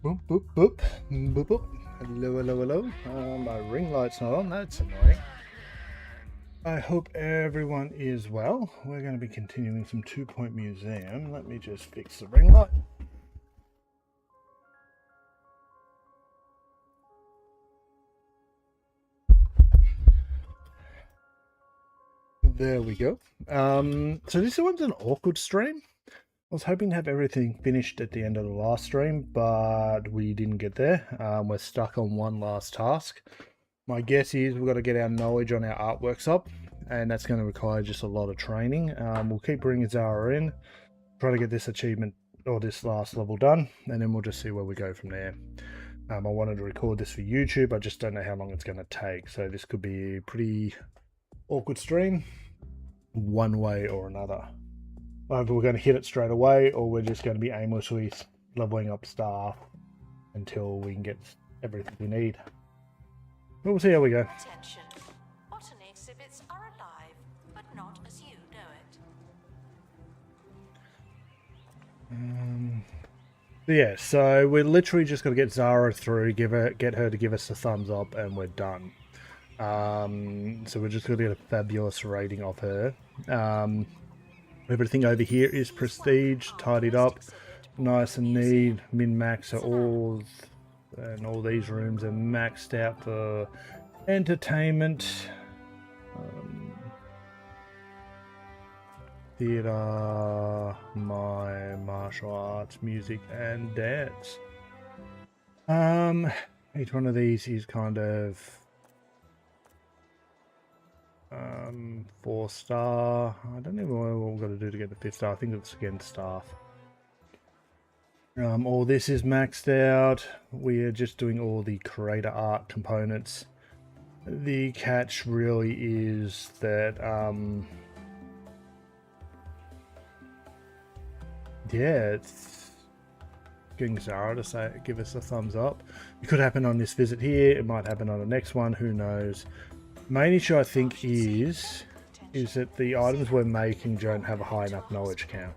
Boop, boop, boop, boop, boop. Hello, hello, hello. My ring light's not on. That's annoying. I hope everyone is well. We're going to be continuing some 2 Point Museum. Let me just fix the ring light. There we go. So this one's an awkward stream. I was hoping to have everything finished at the end of the last stream, but we didn't get there. We're stuck on one last task. My guess is we've got to get our knowledge on our artworks up, and that's going to require just a lot of training. We'll keep bringing Zara in, try to get this achievement or this last level done, and then we'll just see where we go from there. I wanted to record this for YouTube. I just don't know how long it's going to take, so this could be a pretty awkward stream one way or another. Either we're going to hit it straight away, or we're just going to be aimlessly leveling up staff until we can get everything we need. But we'll see how we go. Attention. Botany exhibits are alive, but not as you know it. Yeah, so we're literally just got to get Zara through, get her to give us a thumbs up, and we're done. So we're just going to get a fabulous rating off her. Everything over here is prestige, tidied up, nice and neat. Min-max are all these rooms are maxed out for entertainment, theatre, martial arts, music, and dance. Each one of these is kind of 4-star. I don't know what we've got to do to get the 5th star. I think it's again staff. All this is maxed out. We are just doing all the creator art components. The catch really is that yeah, it's getting Zara to give us a thumbs up. It could happen on this visit here. It might happen on the next one. Who knows? Main issue I think is that the items we're making don't have a high enough knowledge count.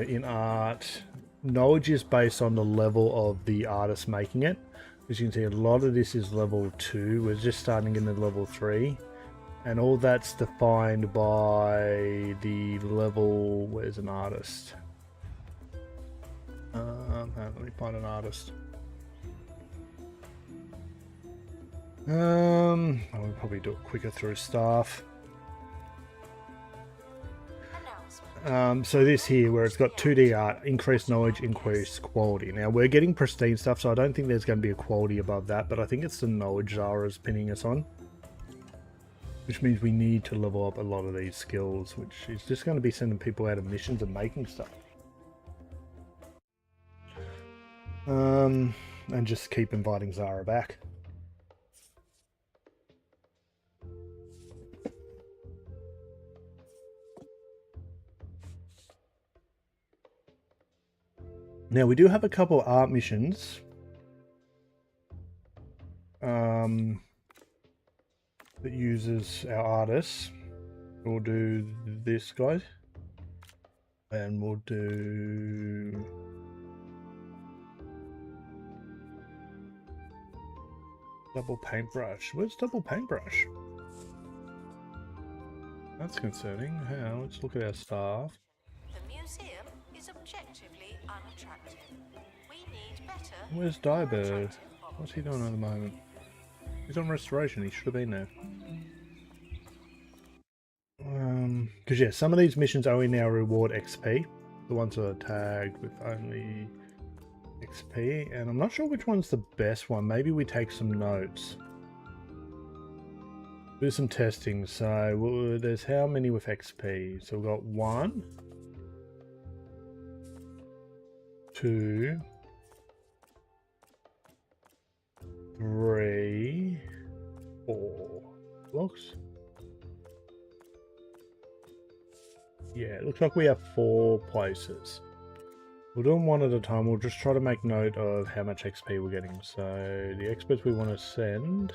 In art, knowledge is based on the level of the artist making it. As you can see, a lot of this is level 2. We're just starting in the level 3. And all that's defined by the level... Where's an artist? Let me find an artist. I'll probably do it quicker through staff. So this here, where it's got 2D art, increased knowledge, increased quality. Now we're getting pristine stuff, so I don't think there's going to be a quality above that, but I think it's the knowledge Zara's pinning us on. Which means we need to level up a lot of these skills, which is just going to be sending people out of missions and making stuff. And just keep inviting Zara back. Now we do have a couple of art missions that uses our artists. We'll do this guy, and we'll do double paintbrush. Where's double paintbrush? That's concerning. Now let's look at our staff. The museum is objectively unattractive. We need better. Where's Diebird? What's he doing at the moment? He's on restoration. He should have been there. Because yeah, some of these missions only now reward XP. The ones that are tagged with only XP, and I'm not sure which one's the best one. Maybe we take some notes. Do some testing. So there's how many with XP? So we've got 1, 2, 3, 4 blocks. Yeah, it looks like we have 4 places. We'll do them one at a time. We'll just try to make note of how much XP we're getting. So the experts we want to send.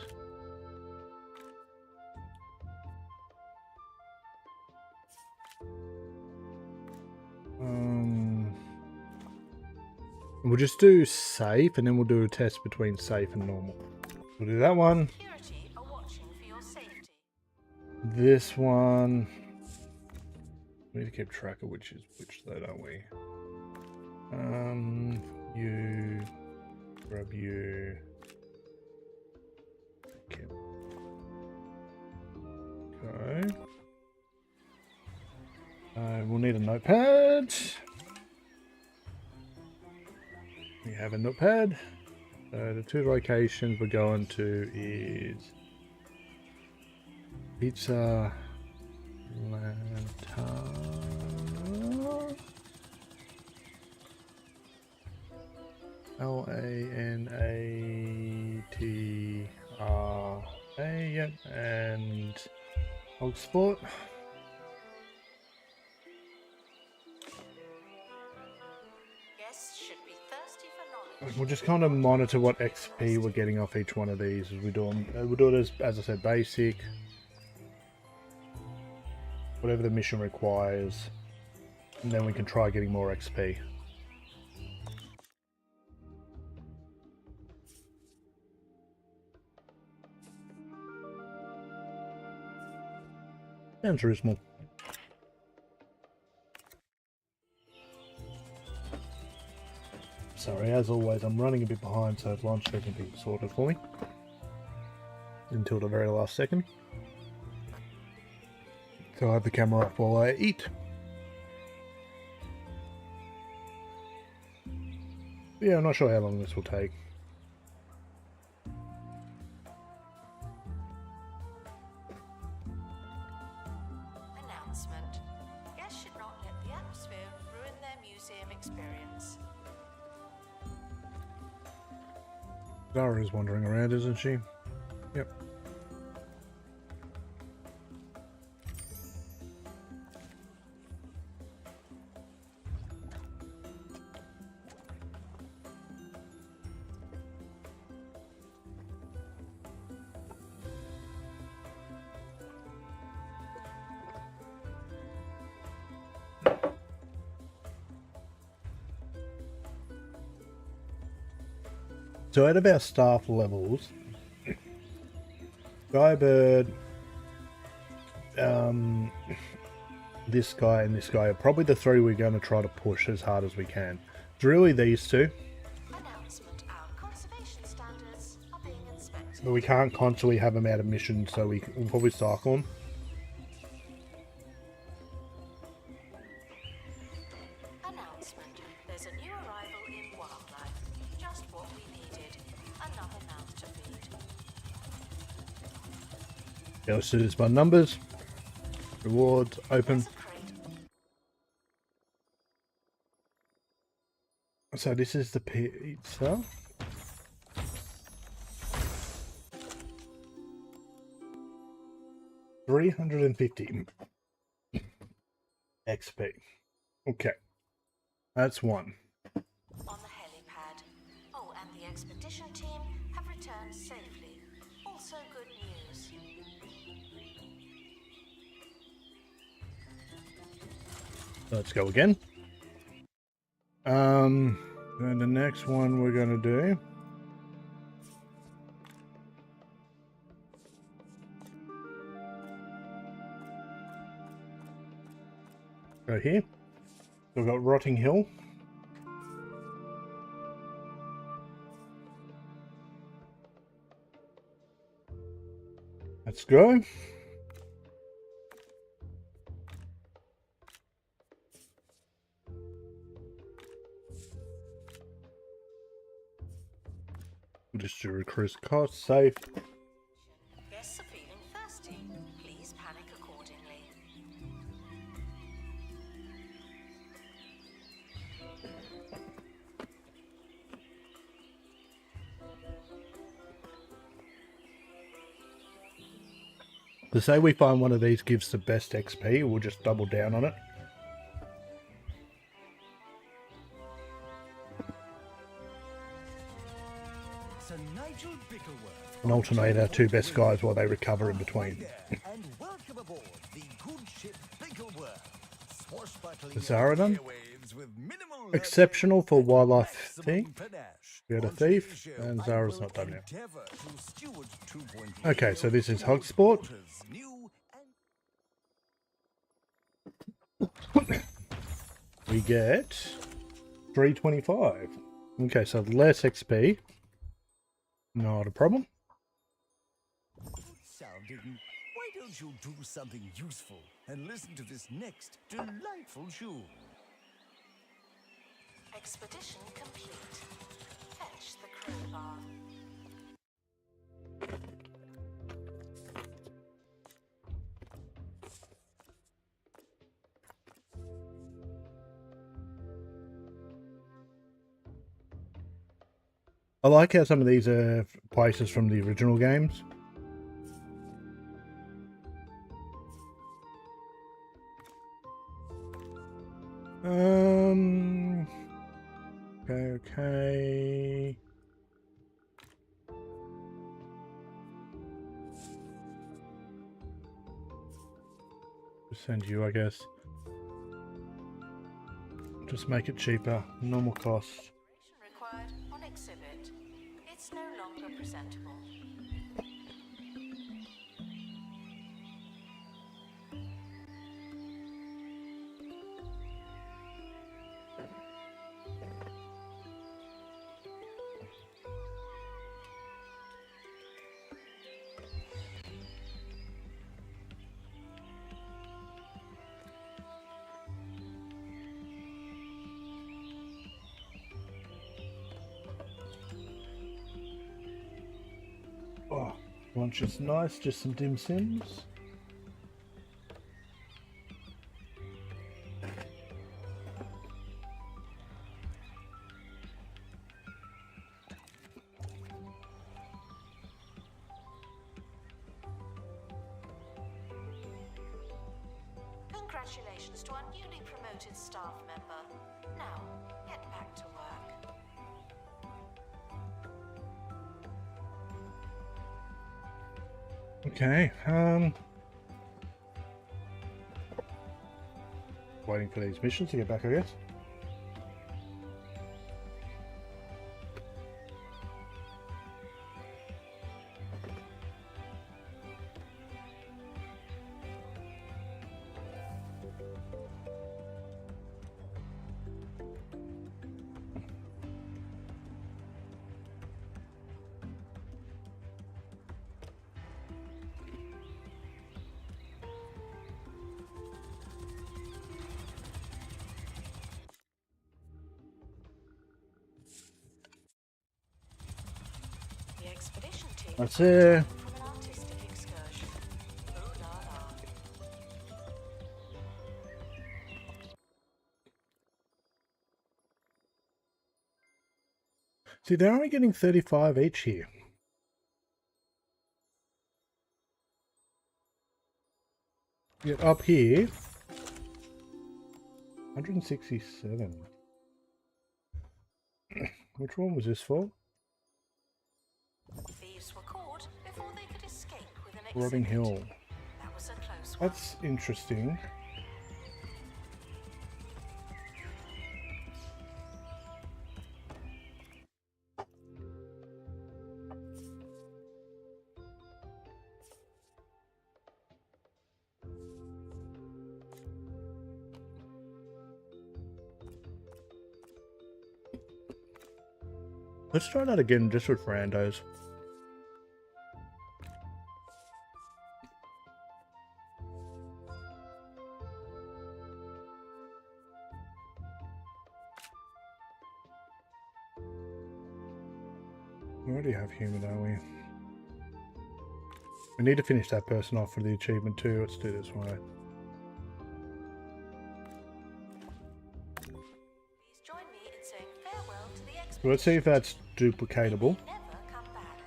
We'll just do safe, and then we'll do a test between safe and normal. We'll do that one. Security are watching for your safety. This one. We need to keep track of which is which, though, don't we? You grab you. Okay. Okay. We'll need a notepad. We have a notepad. The 2 locations we're going to is Pizza Lantana. Lanatra. Yep, and Hogsport. Guests should be thirsty for knowledge. We'll just kind of monitor what XP we're getting off each one of these as we do them. We'll do it as I said, basic. Whatever the mission requires. And then we can try getting more XP. Sounds reasonable. Sorry, as always, I'm running a bit behind, so lunch doesn't be sorted for me until the very last second. So I have the camera up while I eat. Yeah, I'm not sure how long this will take. Announcement. Guests should not let the atmosphere ruin their museum experience. Zara is wandering around, isn't she? Yep. So out of our staff levels, Skybird, this guy and this guy are probably the 3 we're going to try to push as hard as we can. It's really these 2. Announcement. Our conservation standards are being inspected. But we can't constantly have them out of mission, so we'll probably cycle them. Announcement. There's a new arrival in wildlife. Just what we needed. Another mouth to feed. Yeah, let's do this by numbers. Rewards, open. There's a crate. So this is the pizza. $350 XP. Okay, that's 1. On the helipad. Oh, and the expedition team have returned safely. Also good news. Let's go again. And the next one we're going to do. Right here. So we've got Rotting Hill. Let's go. We'll just do recruit cost, safe. Guests are feeling thirsty. So say we find one of these gives the best XP, we'll just double down on it. And alternate our two best guys while they recover in between. Zara done? Exceptional for wildlife thief. We had a thief, and Zara's not done yet. Okay, so this is Hog Sport. We get 325. Okay, so less XP. Not a problem. Why don't you do something useful and listen to this next delightful tune? Expedition complete. Fetch the crowbar. I like how some of these are places from the original games. Okay. Just send you, I guess. Just make it cheaper. Normal cost. Required on exhibit. It's no longer presentable. Oh, lunch is nice, just some dim sims. Congratulations to our newly promoted staff member. Now, get back to work. Okay, waiting for these missions to get back, I guess. The expedition team That's it. from an artistic excursion. Ooh la la. See, they're only getting 35 each here. Yet up here, 167. Which one was this for? Thieves were caught before they could escape with an exhibit. Rotting Hill. That was a close one. That's interesting. Let's try that again just with randos. We already have human, don't we? We need to finish that person off for the achievement too. Let's do this one. Please join me in saying farewell to the expedition. So let's see if that's duplicatable. Never come back.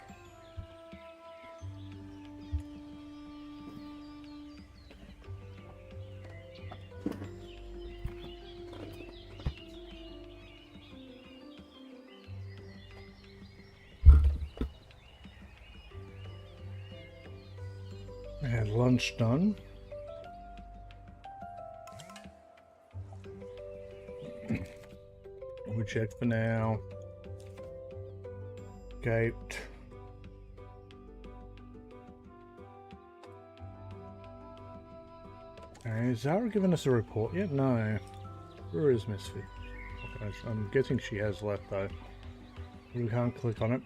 lunch done. We check for now. Gaped. Has Zara given us a report yet? No. Where is Misfit? Okay, I'm guessing she has left though. We can't click on it.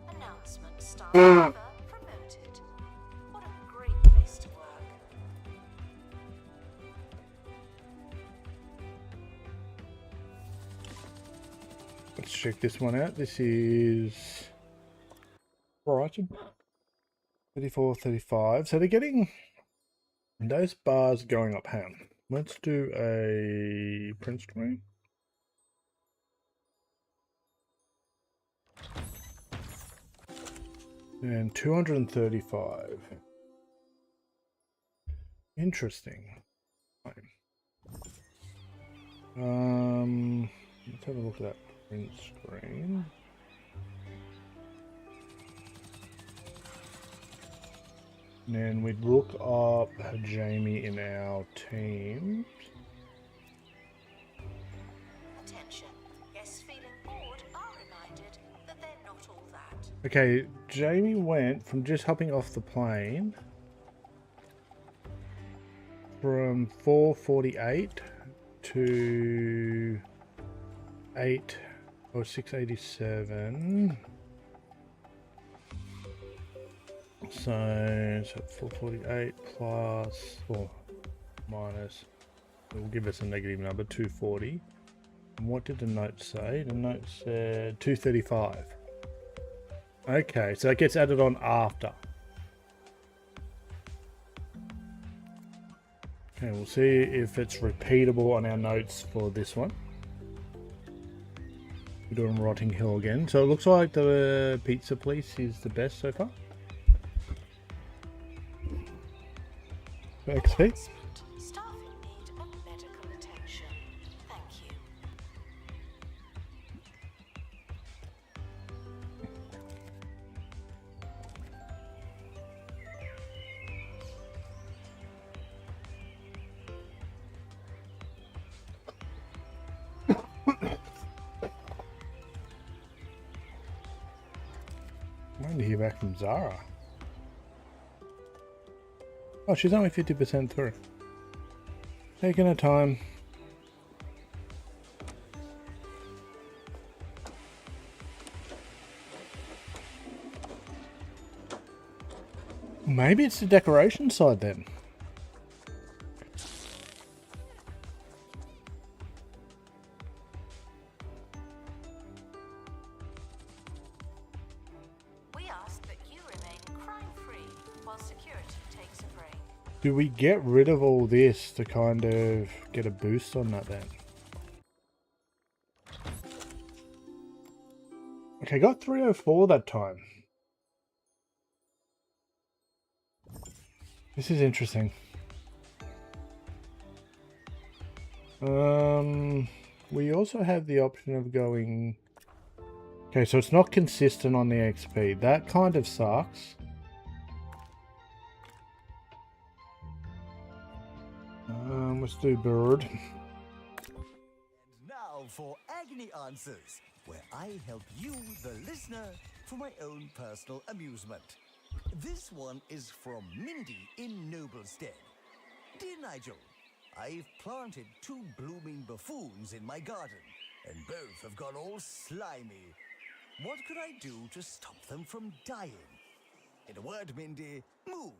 Announcement staff member promoted. What a great place to work. Let's check this one out. This is Brighton. 34, 35. So they're getting those bars going up. Hang on. Let's do a print screen. And 235. Interesting. Let's have a look at that print screen. And then we'd look up Jamie in our team. Attention. Guests feeling bored are reminded that they're not all that. Okay, Jamie went from just hopping off the plane from 448 to 687. So 448 plus or minus, it will give us a negative number, 240. And what did the note say? The note said 235. Okay, so that gets added on after. Okay, we'll see if it's repeatable on our notes for this one. We're doing Rotting Hill again. So it looks like the pizza place is the best so far. XP. Announcement. Staff in need of medical attention. Thank you. I'm waiting to hear back from Zara. Oh, she's only 50% through. Taking her time. Maybe it's the decoration side then. We ask that you remain crime-free while security takes a break. Do we get rid of all this to kind of get a boost on that then? Okay, got 304 that time. This is interesting. We also have the option of going... Okay, so it's not consistent on the XP. That kind of sucks. Let's do bird. And now for Agony Answers, where I help you, the listener, for my own personal amusement. This one is from Mindy in Noblestead. Dear Nigel, I've planted 2 blooming buffoons in my garden, and both have gone all slimy. What could I do to stop them from dying? In a word, Mindy, move.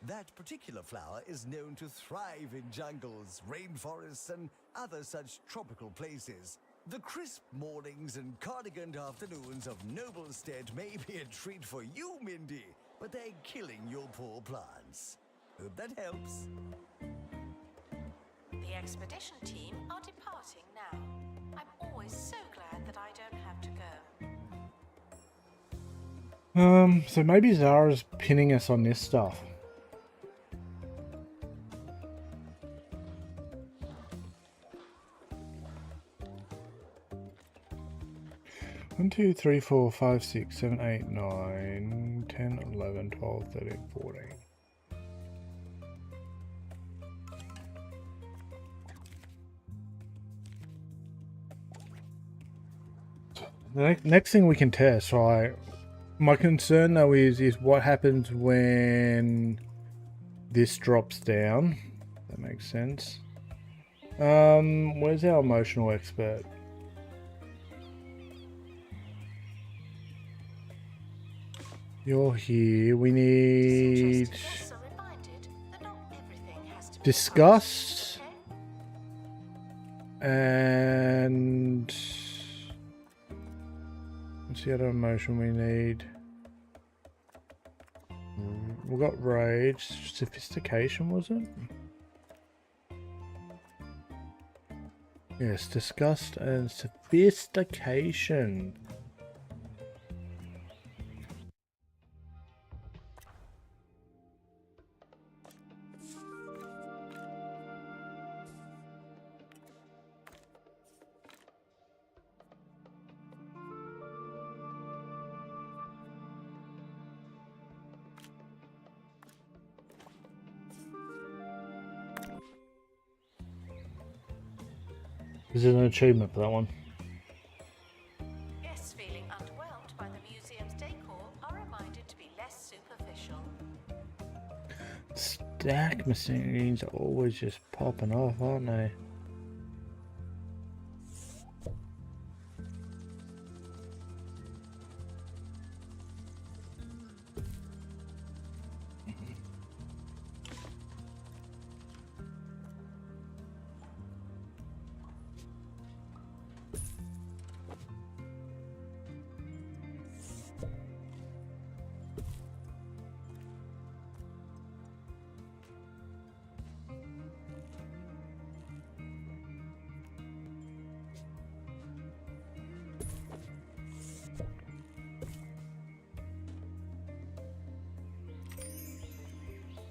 That particular flower is known to thrive in jungles, rainforests, and other such tropical places. The crisp mornings and cardigan afternoons of Noblestead may be a treat for you, Mindy, but they're killing your poor plants. Hope that helps. The expedition team are departing now. I'm always so glad that I don't have to go. So maybe Zara's pinning us on this stuff. 1, 2, 3, 4, 5, 6, 7, 8, 9, 10, 11, 12, 13, 14. The next thing we can test, right? My concern though is what happens when this drops down. That makes sense. Where's our emotional expert? You're here. We need Guests are reminded that not everything has to be disgust okay? and what's the other emotion we need? We got rage, sophistication, was it? Yes, disgust and sophistication. Is it an achievement for that one? Guests feeling underwhelmed by the museum's decor are reminded to be less superficial. Stack machines are always just popping off, aren't they?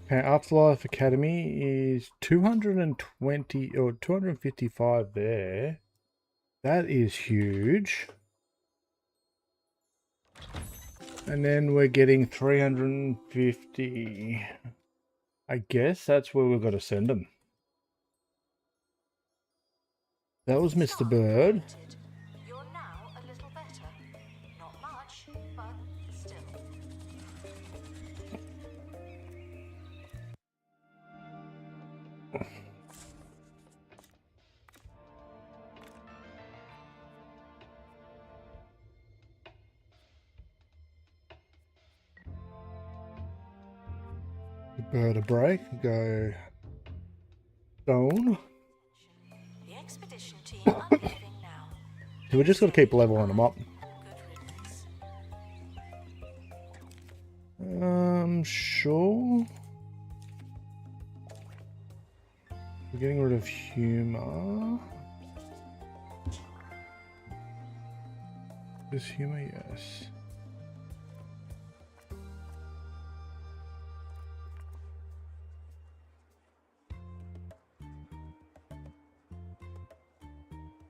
Okay, Afterlife Academy is 220 or 255 there. That is huge. And then we're getting 350. I guess that's where we've got to send them. That was Mr. Bird. You're now a little better. Not much, but still. Bird a break. Go stone. The expedition team are leaving now. So we just got to keep leveling them up. Good riddance. Sure. We're getting rid of humor. Is humor? Yes.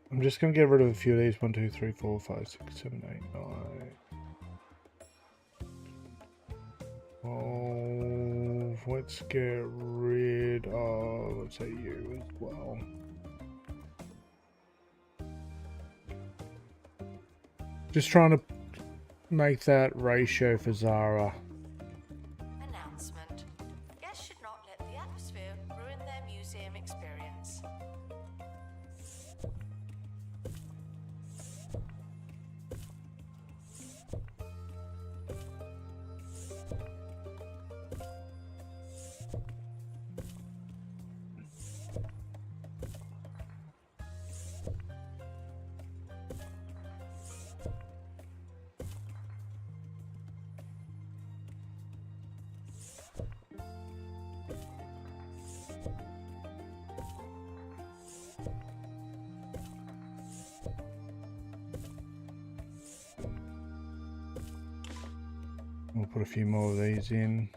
I'm just going to get rid of a few of these. 1, 2, 3, 4, 5, 6, 7, 8, 9. Let's get rid of, let's say you as well. Just trying to make that ratio for Zara. Announcement. Guests should not let the atmosphere ruin their museum experience. We'll put a few more of these in.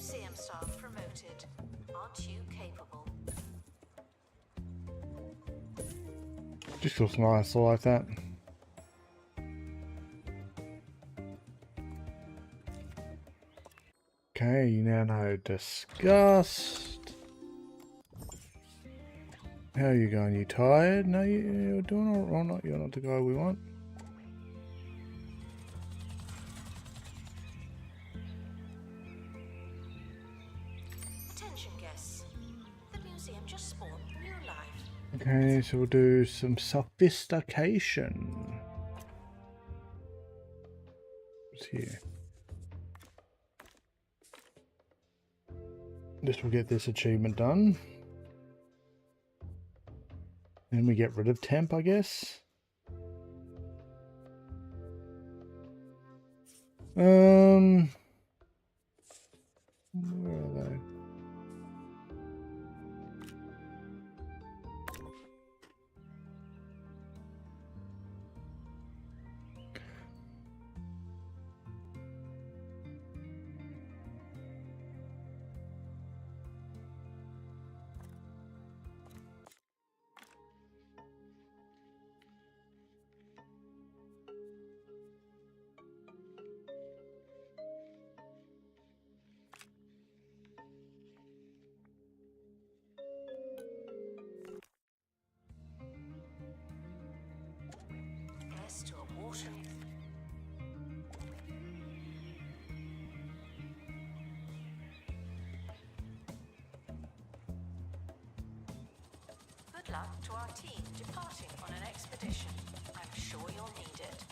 museum staff promoted. Aren't you capable? Just looks nice, I like that. Okay, you now know disgust. How are you going? You tired? No, you're doing all right. Not you're not the guy we want. Attention guests. The museum just spawned new life. Okay, so we'll do some sophistication. What's here? This will get this achievement done. Then we get rid of temp, I guess. Where are they? Guests to a water. Good luck to our team departing on an expedition. I'm sure you'll need it.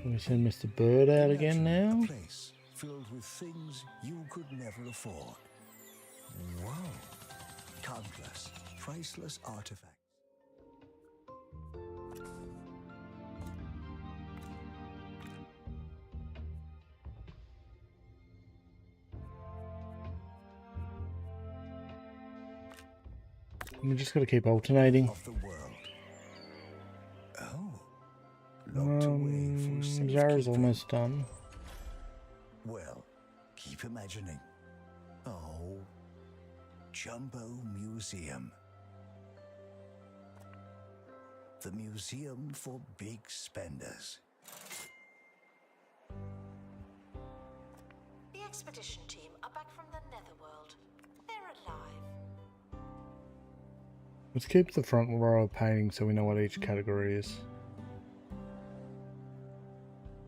Can we send Mr. Bird out again now? Place filled with things you could never afford. Wow. Countless, priceless artifacts. We just got to keep alternating. Of the world. Oh. Locked away for Zara's safekeeping. almost done. Well, keep imagining. Oh. Jumbo Museum. The museum for big spenders. The expedition team are back from the Netherworld. They're alive. Let's keep the front row of painting so we know what each category is.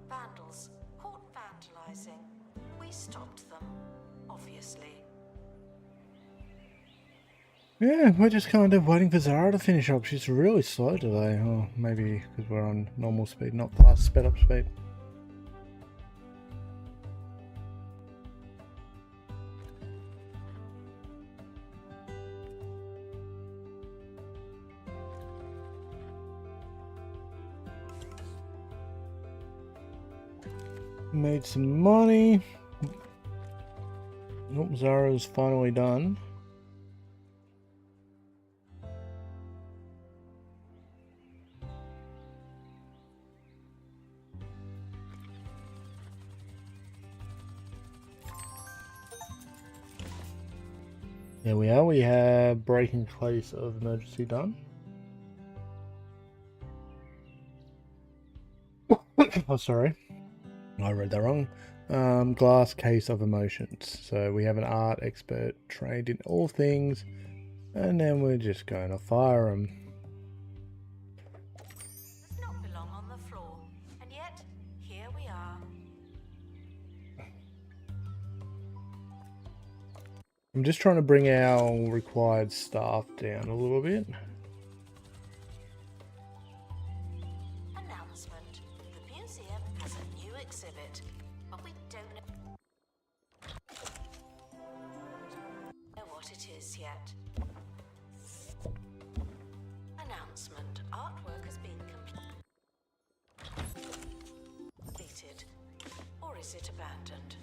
Vandals caught vandalizing. We stopped them, obviously. Yeah, we're just kind of waiting for Zara to finish up. She's really slow today. Oh, maybe because we're on normal speed, not fast sped up speed. Made some money. Nope, Zara's finally done. There we are. We have breaking place of emergency done. Oh, sorry. I read that wrong. Glass case of emotions. So we have an art expert trained in all things, and then we're just going to fire him. Does not belong on the floor, and yet here we are. I'm just trying to bring our required staff down a little bit. Announcement. The museum has a new exhibit, but we don't know what it is yet. Announcement. Artwork has been completed. Or is it abandoned?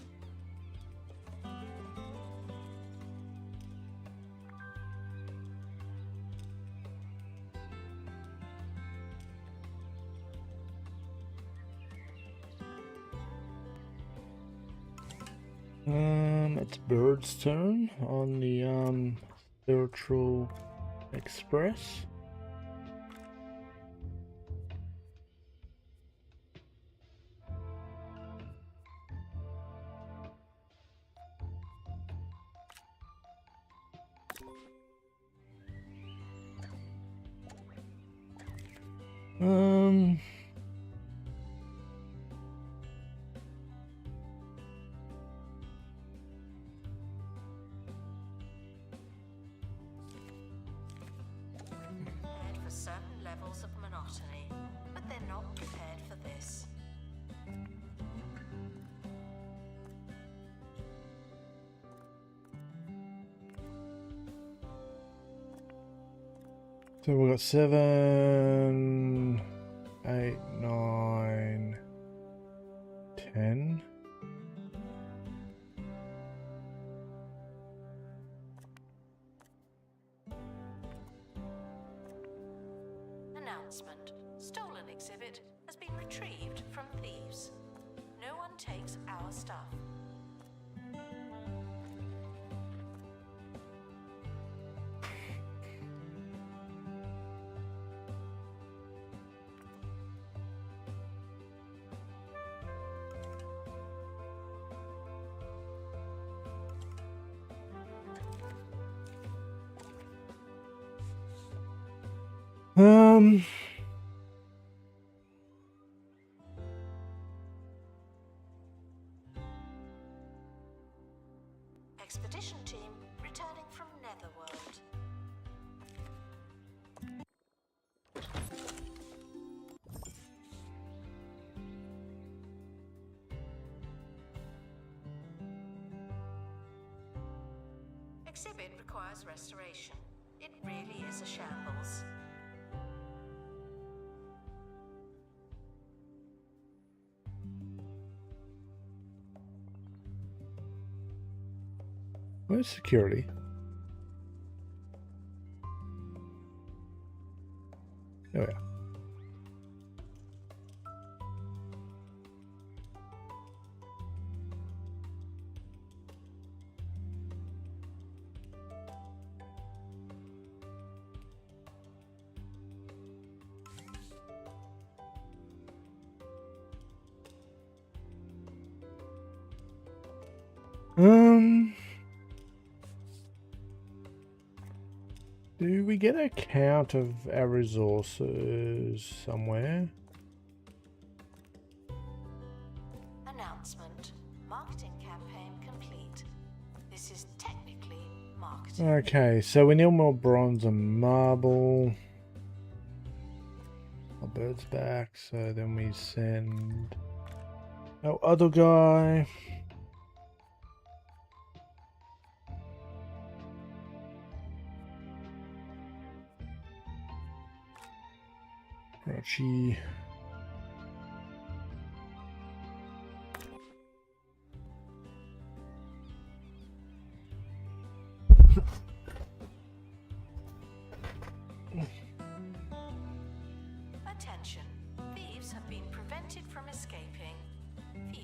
It's Bird's turn on the Spiritual Express. Prepared for certain levels of monotony, but they're not prepared for this. So we've got 7, 8, 9, 10. Announcement. Stolen exhibit has been retrieved from thieves. No one takes our stuff. Expedition team returning from Netherworld. Exhibit requires restoration. It really is a shambles. Where's security? Oh yeah. Do we get a count of our resources somewhere? Announcement. Marketing campaign complete. This is technically marketing. Okay, so we need more bronze and marble. Our bird's back, so then we send our other guy. Archie. Attention. Thieves have been prevented from escaping. View.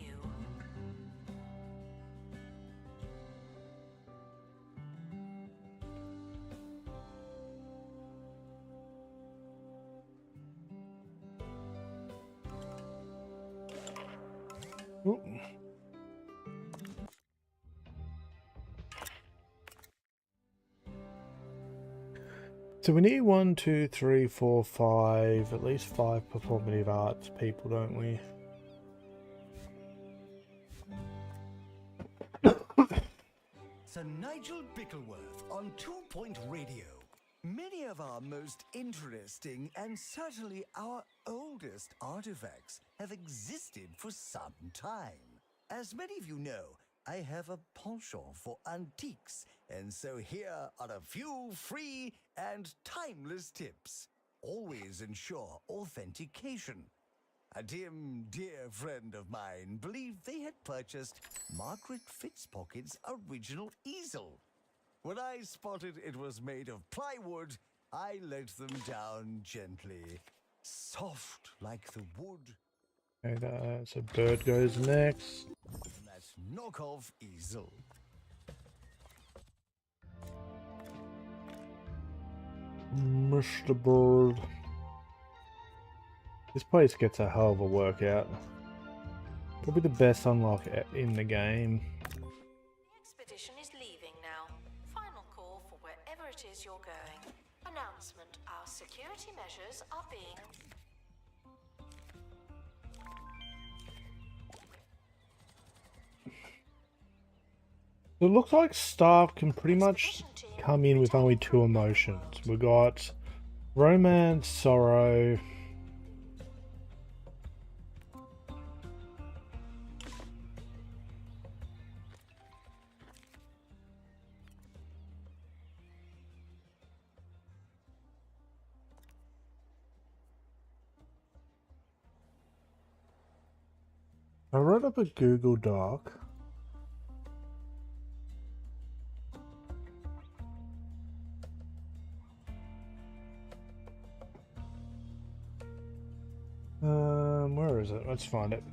Ooh. So we need 1, 2, 3, 4, 5, at least 5 performative arts people, don't we? Sir Nigel Bickleworth on 2 Point Radio. Many of our most interesting and certainly our oldest artifacts have existed for some time. As many of you know, I have a penchant for antiques, and so here are a few free and timeless tips. Always ensure authentication. A dear friend of mine believed they had purchased Margaret Fitzpocket's original easel. When I spotted it was made of plywood, I let them down gently, soft like the wood. Okay, so bird goes next. That knockoff easel. Mr. Bird. This place gets a hell of a workout. Probably the best unlock in the game. The expedition is leaving now. Final call for wherever it is you're going. Announcement: our security measures are being... It looks like staff can pretty much come in with only 2 emotions. We got romance, sorrow. I wrote up a Google Doc. Where is it? Let's find it.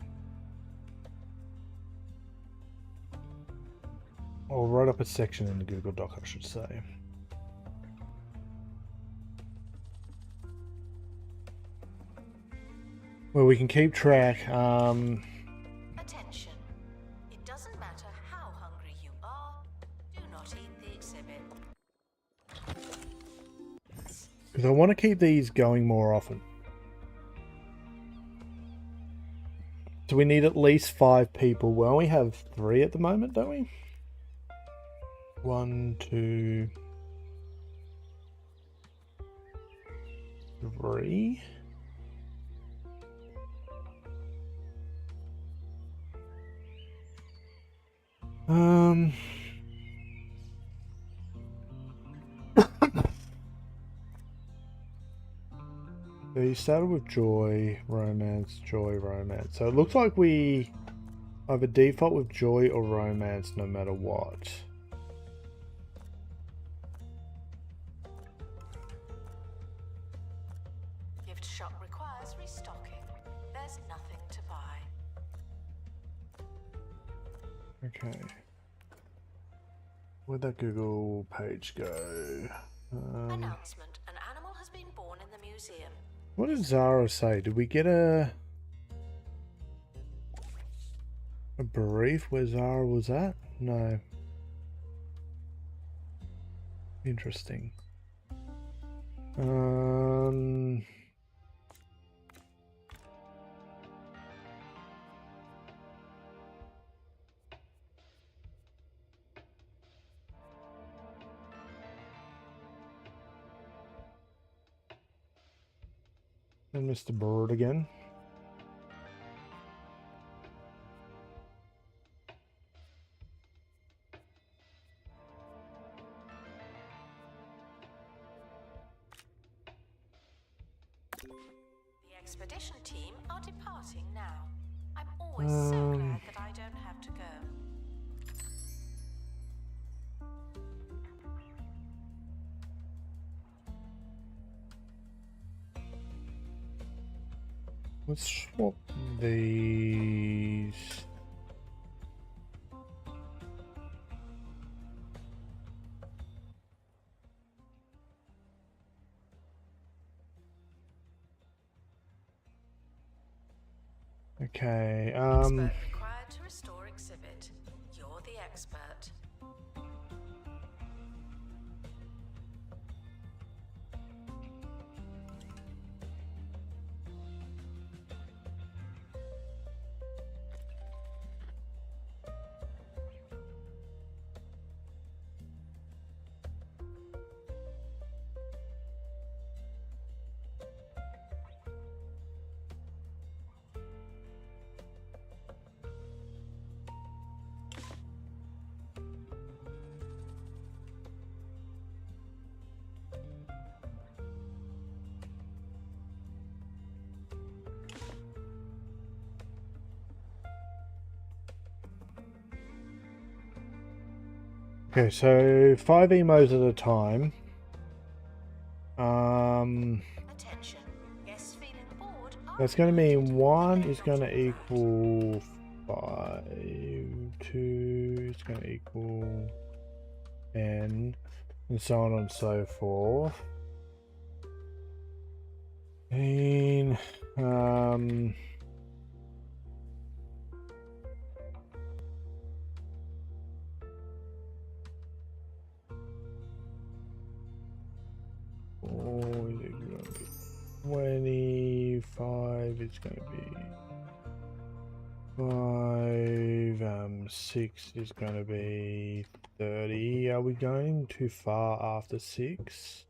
I'll write up a section in the Google Doc, I should say. Well, we can keep track. Attention. It doesn't matter how hungry you are, do not eat the exhibit. Because I want to keep these going more often. So we need at least 5 people. We only have 3 at the moment, don't we? 1, 2, 3. So you started with joy, romance, joy, romance. So it looks like we either default with joy or romance no matter what. Gift shop requires restocking. There's nothing to buy. Okay. Where'd that Google page go? Announcement: an animal has been born in the museum. What did Zara say? Did we get a brief where Zara was at? No. Interesting. And Mr. Bird again. The expedition team are departing now. I'm always so glad that I don't have to go. Let's swap these. Okay, Expert required to restore exhibit. You're the expert. okay, so 5 emos at a time. Attention. Guests feeling bored are That's going to mean reminded 1 that is they're going not to equal 5, 2 is going to equal n, and so on and so forth. And oh, is it going to be 25? It's going to be 5. 6 is going to be 30. Are we going too far after 6?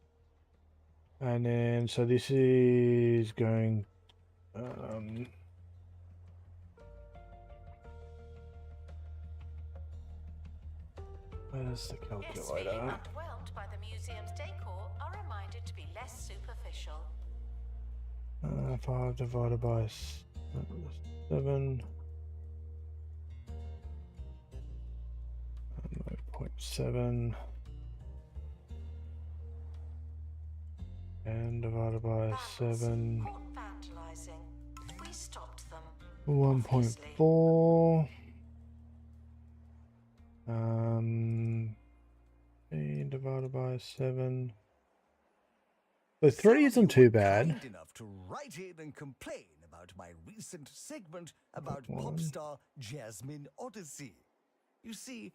And then, so this is going, where's the Yes, calculator? feeling underwhelmed by the museum's decor are reminded to be less superficial. 5 divided by 7. 0.7. And divided by 7. Caught vandalizing. We stopped them. 1.4. Divided by 7. So 3 isn't too bad. Kind enough to write in and complain about my recent segment about pop star Jasmine Odyssey. You see,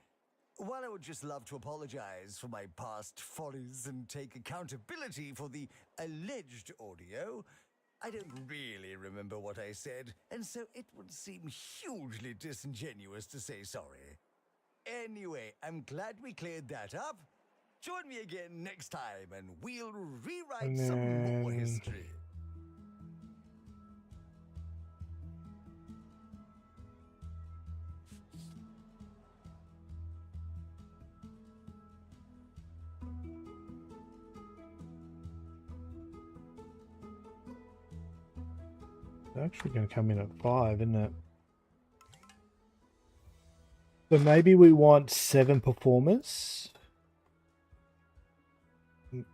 while I would just love to apologize for my past follies and take accountability for the alleged audio, I don't really remember what I said, and so it would seem hugely disingenuous to say sorry. Anyway, I'm glad we cleared that up. Join me again next time and we'll rewrite some more history. It's actually going to come in at 5, isn't it? So maybe we want 7 performers.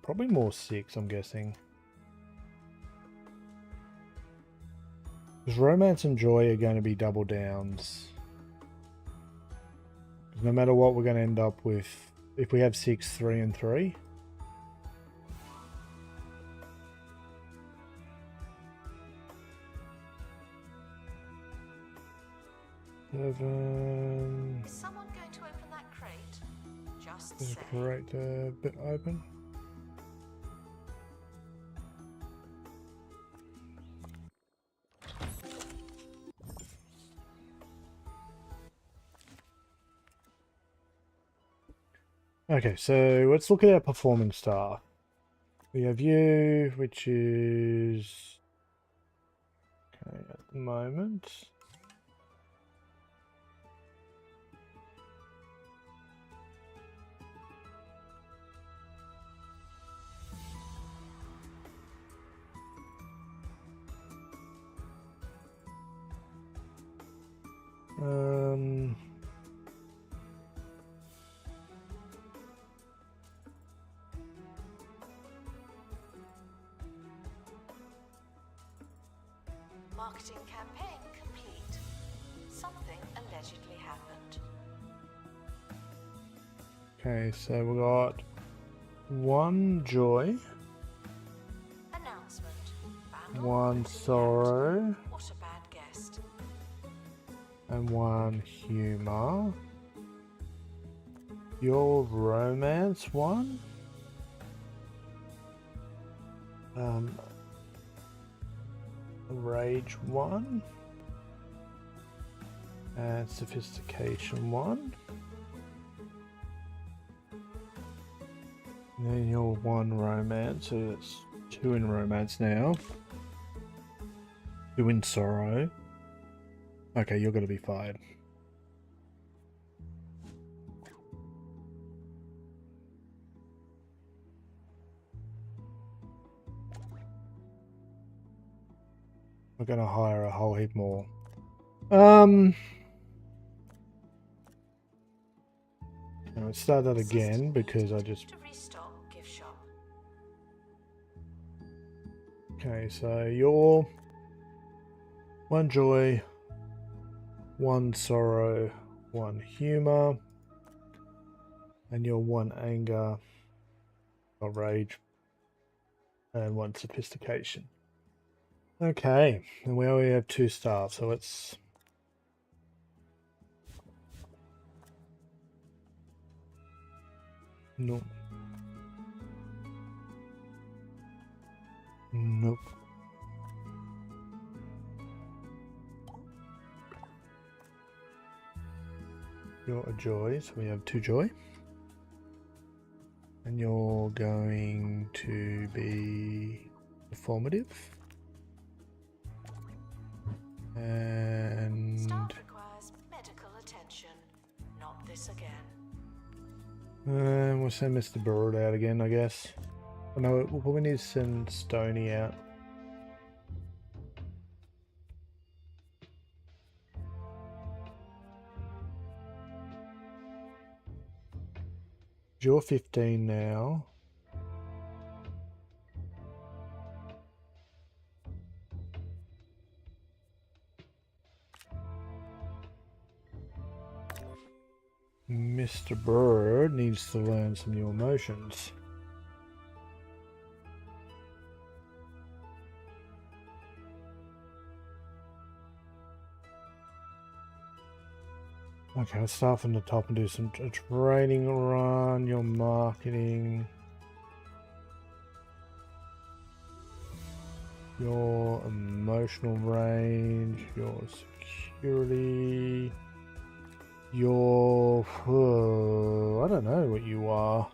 Probably more 6, I'm guessing. Because romance and joy are going to be double downs. No matter what, we're going to end up with, if we have 6, 3 and 3. Seven. Is someone going to open that crate? Just Is say. the correct bit open? Okay, so let's look at our performing star. We have you, which is okay at the moment. Marketing campaign complete. Something allegedly happened. Okay, so we got 1 joy, Announcement. Vandal 1 opened the sorrow, What a bad guest. and 1 humor. Your romance 1. Rage 1. And sophistication 1. And then your 1 romance, so that's 2 in romance now. 2 in sorrow. Okay, you're gonna be fired. We're gonna hire a whole heap more. Let's start that again because I just. To restock gift shop. Okay, so you're 1 joy, 1 sorrow, 1 humor, and your 1 anger or rage, and 1 sophistication. Okay, and we only have 2 stars, so let's... Nope. Nope. You're a joy, so we have 2 joy. And you're going to be informative. And Staff requires medical attention. Not this again. we'll send Mr. Bird out again, I guess. Oh, no, we'll probably need to send Stoney out. You're 15 now. Mr. Bird needs to learn some new emotions. Okay, let's start from the top and do some training run, your marketing, your emotional range, your security, your... I don't know what you are.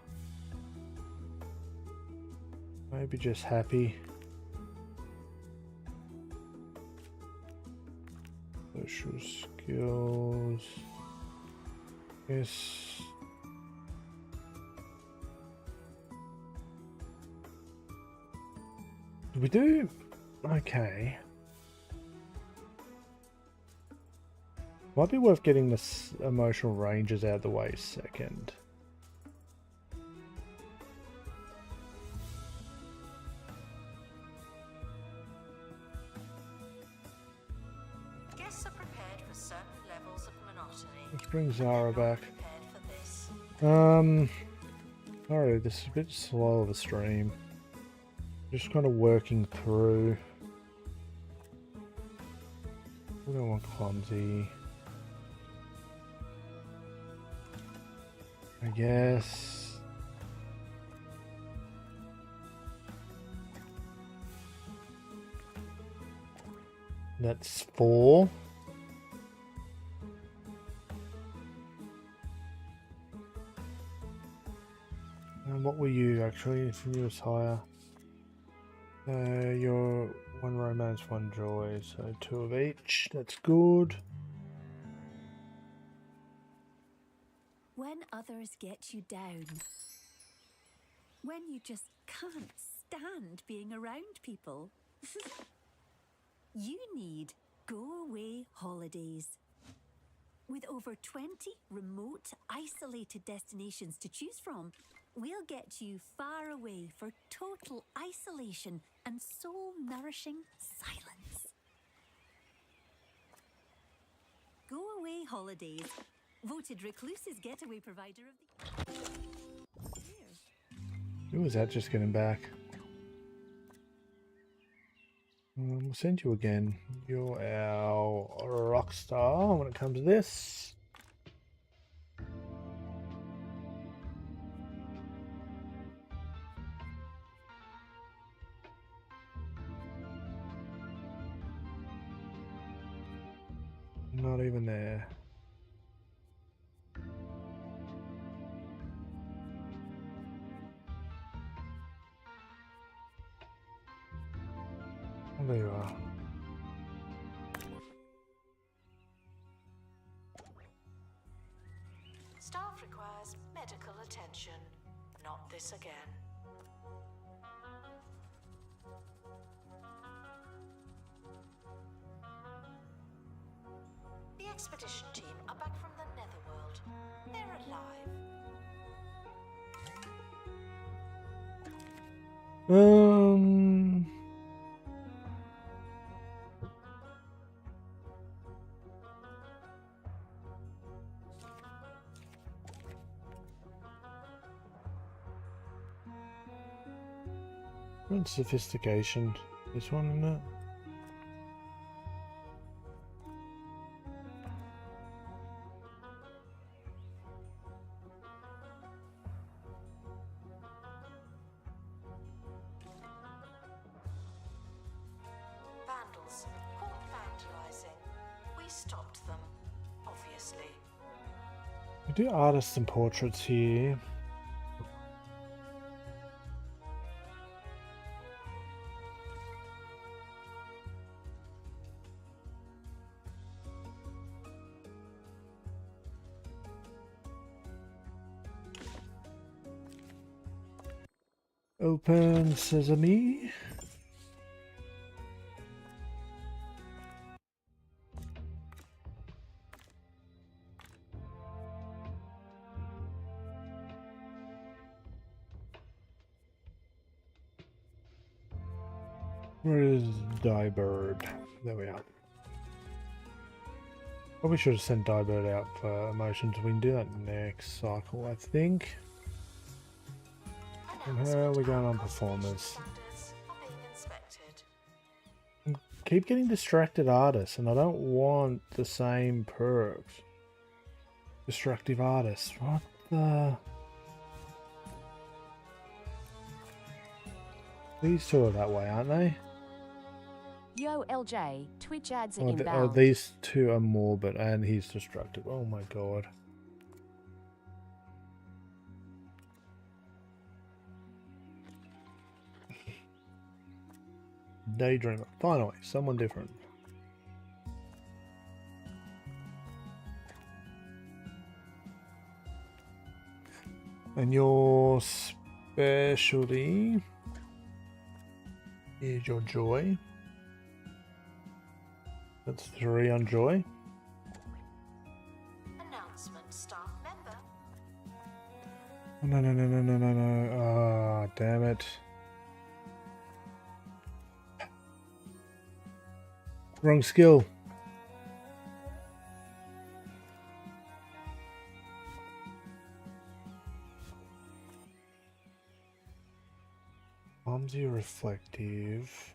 Maybe just happy. Social skills. Yes. We do? Okay. Might be worth getting this emotional ranges out of the way second. Guests are prepared for certain levels of monotony. Let's bring Zara back. Prepared for this. Alright, this is a bit slow of a stream. Just kind of working through. We don't want clumsy. I guess. That's 4. And what were you actually? If you was higher. You're 1 romance, 1 joy, so 2 of each. That's good. When others get you down. When you just can't stand being around people. You need Go Away Holidays. With over 20 remote, isolated destinations to choose from, we'll get you far away for total isolation and soul-nourishing silence. Go Away Holidays. Voted Recluse's getaway provider of the year. Who was that just getting back? We'll send you again. You're our rock star when it comes to this. Not even there. Oh, there you are. Staff requires medical attention. Not this again. The expedition team are back from the Netherworld. They're alive. And sophistication. This one, isn't it? Vandals caught vandalizing. We stopped them, obviously. We do artists and portraits here. Open sesame. Where is Diebird? There we are. Probably should have sent Diebird out for emotions. We can do that next cycle, I think. And how are we going on performers? Keep getting distracted artists, and I don't want the same perks. Destructive artists. What the? These two are that way, aren't they? Yo, LJ, Twitch ads are Oh, inbound. these two are morbid, and he's destructive. Oh my god. Daydreamer. Finally, someone different. And your specialty is your joy. That's 3 on joy. Announcement, staff member. No, no, no, no, no, no, no. Ah, damn it. Wrong skill. Clumsy reflective.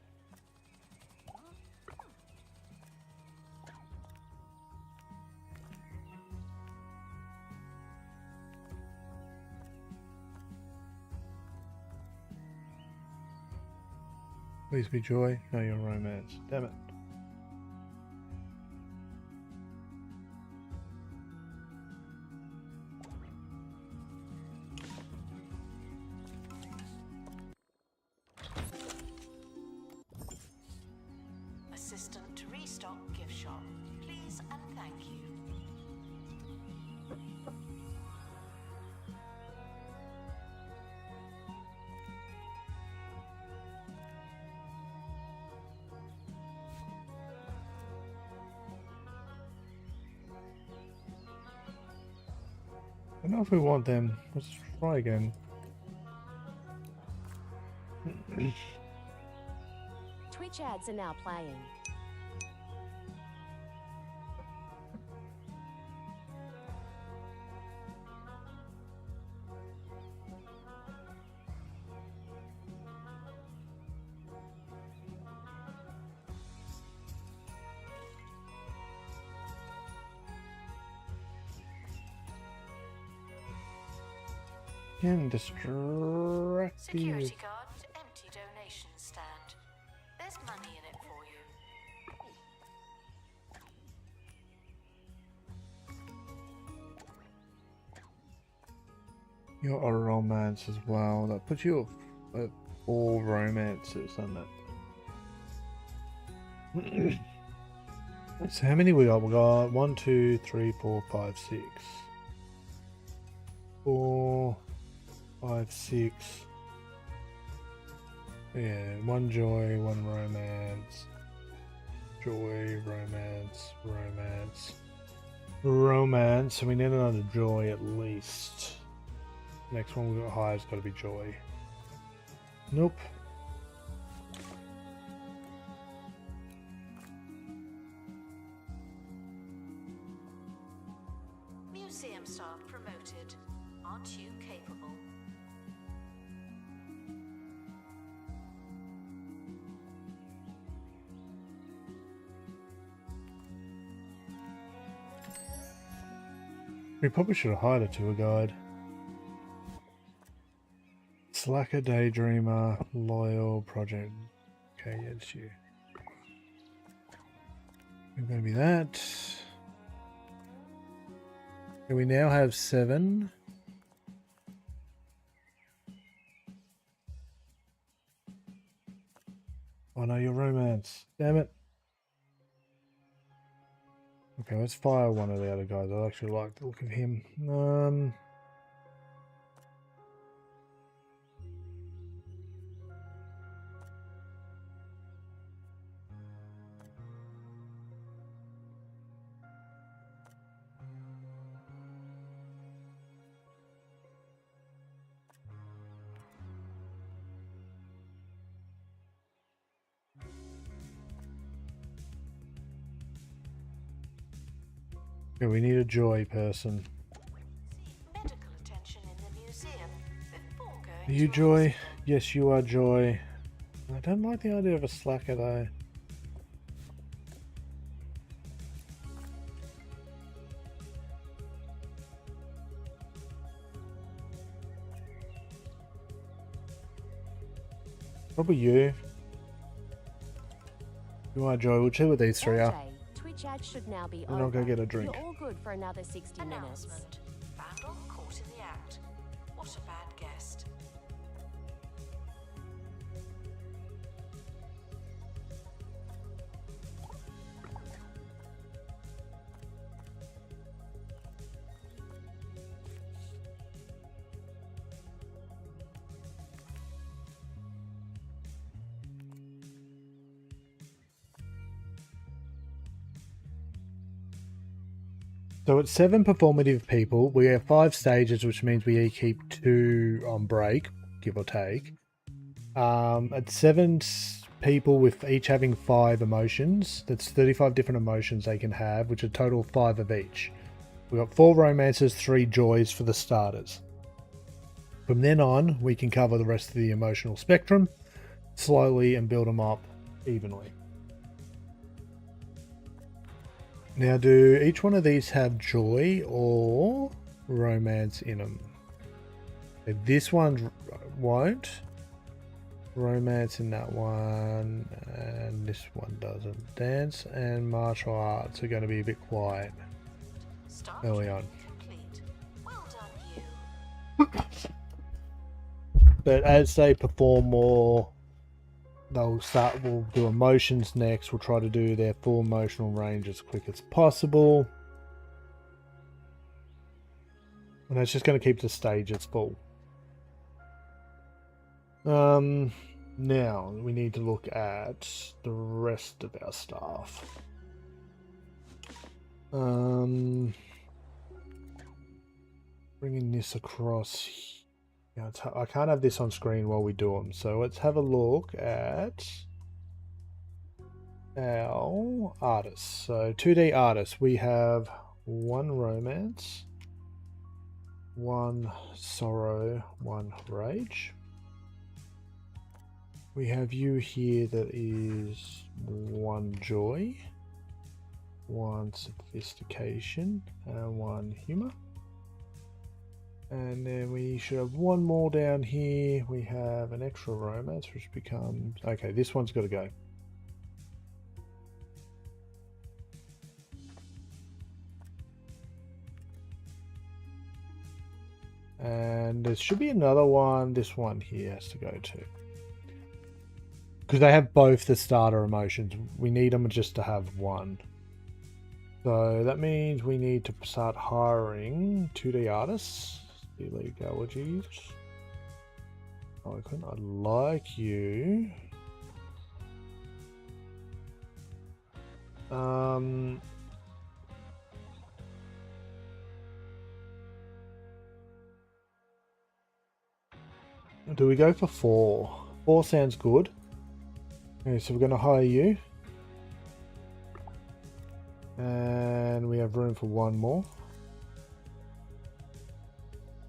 Please be joy. No, you're romance. Damn it. Assistant to restock gift shop. Please and thank you. I don't know if we want them. Let's try again. Twitch ads are now playing. Again, destructive. Security guard to empty donation stand. There's money in it for you. You're a romance as well. That puts you at all romances, doesn't it? So how many we got? We got 1, 2, 3, 4, 5, 6. 4, 5, 6. Yeah, 1 joy, 1 romance. Joy, romance, romance. Romance. So we need another joy at least. Next one we got high has got to be joy. Nope. Museum staff promoted. Aren't you capable? We probably should have hired a tour guide. Slacker, daydreamer, loyal, project. Okay, yeah, it's you. We're going to be that. And we now have 7. Oh no, your romance. Damn it. Okay, let's fire one of the other guys. I actually like the look of him. Okay, we need a joy person. Seek medical attention in the museum before going Are you to Joy? Yes, you are Joy. I don't like the idea of a slacker though. Probably you. You are Joy. We'll chill with these 3 are. LJ, Twitch ads should now be Then I'll go over. get a drink. You're all good for another 60 minutes. Announcement. Vandal caught in the act. What a bad guest. So it's 7 performative people. We have 5 stages, which means we keep 2 on break, give or take. It's 7 people with each having 5 emotions. That's 35 different emotions they can have, which are total of 5 of each. We've got 4 romances, 3 joys for the starters. From then on, we can cover the rest of the emotional spectrum slowly and build them up evenly. Now, do each one of these have joy or romance in them? This one won't. Romance in that one, and this one doesn't. Dance and martial arts are going to be a bit quiet Start early on. complete. Well done, you. But as they perform more, we'll do emotions next. We'll try to do their full emotional range as quick as possible. And that's just going to keep the stages full. Now we need to look at the rest of our staff. Bringing this across. Yeah, I can't have this on screen while we do them. So let's have a look at our artists. So 2D artists, we have 1 romance, 1 sorrow, 1 rage. We have you here that is 1 joy, 1 sophistication, and 1 humor. And then we should have 1 more down here. We have an extra romance, which becomes... Okay, this one's got to go. And there should be another one. This one here has to go too. Because they have both the starter emotions. We need them just to have 1. So that means we need to start hiring 2D artists. Illegalities. Oh, I like you. Do we go for 4? 4 sounds good. Okay, so we're going to hire you. And we have room for 1 more.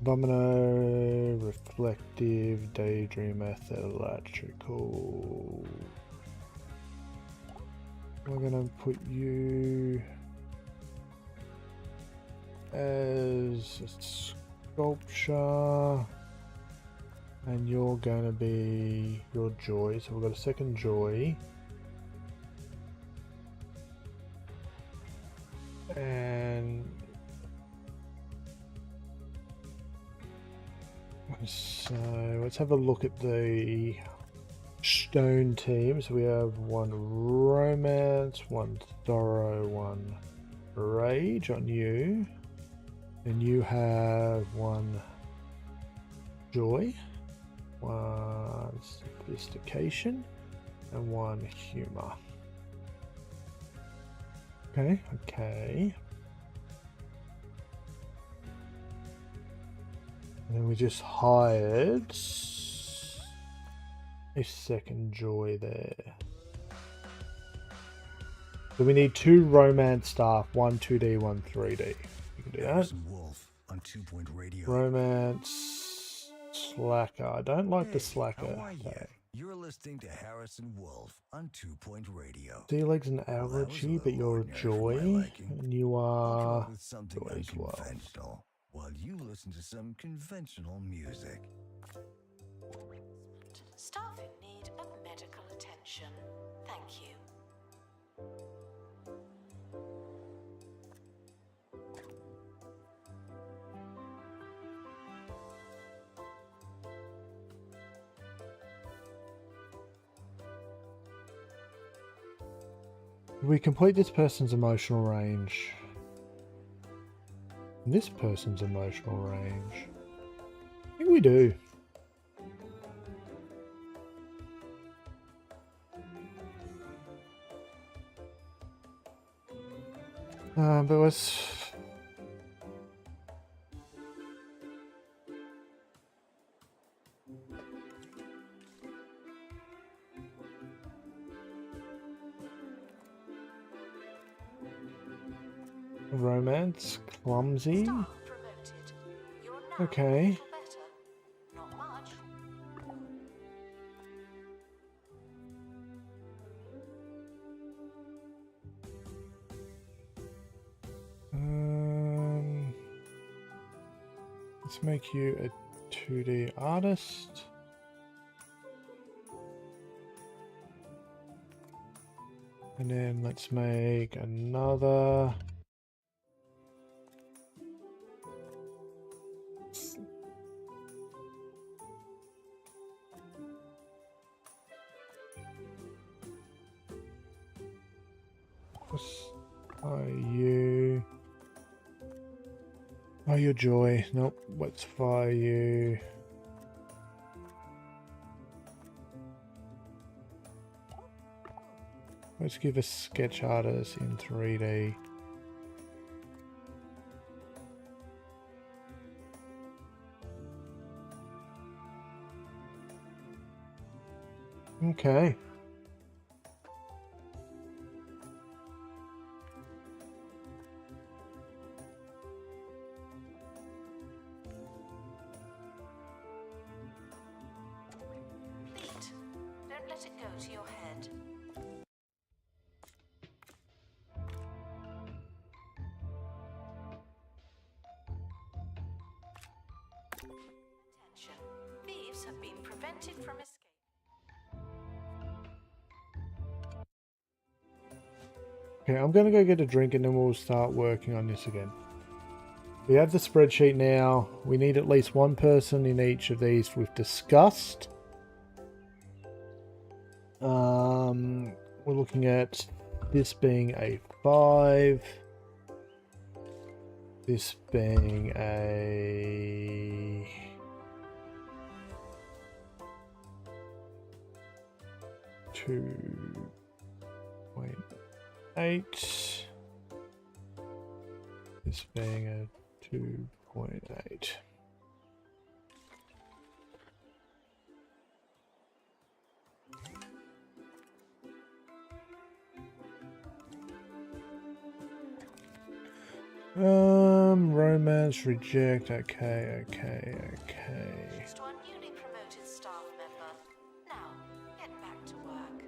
Domino, reflective, daydream method, electrical. We're gonna put you as is a sculpture. And you're going to be your Joy. So we've got a second Joy. And so let's have a look at the stone teams. We have one romance, one thorough, one rage on you. And you have one joy, one sophistication, and one humor. Okay, okay. And then we just hired a second joy there. So we need 2 romance staff, one 2D, one 3D. You can do that. Harrison Wolf on 2 Point Radio. Romance slacker. I don't like the slacker. How are you? Okay. You're listening to Harrison Wolf on 2 Point Radio. Sea legs an Well, that was a allergy, but little you're ordinary for joy, my liking. and you I'll come are up with something joy as well. unconventional while you listen to some conventional music. Staff in need of medical attention. Thank you. We complete this person's emotional range. This person's emotional range. I think we do. But let's... Romance, clumsy. Staff promoted. You're now Okay. a little better. Not much. Let's make you a 2D artist. And then let's make another. Let's fire you. Oh, your joy. Nope. Let's fire you. Let's give a sketch artist in 3D. Okay. Beat. Don't let it go to your head. Attention. Thieves have been prevented from escape. Okay, I'm going to go get a drink and then we'll start working on this again. We have the spreadsheet now. We need at least one person in each of these we've discussed. We're looking at this being a 5. This being a... Two... Wait... 8. This being a 2.8. Romance reject. Okay. To our newly promoted staff member. Now, get back to work.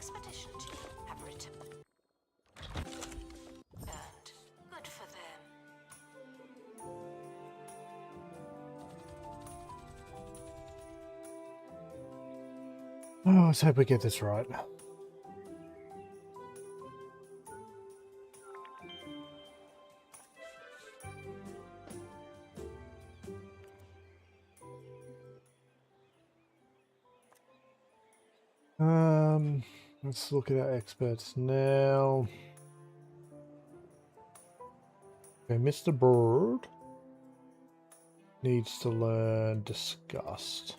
expedition team have returned. Good for them. Oh, let's hope we get this right. Let's look at our experts now. Okay, Mr. Bird needs to learn Disgust.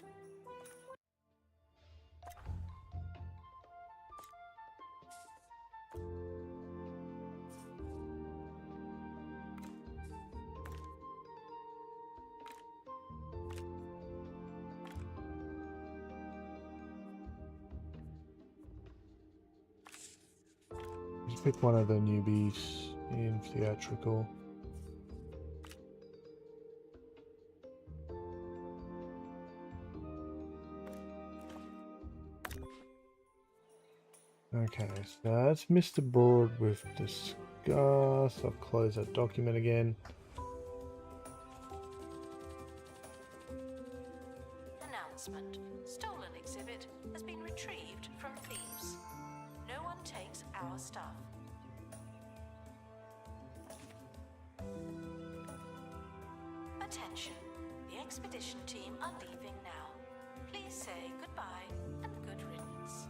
Just pick one of the newbies in theatrical. Okay, so that's Mr. Broad with Disgust. I'll close that document again. Announcement. Stolen exhibit has been retrieved from thieves. No one takes our stuff. Attention. The expedition team are leaving now. Please say goodbye and good riddance.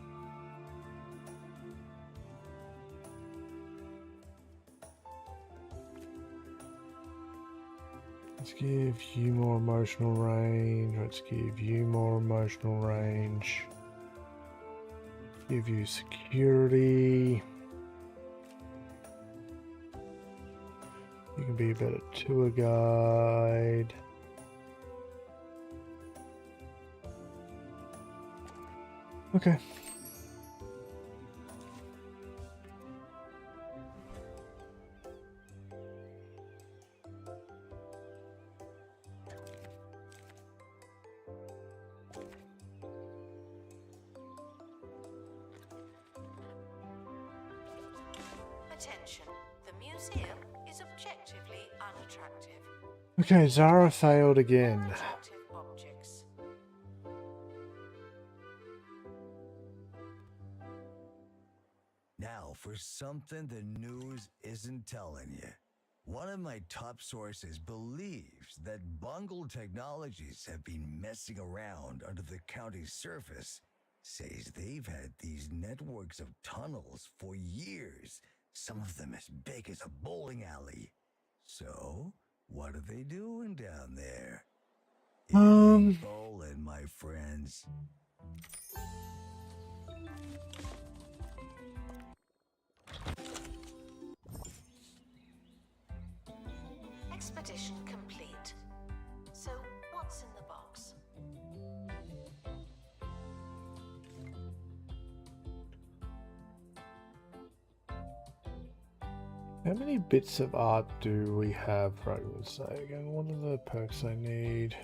Let's give you more emotional range. Let's give you more emotional range. Give you security. You can be a better tour guide. Okay. Attention. The museum is objectively unattractive. Okay, Zara failed again. Unattractive objects. Now, for something the news isn't telling you. One of my top sources believes that Bungle Technologies have been messing around under the county's surface. Says they've had these networks of tunnels for years, some of them as big as a bowling alley. So, what are they doing down there? It ain't bowling, my friends. Expedition complete. So, what's in the box? How many bits of art do we have? Right, let's say again, what are the perks I need?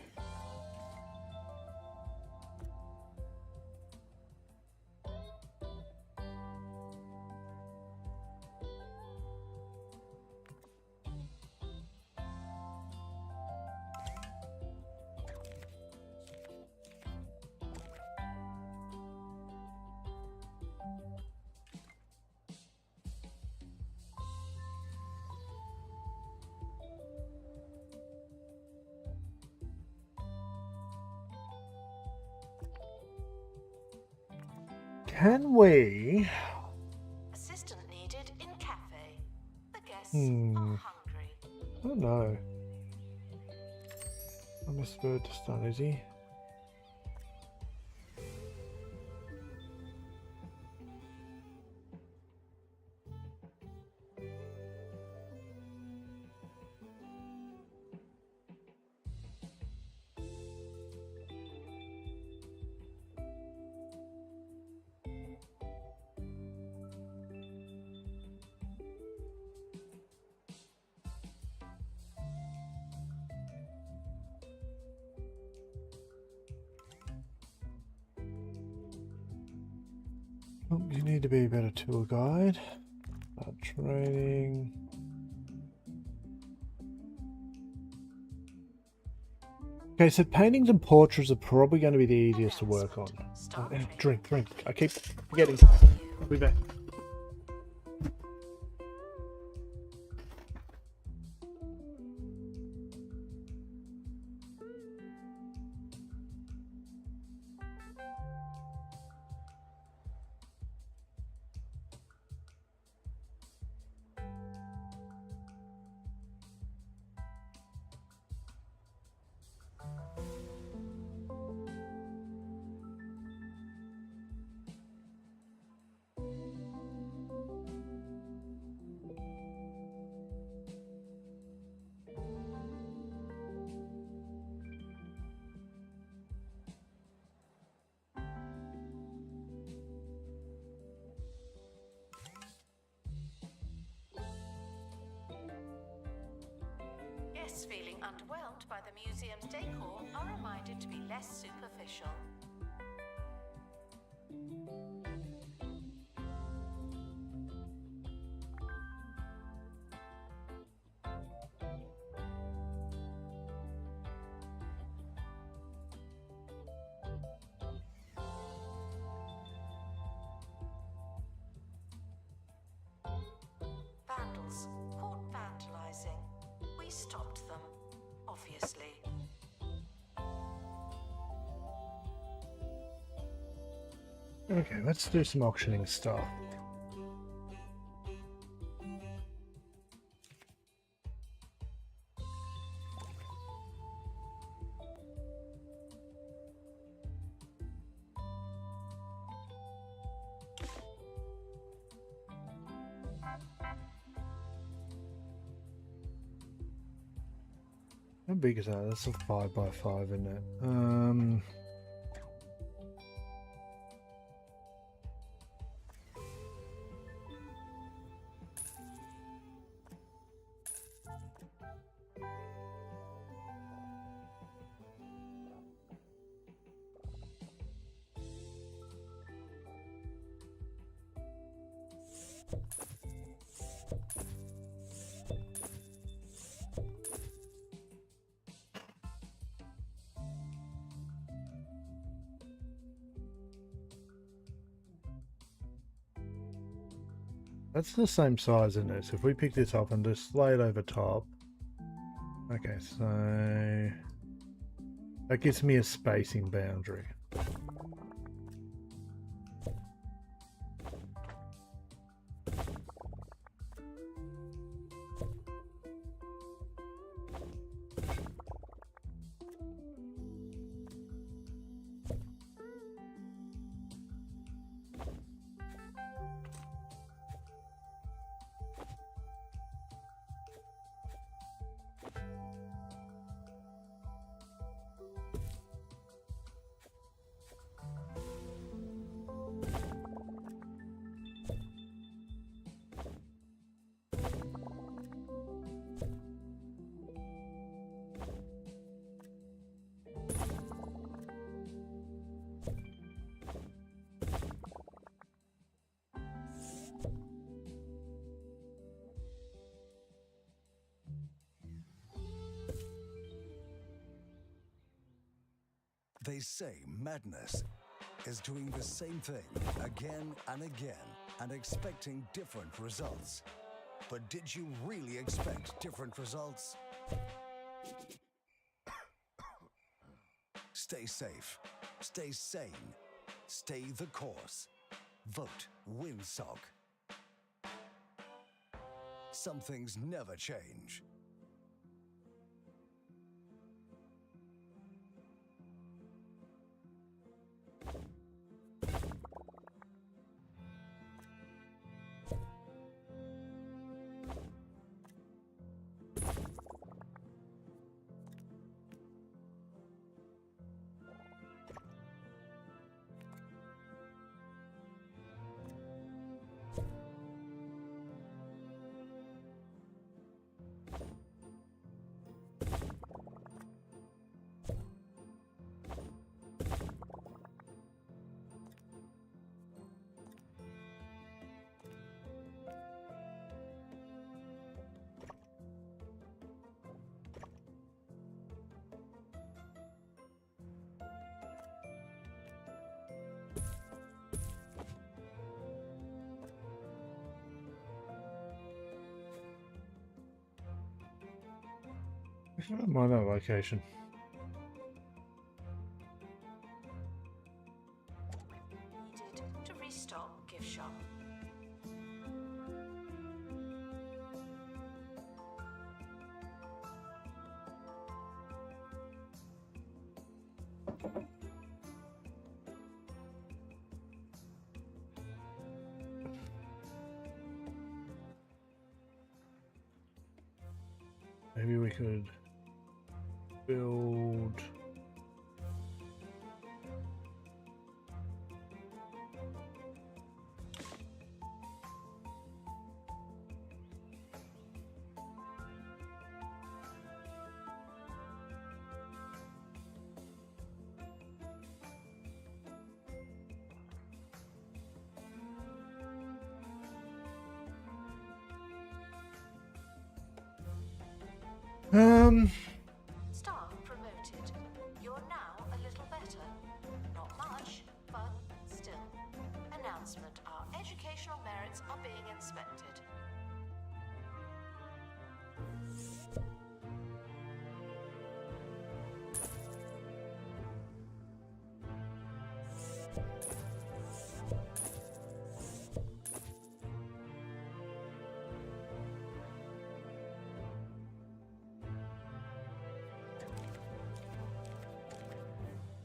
Can we? Assistant needed in cafe. The guests Hmm. are hungry. I don't know. I'm a spirit to stun, is he? Oh, you need to be a better tour guide. Training. Okay, so paintings and portraits are probably going to be the easiest to work on. Oh, drink. I keep forgetting. I'll be back. Guests feeling underwhelmed by the museum's decor are reminded to be less superficial. Vandals caught vandalizing. We stopped them, obviously. Okay, let's do some auctioning stuff. How big is that? That's a 5x5, isn't it? That's the same size, isn't it? So if we pick this up and just lay it over top. Okay, so that gives me a spacing boundary. They say madness is doing the same thing again and again and expecting different results. But did you really expect different results? Stay safe, stay sane, stay the course. Vote WinSock. Some things never change. I don't mind that location. Needed to restock gift shop. Maybe we could build. Staff promoted. You're now a little better. Not much, but still. Announcement. Our educational merits are being inspected.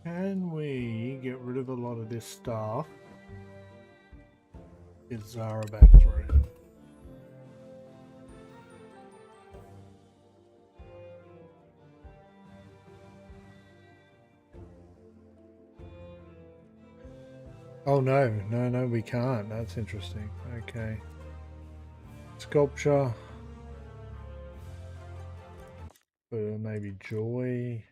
Can we get rid of a lot of this stuff? Get Zara back through. Oh no, we can't. That's interesting. Okay. Sculpture. Maybe joy.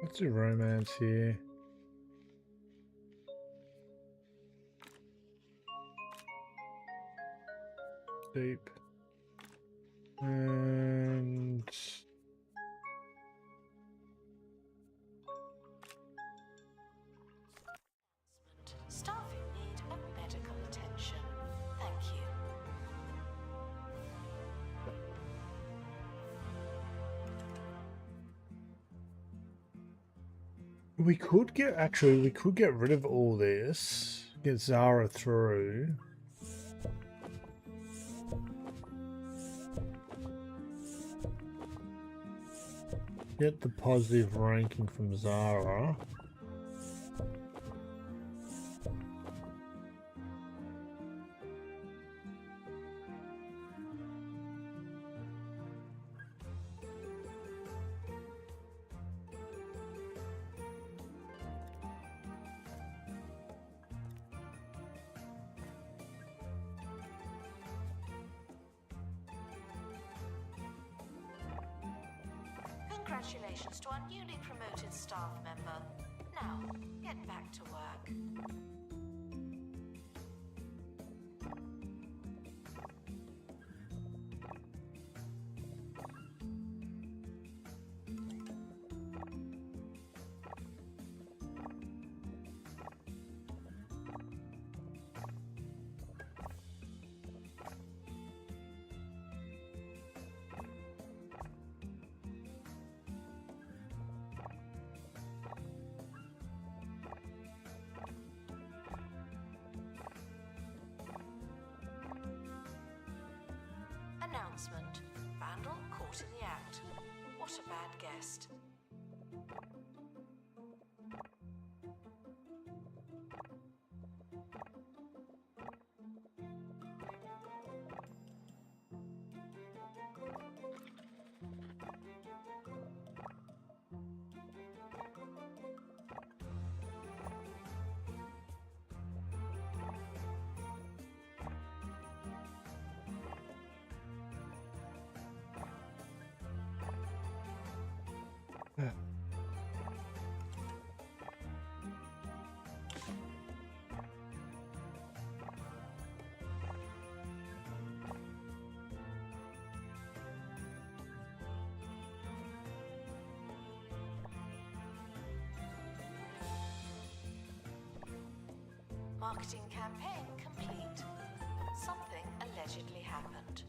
Let's do romance here. Deep. And Staff who need a medical attention. Thank you. we could get rid of all this. Get Zara through. Get the positive ranking from Zara. Congratulations to our newly promoted staff member. Now, get back to work. Announcement. Vandal caught in the act. What a bad guest. Marketing campaign complete. Something allegedly happened.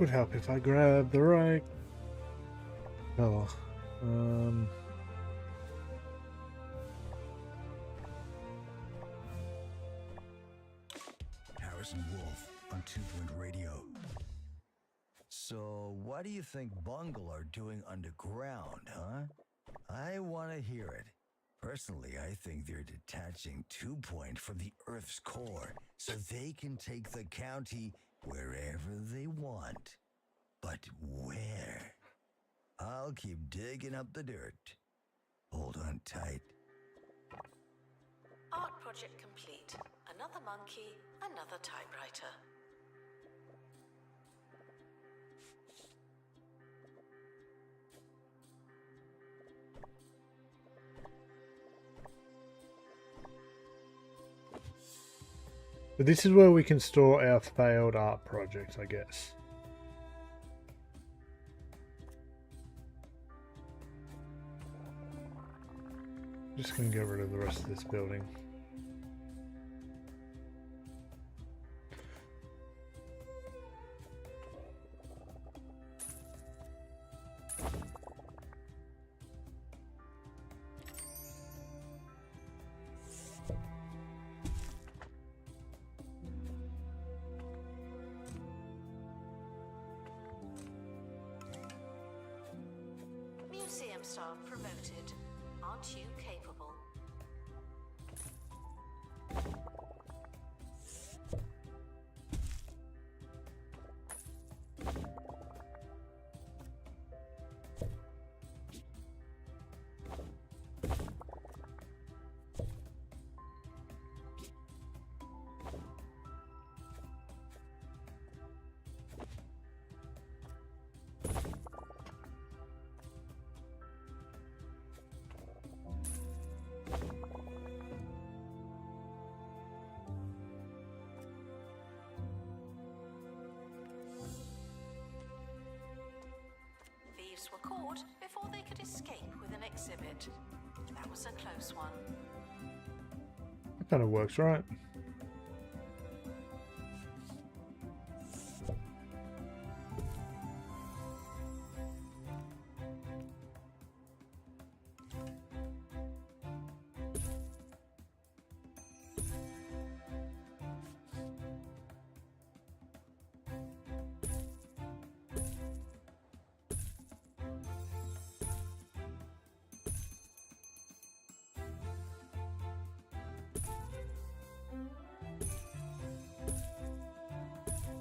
Would help if I grab the right color. Harrison Wolf on 2 Point Radio. So, what do you think Bungle are doing underground, huh? I want to hear it. Personally, I think they're detaching 2 Point from the Earth's core so they can take the county wherever they want. But where? I'll keep digging up the dirt. Hold on tight. Art project complete. Another monkey, another typewriter. But this is where we can store our failed art projects, I guess. Just gonna get rid of the rest of this building. Museum staff promoted. Aren't you capable? Thieves were caught before they could escape with an exhibit. That was a close one. That kind of works, right?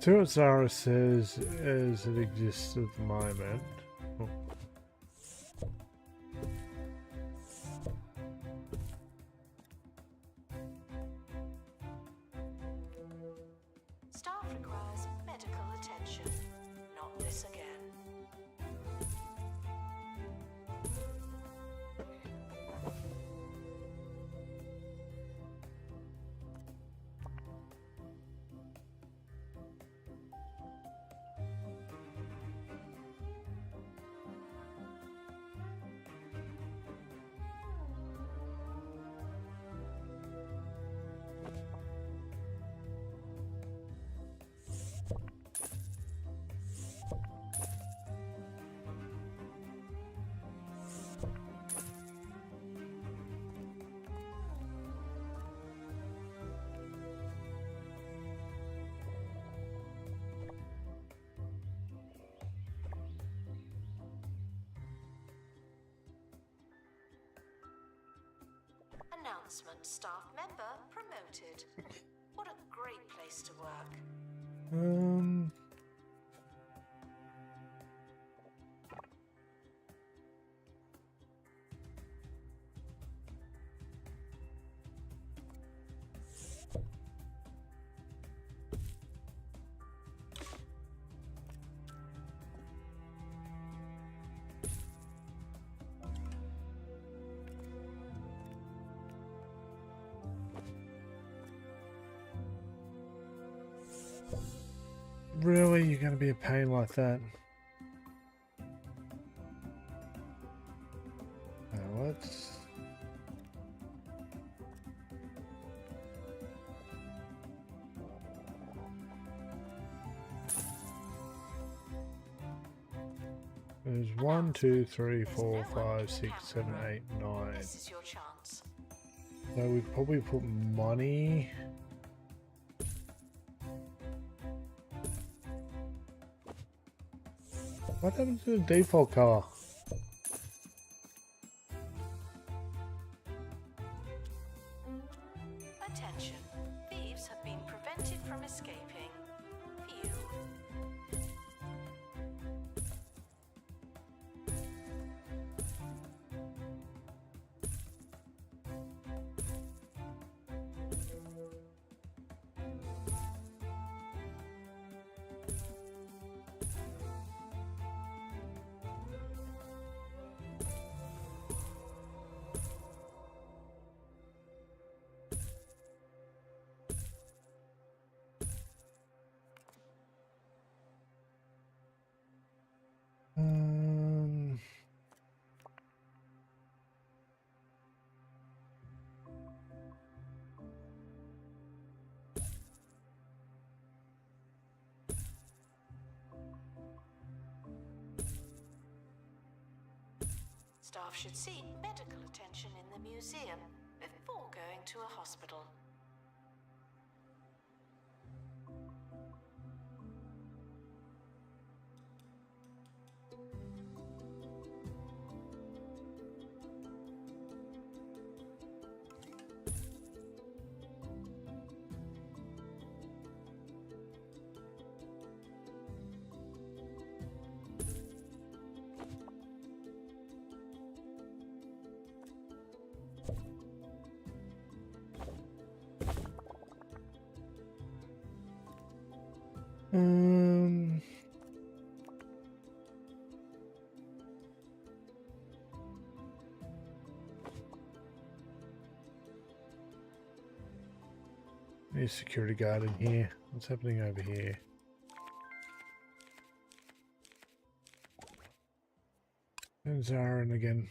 See what Zara says as it exists at the moment. Oh. Staff requires medical attention. Not this again. Announcement: staff member promoted. What a great place to work. Really? You're going to be a pain like that? Now let's... There's 1, 2, 3, 4, 5, 6, 7, 8, 9. This is your chance. So we probably put money. What happened to the default color? Attention. Thieves have been prevented from escaping. Phew. Um, Staff should seek medical attention in the museum before going to a hospital. um, There's a security guard in here. What's happening over here? And Zarin again.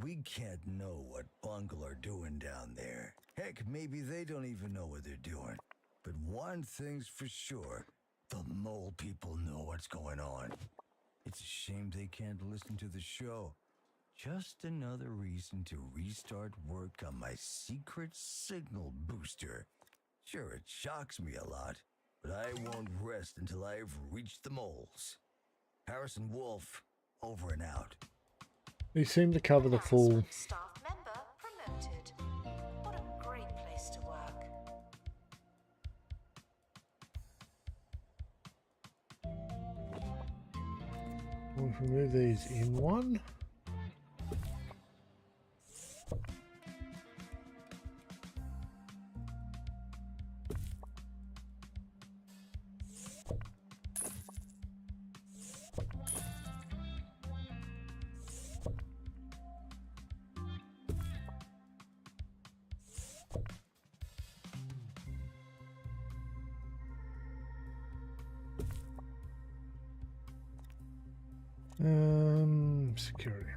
We can't know what Bungle are doing down there. Heck, maybe they don't even know what they're doing. But one thing's for sure, the mole people know what's going on. It's a shame they can't listen to the show. Just another reason to restart work on my secret signal booster. Sure, it shocks me a lot, but I won't rest until I've reached the moles. Harrison Wolf, over and out. They seem to cover the full. Announcement, staff member promoted. What a great place to work. We'll remove these in one. Security.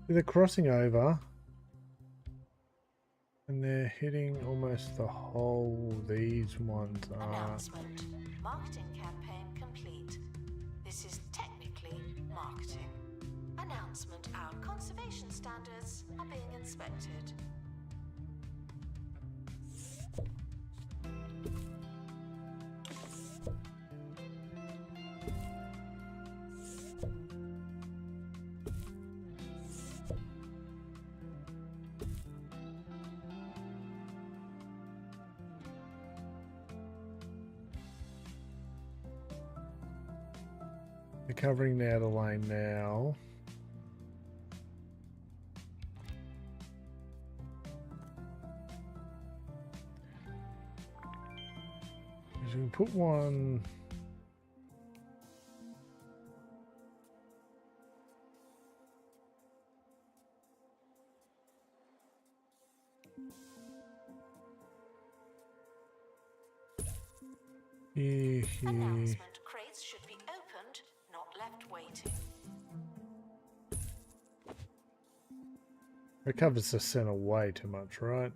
They're crossing over and they're hitting almost the whole. These ones are. Announcement. Marketing campaign complete. This is technically marketing. Announcement. Our conservation standards are being inspected. They're covering the outer lane now. So we can put one. Here. Announcement. Crates should be opened, not left waiting. It covers the center way too much, right?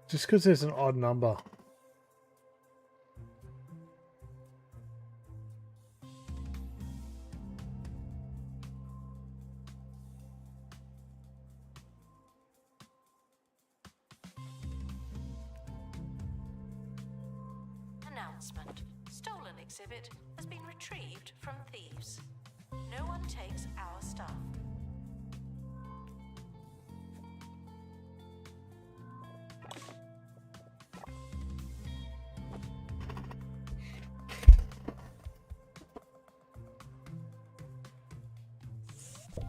Just because there's an odd number. Announcement. Stolen exhibit has been retrieved from thieves. No one takes our stuff.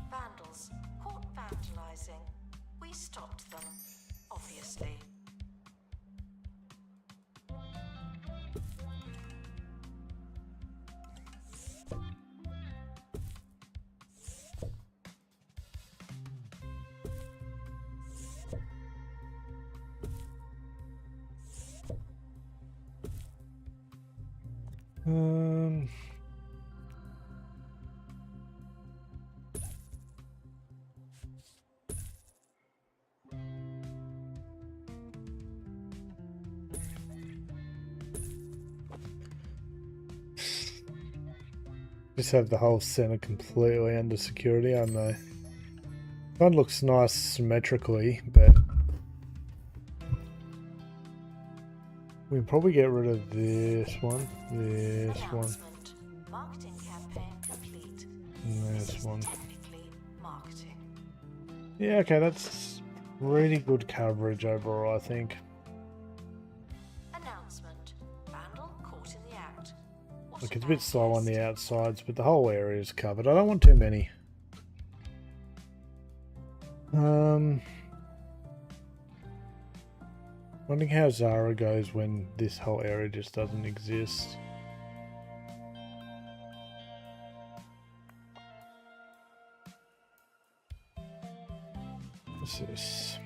Vandals caught vandalizing. We stopped them, obviously. Um, just have the whole center completely under security. I know. One looks nice symmetrically, but we can probably get rid of this one, this one, Announcement. Marketing campaign complete. and This this is one. technically marketing. Yeah, okay, that's really good coverage overall, I think. Announcement. Vandal caught in the act. What Look, it's a about bit slow on guest? the outsides, but the whole area is covered. I don't want too many. Wondering how Zara goes when this whole area just doesn't exist. What's this?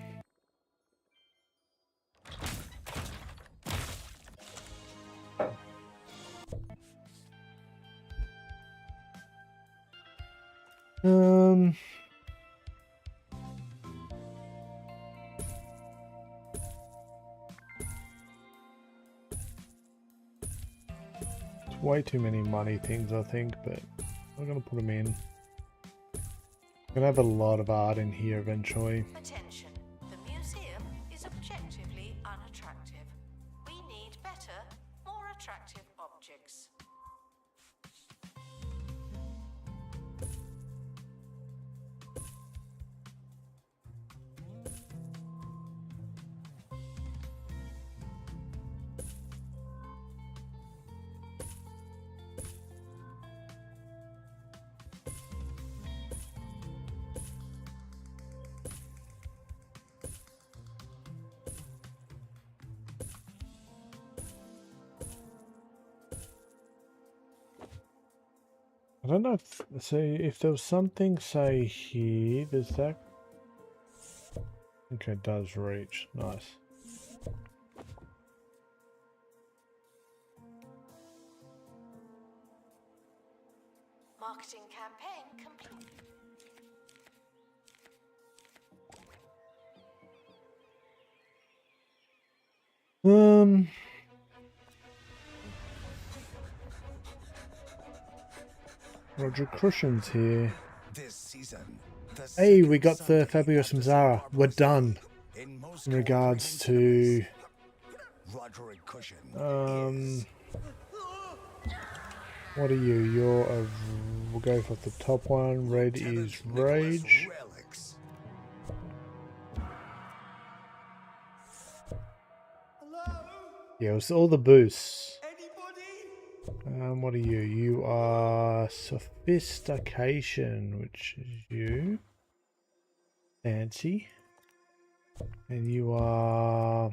Um, it's way too many money things, I think, but I'm gonna put them in. I'm gonna have a lot of art in here eventually. Attention. The museum is objectively unattractive. We need better, more attractive objects. I don't know if, say, if there was something, say, here, does that... Okay, it does reach. Nice. Marketing campaign complete. Roger Crushing's here. This season, the Hey, we second got the Sunday Fabulous after and Zara. St. We're Barbara's done. Day in Moscow, In regards bringing to... Roderick Cushion Um... is What are you? You're a... We'll go for the top one. Red Lieutenant is Nicholas Rage. Relics. Yeah, it was all the boosts. Anybody? What are you? You are Sophistication, which is you. Fancy. And you are...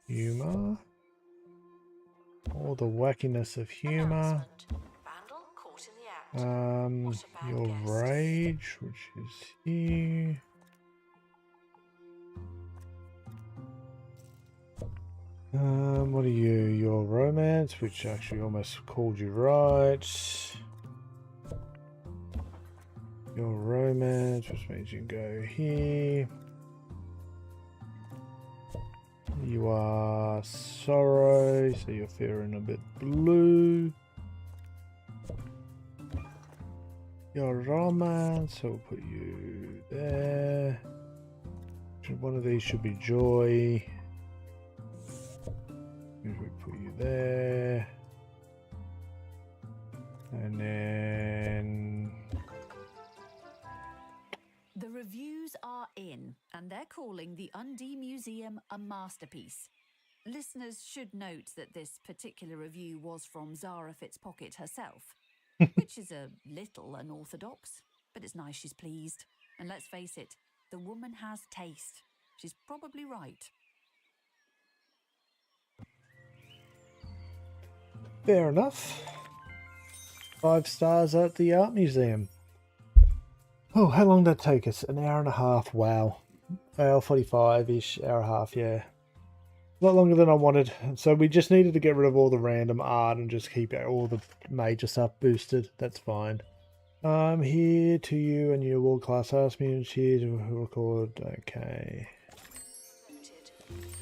Humor. All the wackiness of humor. Announcement. Vandal caught in the act. What about Your guest? Rage, which is here. What are you? Your Romance, which actually almost called you right. Your Romance, which means you can go here. You are Sorrow, so you're feeling a bit blue. Your Romance, so we'll put you there. One of these should be Joy. Maybe we put you there. And then... The reviews are in, and they're calling the Undie Museum a masterpiece. Listeners should note that this particular review was from Zara Fitzpocket herself, which is a little unorthodox, but it's nice she's pleased. And let's face it, the woman has taste. She's probably right. Fair enough. 5 stars at the art museum. Oh, how long did that take us? An hour and a half. Wow. Hour 45-ish, hour and a half, yeah. A lot longer than I wanted. So we just needed to get rid of all the random art and just keep all the major stuff boosted. That's fine. I'm here to you and your world-class arts museum. Cheers, we'll record. Okay. Noted.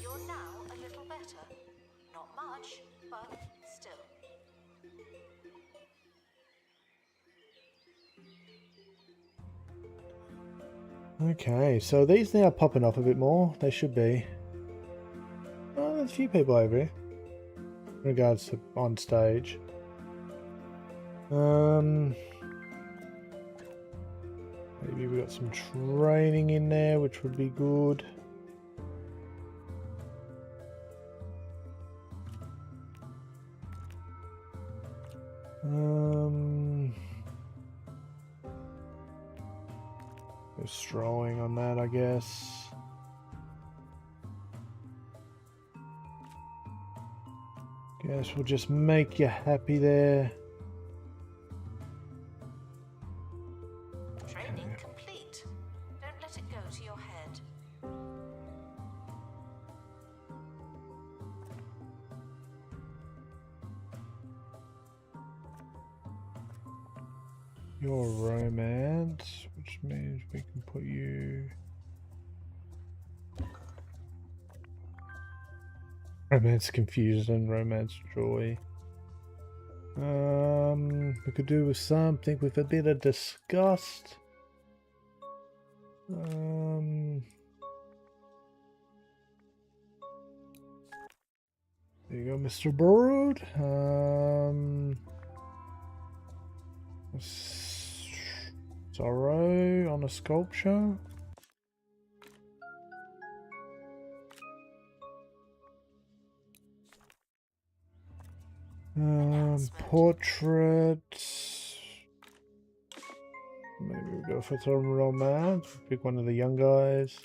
You're now a little better. Not much, but still. Okay, so these now are popping up a bit more. They should be. Oh, there's a few people over here. In regards to on stage. Maybe we got some training in there, which would be good. Just drawing on that, I guess. Guess we'll just make you happy there. Training complete. Don't let it go to your head. Your romance, which means we can put you... Romance confusion, romance joy. We could do with something with a bit of disgust. There you go, Mr. Bird. Sorrow on a sculpture. Portrait. Maybe we'll go for some romance. Pick one of the young guys.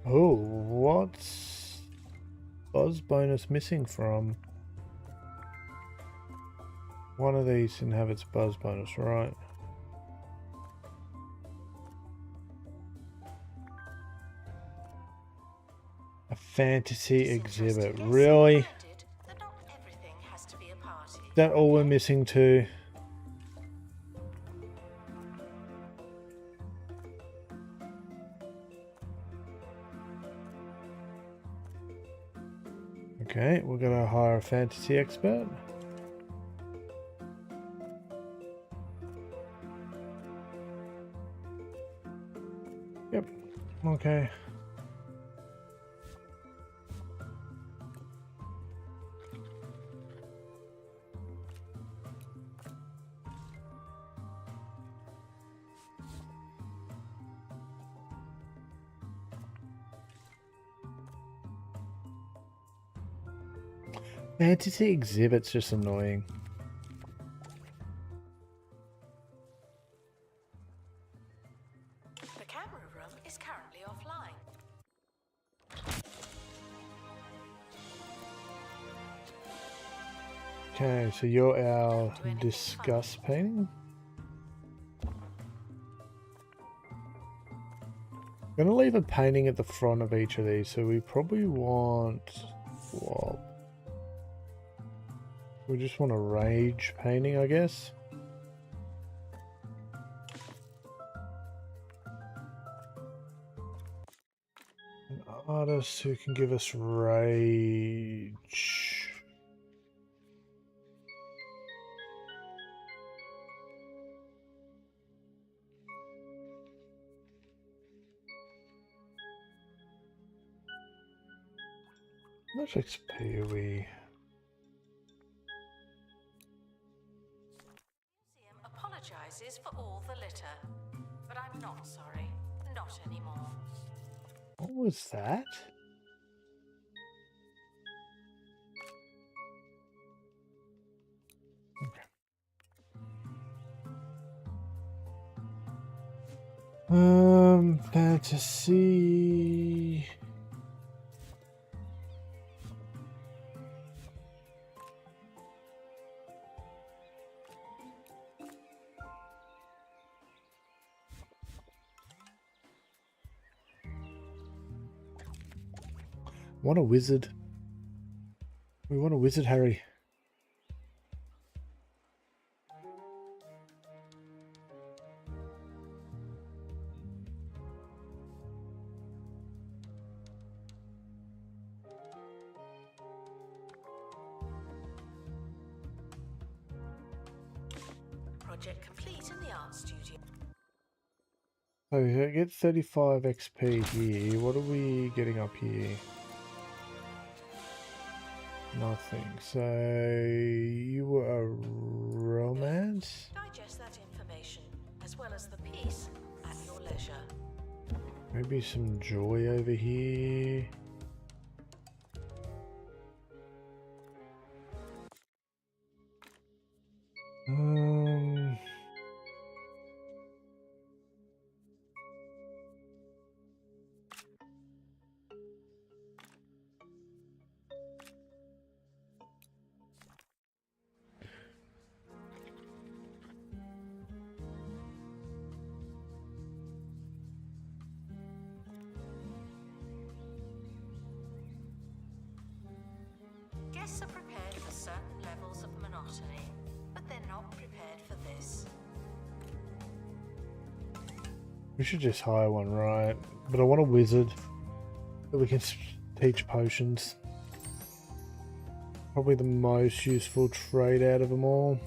Oh, what's Buzz bonus missing from? One of these inhabits Buzz bonus, right? A fantasy exhibit, really? That not everything has to be a party. Is that all we're missing too? Okay, we're gonna hire a fantasy expert. Yep, okay. Fantasy exhibit's just annoying. The camera room is currently offline. Okay, so you're our disgust painting. I'm gonna leave a painting at the front of each of these, so we probably want swap. We just want a rage painting, I guess. An artist who can give us rage. How much XP are we? Museum apologizes for all the litter, but I'm not sorry. Not anymore. What was that? Fantasy. Want a wizard? We want a wizard, Harry. Project complete in the art studio. So I get 35 XP here. What are we getting up here? Nothing. So you were a romance? Digest that information, as well as the piece, at your leisure. Maybe some joy over here. Guests are prepared for certain levels of monotony, but they're not prepared for this. We should just hire one, right? But I want a wizard that we can teach potions. Probably the most useful trade out of them all.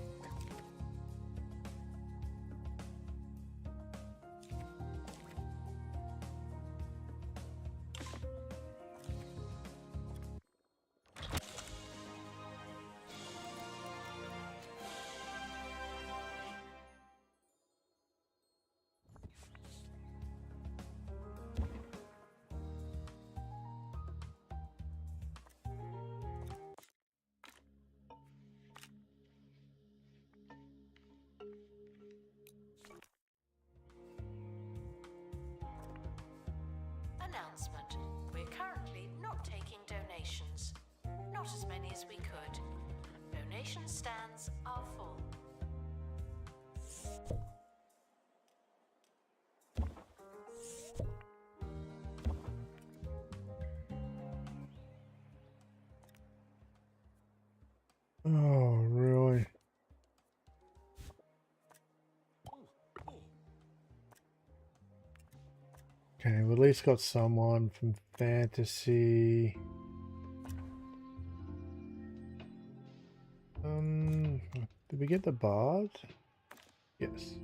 Announcement. We're currently not taking donations. Not as many as we could. Donation stands are full. Oh, really? Okay, we at least got someone from fantasy. Did we get the bard? Yes.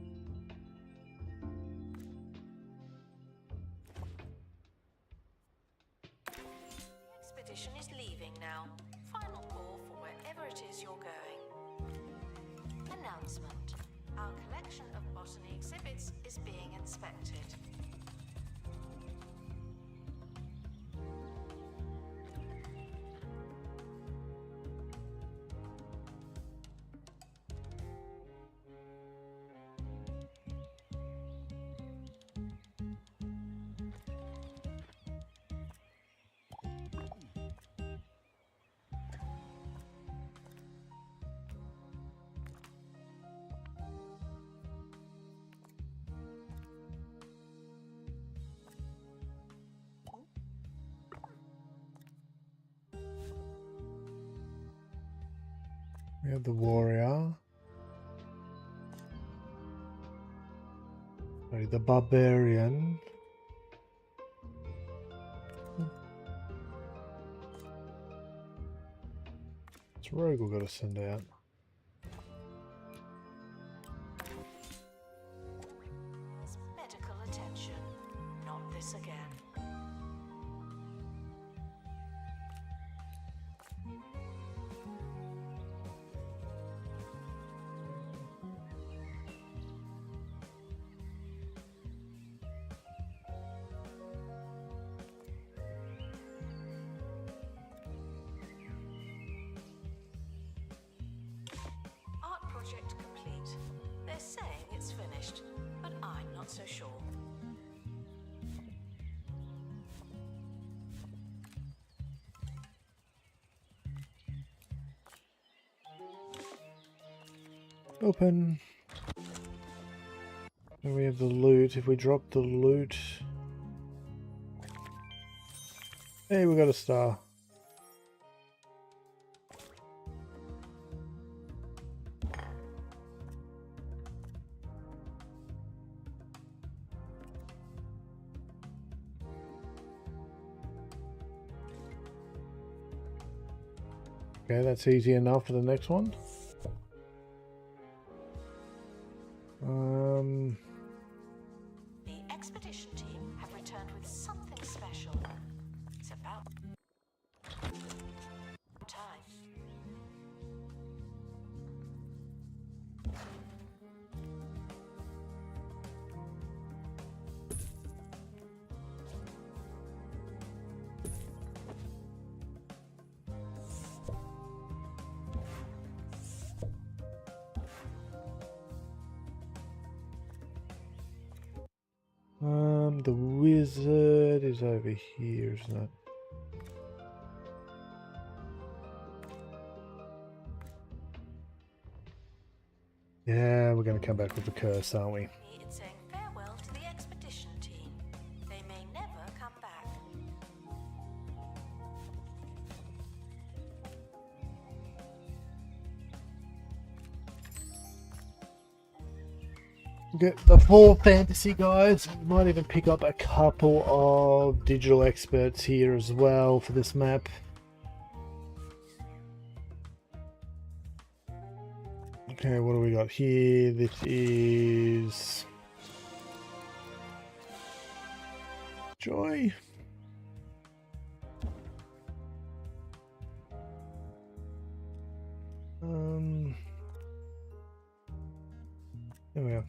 Expedition is leaving now. Final call for wherever it is you're going. Announcement. Our collection of botany exhibits is being inspected. We have the warrior. Sorry, the barbarian. It's rogue we've got to send out. Medical attention. Not this again. Art project complete. They're saying it's finished, but I'm not so sure. Open. And we have the loot. If we drop the loot... Hey, we got a star. Okay, that's easy enough for the next one. The expedition team have returned with something special. It's about time. The wizard is over here, isn't it? Yeah, we're going to come back with the curse, aren't we? It's saying farewell to the expedition team. They may never come back. Get the 4 fantasy guides. Might even pick up a couple of digital experts here as well for this map. Okay, what do we got here? This is Joy. There we are.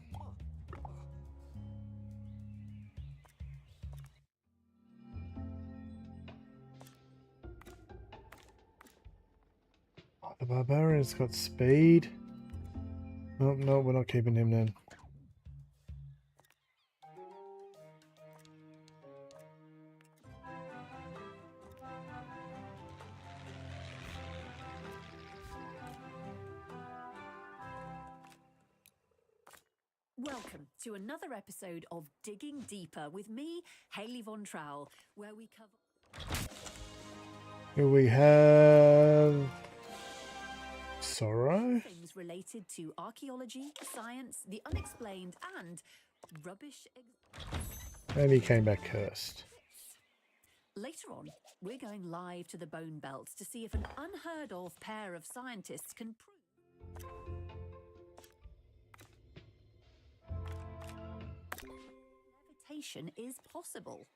Oh, the barbarian's got speed. Oh, no, we're not keeping him then. Welcome to another episode of Digging Deeper with me, Hayley Von Trowell, where we cover... Here we have Sorrow. things related to archaeology, science, the unexplained, and rubbish. And he came back cursed. Later on, we're going live to the Bone Belt to see if an unheard of pair of scientists can prove levitation is possible.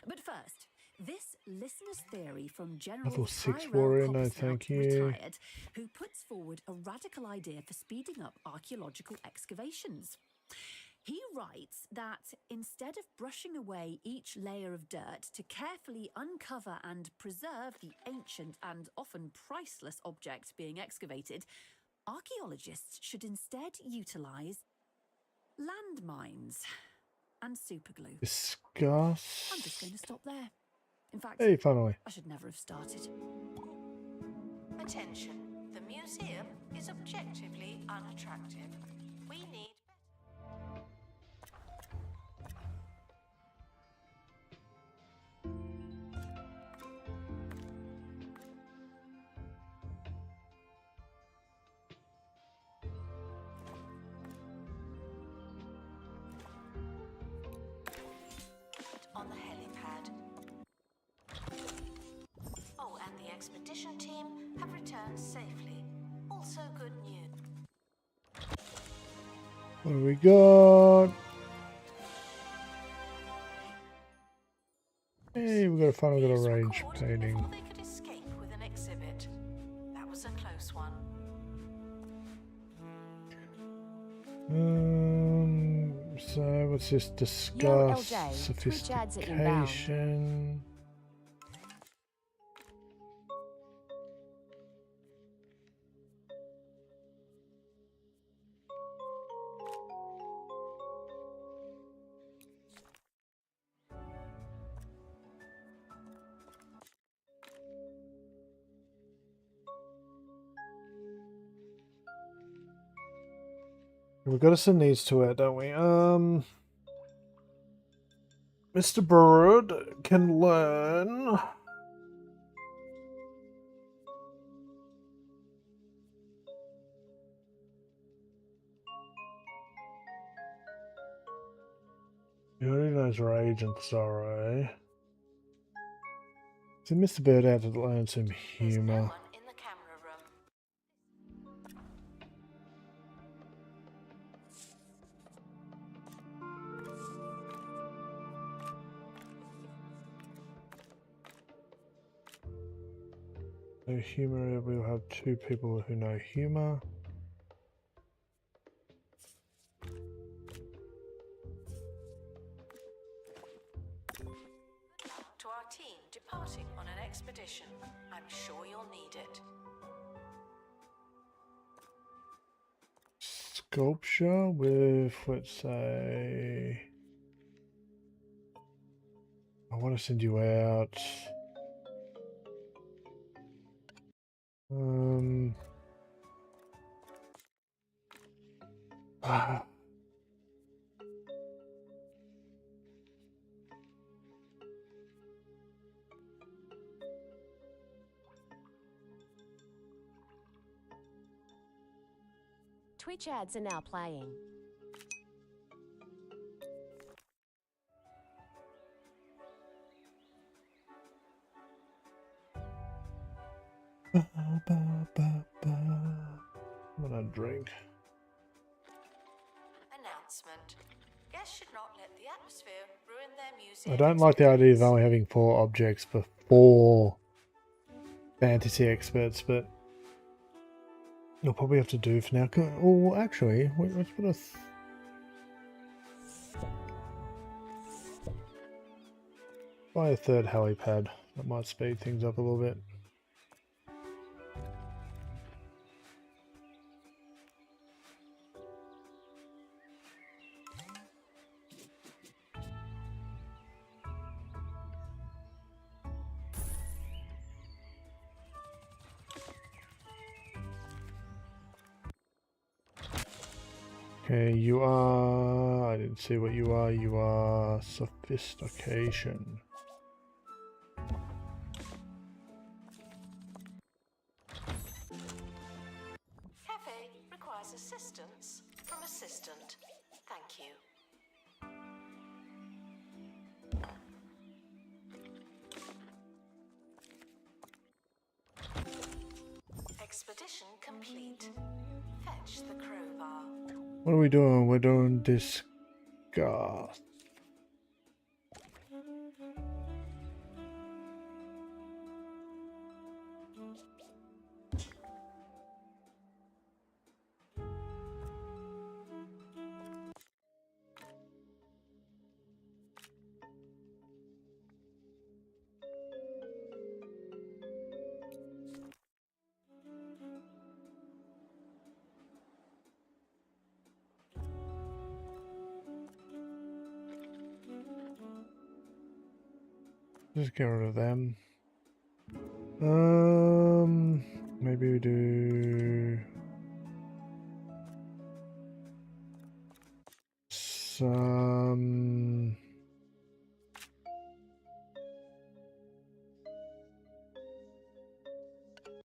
But first, this listener's theory from General Level 6 Tyrell warrior, no Copstout, thank you. retired, who puts forward a radical idea for speeding up archaeological excavations. He writes that instead of brushing away each layer of dirt to carefully uncover and preserve the ancient and often priceless object being excavated, archaeologists should instead utilize landmines and superglue. Discuss. I'm just going to stop there. In fact, Hey, finally. I should never have started. Attention, the museum is objectively unattractive. We need expedition team have returned safely. Also good news. What do we got? Hey, we got a finally got a range painting. Before they could escape with an exhibit. That was a close one. So what's this? Yo, Discuss LJ, Twitch ads at inbound. sophistication. We've got to send these to it, don't we? Mr. Bird can learn. He already knows rage and sorrow. So Mr. Bird had to learn some There's no humor. one in the camera room. So humor, we'll have 2 people who know humor. To our team departing on an expedition. I'm sure you'll need it. Sculpture with, let's say, I want to send you out. Ah, Twitch ads are now playing. I'm gonna drink. Announcement. Guests should not let the atmosphere ruin their music. I don't like the idea of only having 4 objects for 4 fantasy experts, but you'll probably have to do for now. Oh, actually, let's put a. Buy a 3rd helipad. That might speed things up a little bit. Okay, you are. I didn't see what you are. You are sophistication. Cafe requires assistance from assistant. Thank you. Expedition complete. Fetch the crowbar. What are we doing? We're doing discuss. Just get rid of them. Maybe we do some.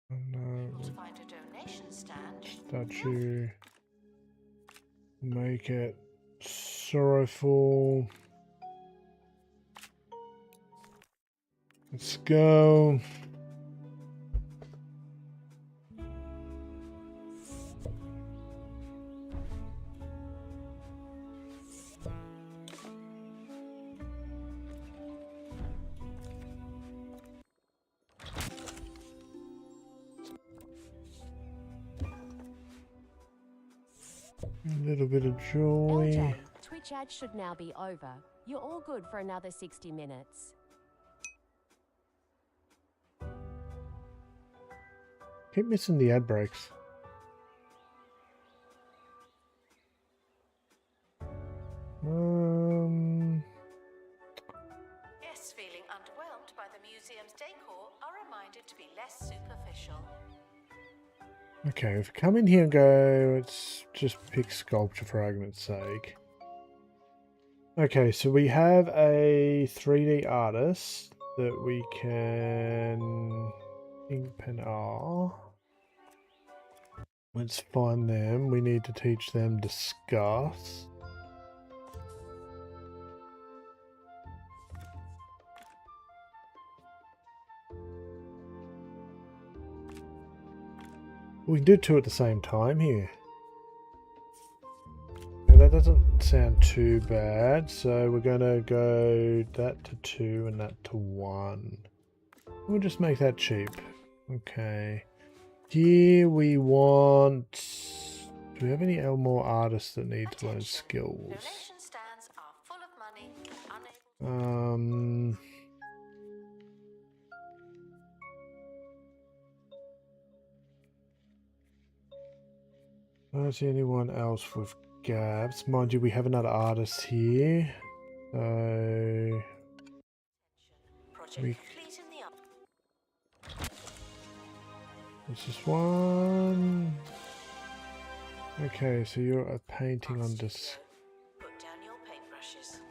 No, To find a donation stand. statue. Make it sorrowful. Let's go. A little bit of joy. LJ, Twitch ads should now be over. You're all good for another 60 minutes. Keep missing the ad breaks. Guests feeling underwhelmed by the museum's decor are reminded to be less superficial. Okay, if we come in here and go, let's just pick sculpture for argument's sake. Okay, so we have a 3D artist that we can ink pen R. Let's find them. We need to teach them discuss. We can do two at the same time here. Yeah, that doesn't sound too bad. So we're going to go that to 2 and that to 1. We'll just make that cheap. Okay. Here we want... Do we have any more artists that need to learn skills? Donation stands are full of money and unable to... I don't see anyone else with gaps. Mind you, we have another artist here. So... Project we- complete in the This is one. Okay, so you're a painting on this. Put down your paintbrushes.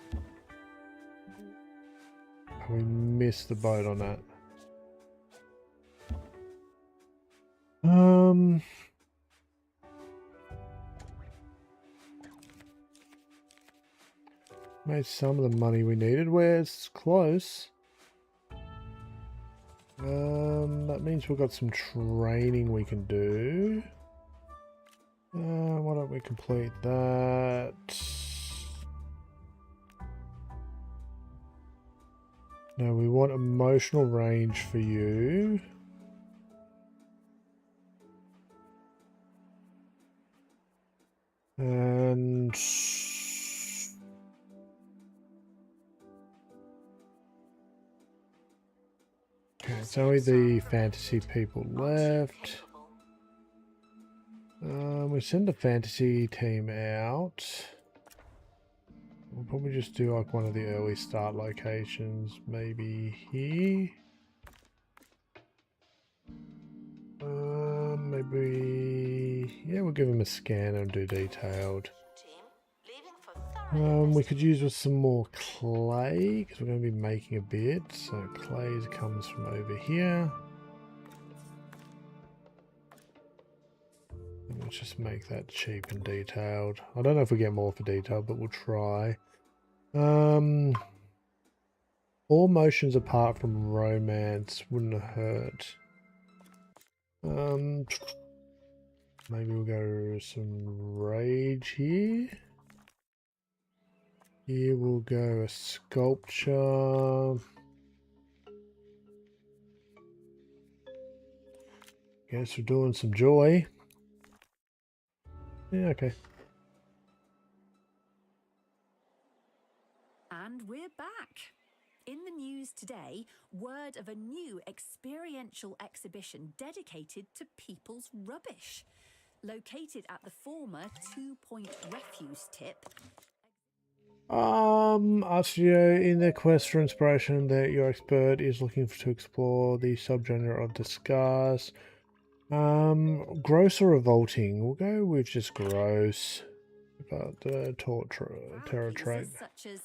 We missed the boat on that. Made some of the money we needed. Where's close? That means we've got some training we can do. Why don't we complete that? No, we want emotional range for you. And... Okay, it's only the fantasy people left. We send the fantasy team out. We'll probably just do like one of the early start locations, maybe here. Maybe, yeah, we'll give them a scan and do detailed. Team, leaving for thorough We could use with some more clay because we're going to be making a bit. So clay comes from over here. And let's just make that cheap and detailed. I don't know if we get more for detail, but we'll try. All motions apart from romance wouldn't hurt. Maybe we'll go some rage here. Here we'll go a sculpture. Guess we're doing some joy. Yeah, okay. And we're back. In the news today, word of a new experiential exhibition dedicated to people's rubbish. Located at the former 2 Point refuse tip. Artio, in the quest for inspiration that your expert is looking to explore the subgenre of discuss. Gross or revolting? We'll go with just gross. But terror trait. Such as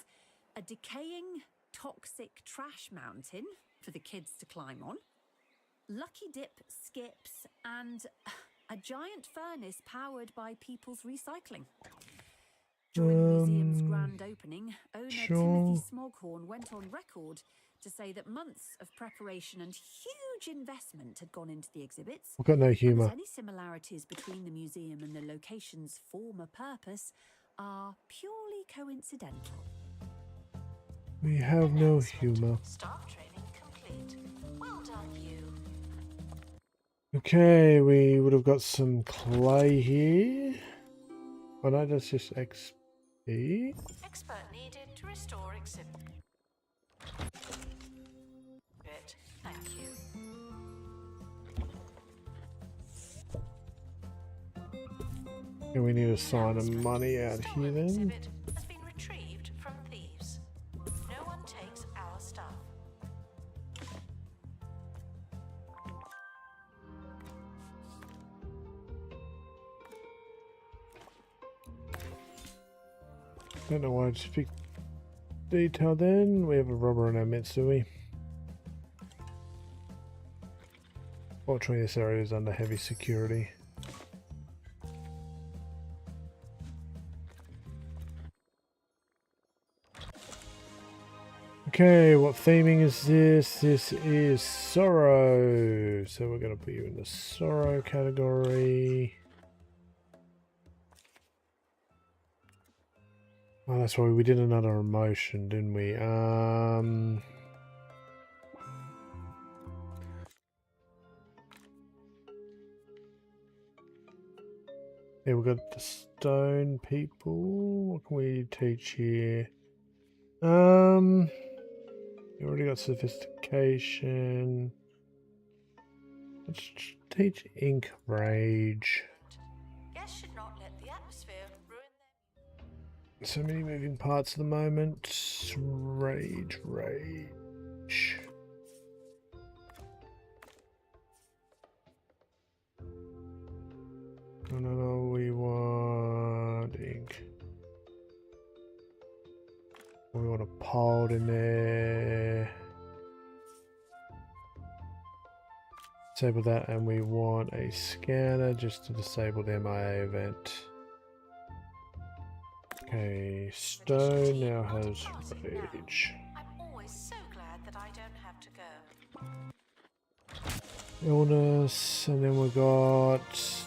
a decaying, toxic trash mountain for the kids to climb on, lucky dip skips, and a giant furnace powered by people's recycling. During the museum's grand opening, owner Timothy Smoghorn went on record to say that months of preparation and huge investment had gone into the exhibits. We've got no And humour. that any similarities between the museum and the location's former purpose are purely coincidental. We have no humour. Staff training complete. Well done, you. Okay, we would have got some clay here. Oh no, that's just XP. Expert needed to restore exhibit. Thank you. And we need a sign of money out here Stolen then. exhibit has been retrieved from thieves. No one takes our stuff. Don't know why I just picked detail then. We have a robber in our midst, do we? Fortunately, this area is under heavy security. Okay, what theming is this? This is sorrow. So we're going to put you in the sorrow category. Oh, that's why we did another emotion, didn't we? Yeah, we've got the stone people. What can we teach here? We already got sophistication. Let's teach ink rage. Guests should not let the atmosphere ruin their... So many moving parts at the moment. Rage. No, we want ink. We want a pod in there. Disable that, and we want a scanner just to disable the MIA event. Okay, stone now has rage. I'm always so glad that I don't have to go. Illness, and then we got,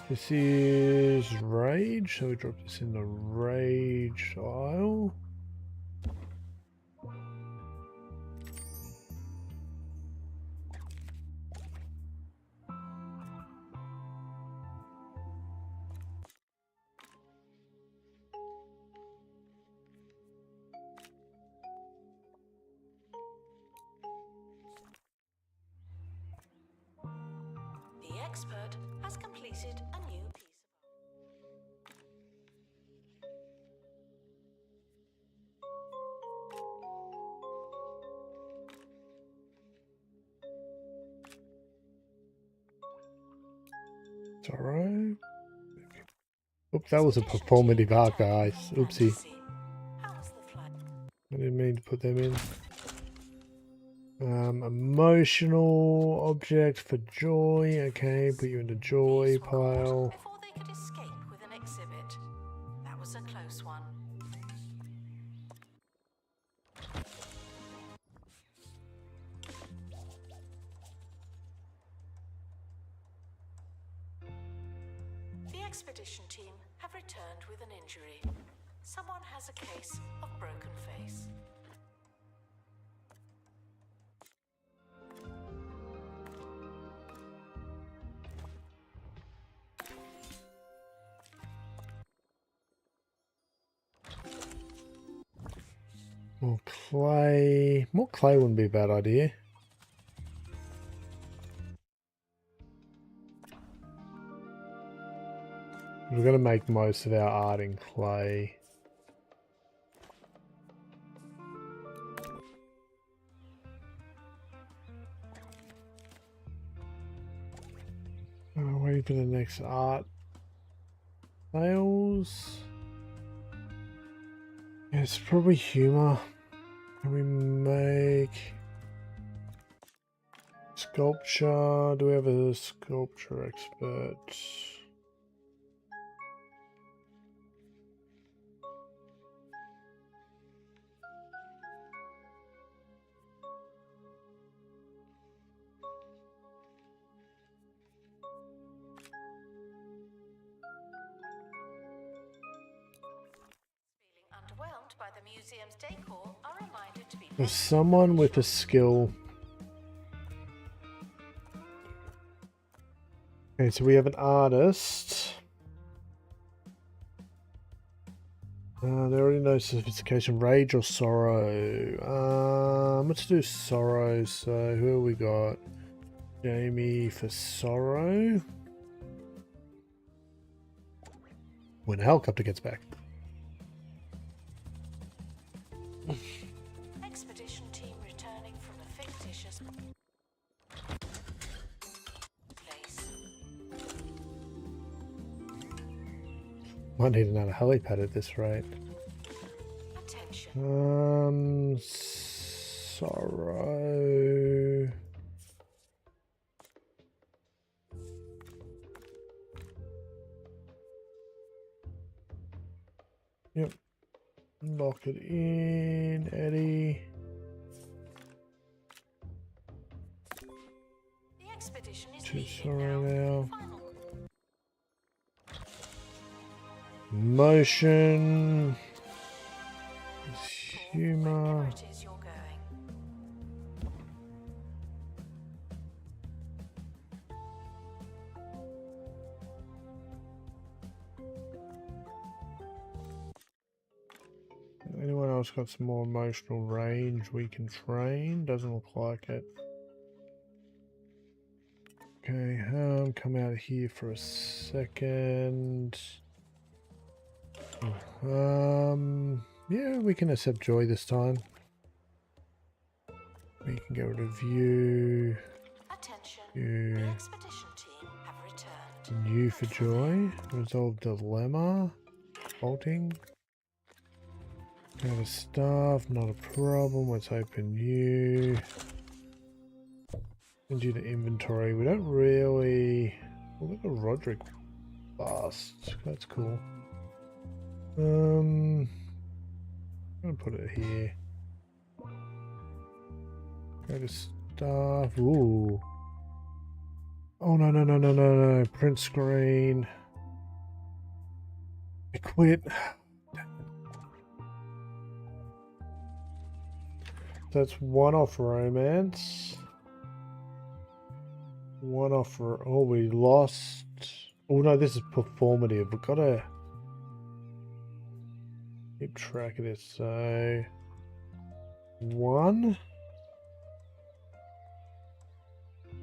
this is rage, so we drop this in the rage aisle. The expert has completed a new piece of... It's alright. Oops, that was a performative art, guys. Oopsie. How was the flight? I didn't mean to put them in. Emotional object for joy. Okay, put you in the joy These were caught pile. before they could escape with an exhibit. That was a close one. The expedition team have returned with an injury. Someone has a case of broken face. More clay. More clay wouldn't be a bad idea. We're going to make most of our art in clay. Waiting for the next art sales. Yeah, it's probably humor. Can we make sculpture? Do we have a sculpture expert? Feeling underwhelmed by the museum's decor are reminded to be... There's someone with a skill. Okay, so we have an artist. There already no sophistication, rage or sorrow. Let's do sorrow. So who have we got? Jamie for sorrow. When the helicopter gets back. Expedition team returning from a fictitious place. Might need another helipad at this rate. Attention. Sorrow. Yep. Lock it in, Eddie. The expedition is To leaving sorrow now. now. Final Motion. call Humor. wherever it is you're going. Anyone else got some more emotional range we can train? Doesn't look like it. Okay, come out of here for a second. Yeah, we can accept Joy this time. We can get rid of you. Attention. You. The expedition team have returned. And you for Joy. Resolve dilemma. Bolting. Go to staff, not a problem. Let's open you. Send you to inventory. We don't really. Well, we've got Roderick fast. That's cool. I'm gonna put it here. Go to staff. Ooh. Oh no. Print screen. I quit. That's one off romance. One off. Oh, we lost. Oh no, this is performative. We've got to keep track of this. So, one.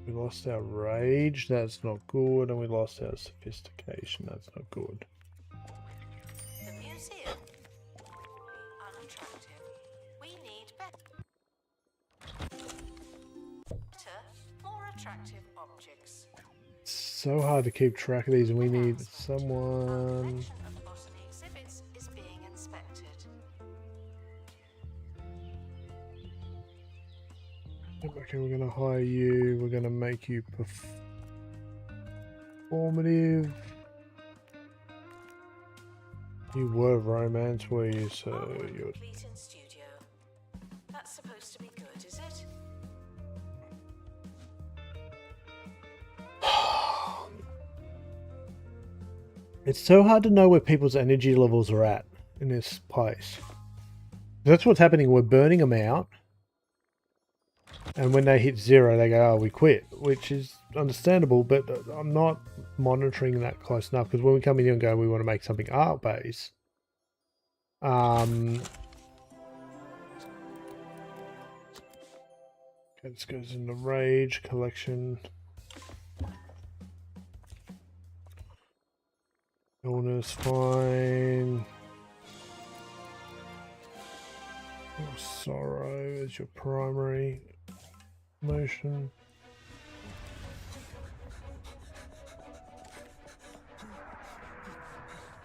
We lost our rage. That's not good. And we lost our sophistication. That's not good. The museum. Unattractive. We need better, more attractive objects. So hard to keep track of these, and we need Our someone. collection of botany exhibits is being inspected. Okay, we're gonna hire you. We're gonna make you performative. You were romance, were you? So you're. Complete in studio. That's supposed to be good, is it? It's so hard to know where people's energy levels are at in this place. That's what's happening. We're burning them out. And when they hit zero, they go, oh, we quit. Which is understandable, but I'm not monitoring that close enough. Because when we come in here and go, we want to make something art-based. Okay, this goes in the Rage collection. Illness, fine. Your sorrow is your primary emotion.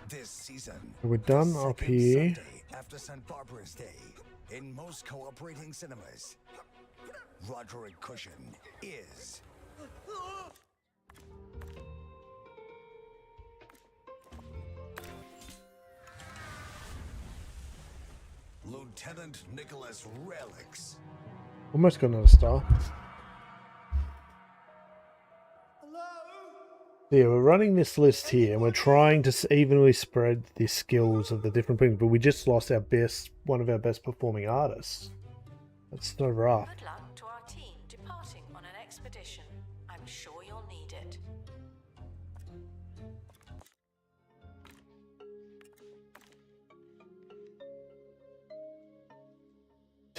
This season, We're done the up second here. Sunday after St. Barbara's Day, in most cooperating cinemas, Roderick Cushion is Lieutenant Nicholas Relics. Almost got another star. Yeah, we're running this list here, and we're trying to evenly spread the skills of the different people, but we just lost our one of our best performing artists. That's so rough. Good luck to our team departing on an expedition. I'm sure you'll need it.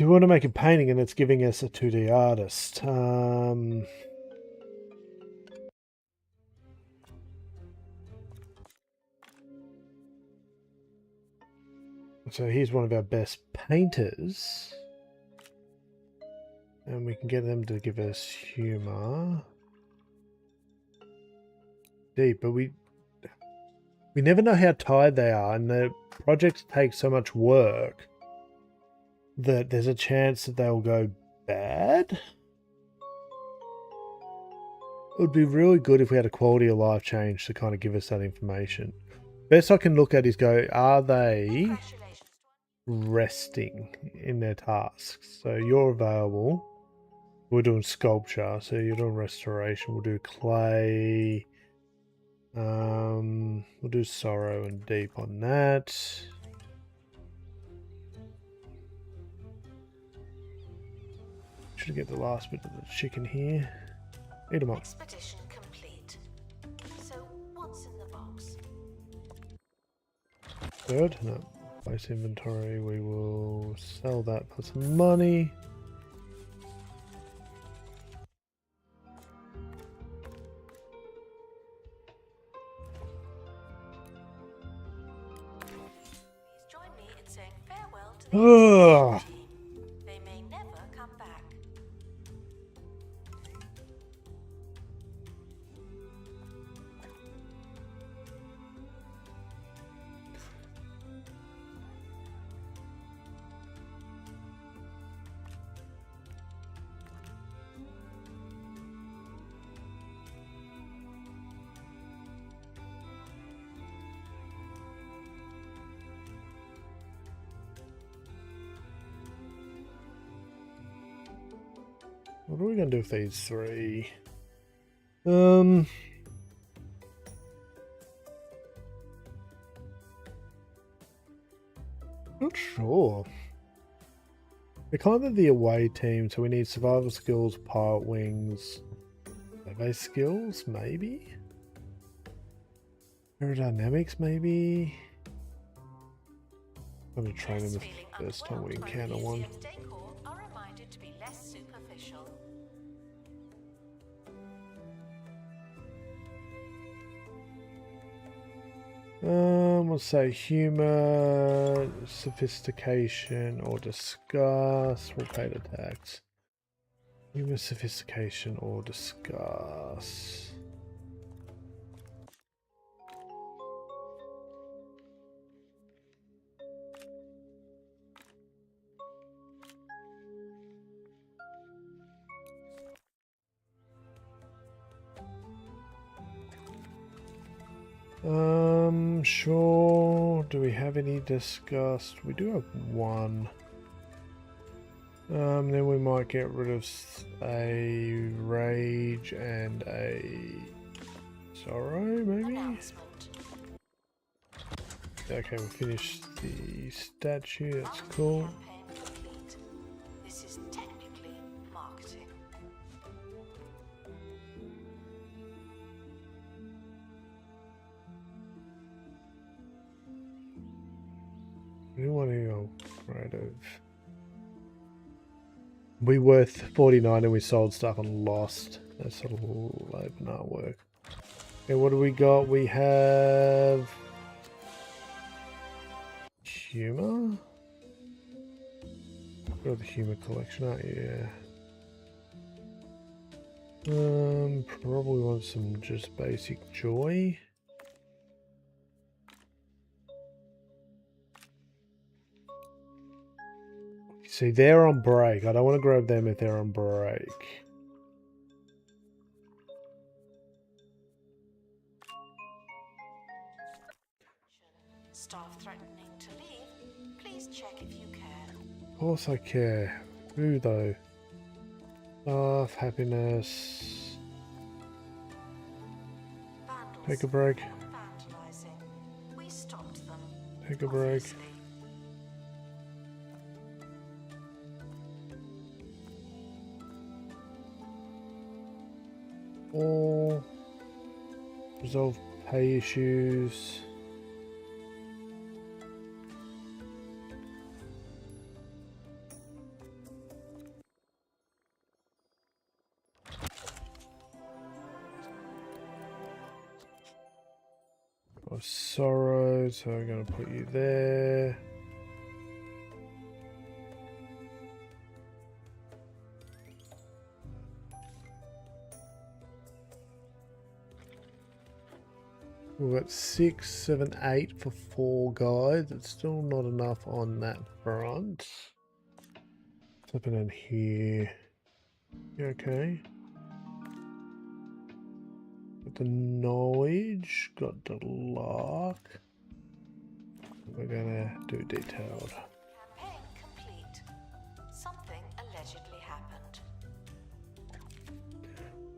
Do we want to make a painting and it's giving us a 2D artist? So here's one of our best painters. And we can get them to give us humor. Deep, but we never know how tired they are, and the projects take so much work that there's a chance that they'll go bad. It would be really good if we had a quality of life change to kind of give us that information. Best I can look at is go, are they resting in their tasks? So you're available. We're doing sculpture, so you're doing restoration. We'll do clay. We'll do sorrow and deep on that. Should get the last bit of the chicken here. Eat them up. Expedition complete. So, what's in the box? Third, no. Place inventory. We will sell that for some money. Join me in saying farewell to the Ugh. team. They may never come back. What are we gonna do with these three? Not sure. They're kind of the away team, so we need survival skills, pilot wings, survey skills, maybe? Aerodynamics, maybe? I'm gonna train them the first time we encounter one. Decor are reminded to be less superficial. Let's say humor, sophistication, or discuss. We'll pay the tax. Humor, sophistication, or discuss. Sure. Do we have any disgust? We do have one. Then we might get rid of a rage and a sorrow, maybe? Okay, we finished the statue, that's cool. Campaign complete. This is technically marketing. We want to go creative. We worth 49 and we sold stuff and lost. That's sort of open artwork. Okay, what do we got? We have humor. Got the humor collection, aren't you? Yeah. Probably want some just basic joy. See, they're on break. I don't want to grab them if they're on break. Staff threatening to leave. Please check if you care. Of course I care. Who though? Staff, happiness. Vandals Take a break. vandalizing. We stopped them. Take a break. Obviously. All resolve pay issues. of sorrow, so I'm going to put you there. We've got 6, 7, 8 for 4 guides. It's still not enough on that front. What's happening here? You okay? Got the knowledge, got the luck. We're gonna do detailed. Campaign complete. Something allegedly happened.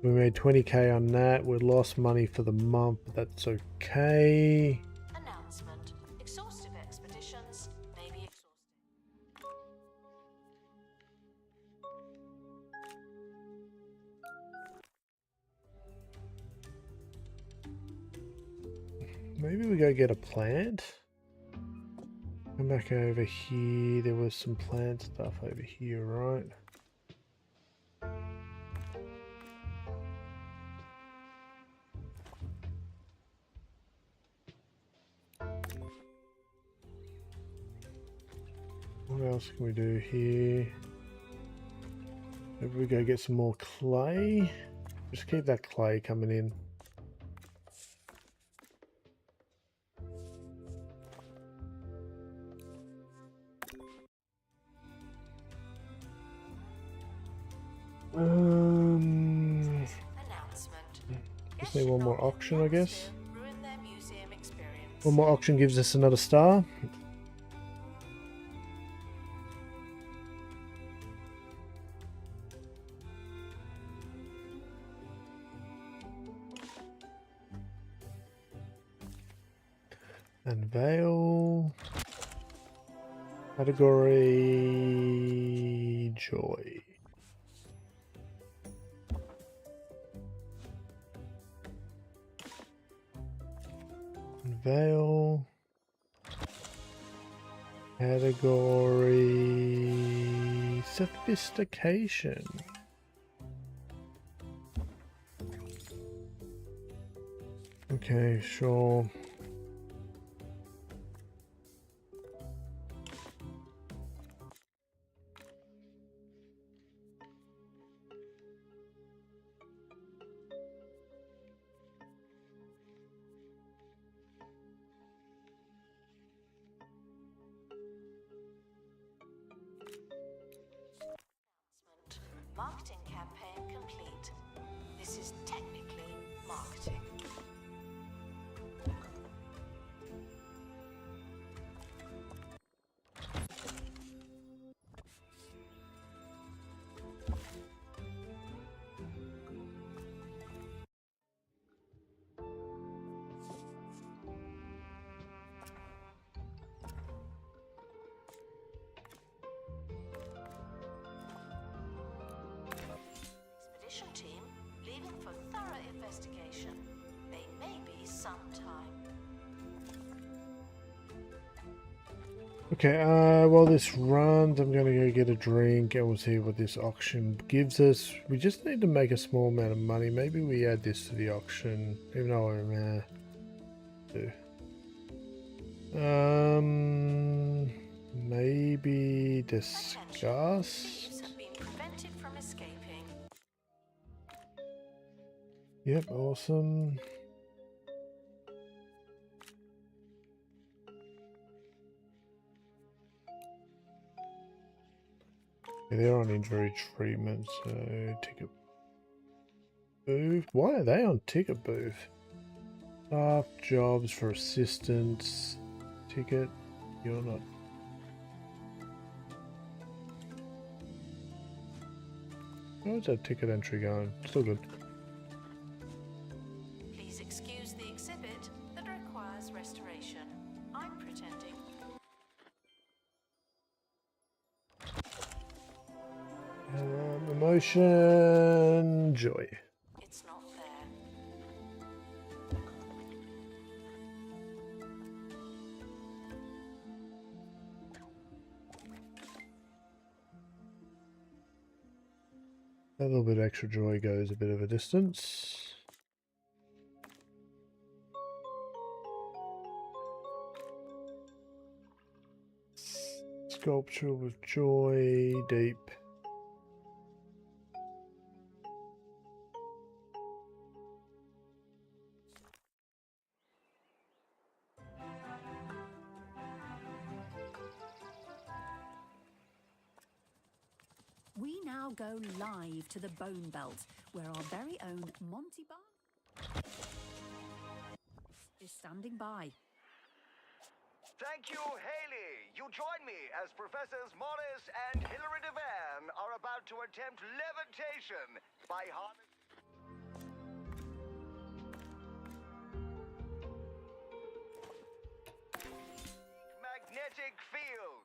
We made 20k on that. We lost money for the month, but that's okay. Announcement. Exhaustive expeditions may be exhausting. Maybe we go get a plant. Come back over here. There was some plant stuff over here, right? What else can we do here? Maybe we go get some more clay. Just keep that clay coming in. Just need one more auction, I guess. Ruin their museum experience. One more auction gives us another star. Unveil. Category joy. Unveil. Category sophistication. Okay, sure. Marketing campaign complete. This is technically marketing. Expedition team leaving for thorough investigation. They may be some time. Okay, while this runs, I'm gonna go get a drink and we'll see what this auction gives us. We just need to make a small amount of money. Maybe we add this to the auction, even though I'm do. Maybe Attention. discuss. Thieves have been prevented from escaping. Yep, awesome. Yeah, they're on injury treatment, so ticket booth. Why are they on ticket booth? Staff jobs for assistants. Ticket. You're not. How's that ticket entry going? Still good. Please excuse the exhibit that requires restoration. I'm pretending. Emotion. Joy. It's not there. A little bit extra joy goes a bit of a distance. Sculpture with joy, deep. We now go live to the Bone Belt, where our very own Monty Bar is standing by. Thank you, Haley. You join me as Professors Morris and Hilary Devan are about to attempt levitation by magnetic field.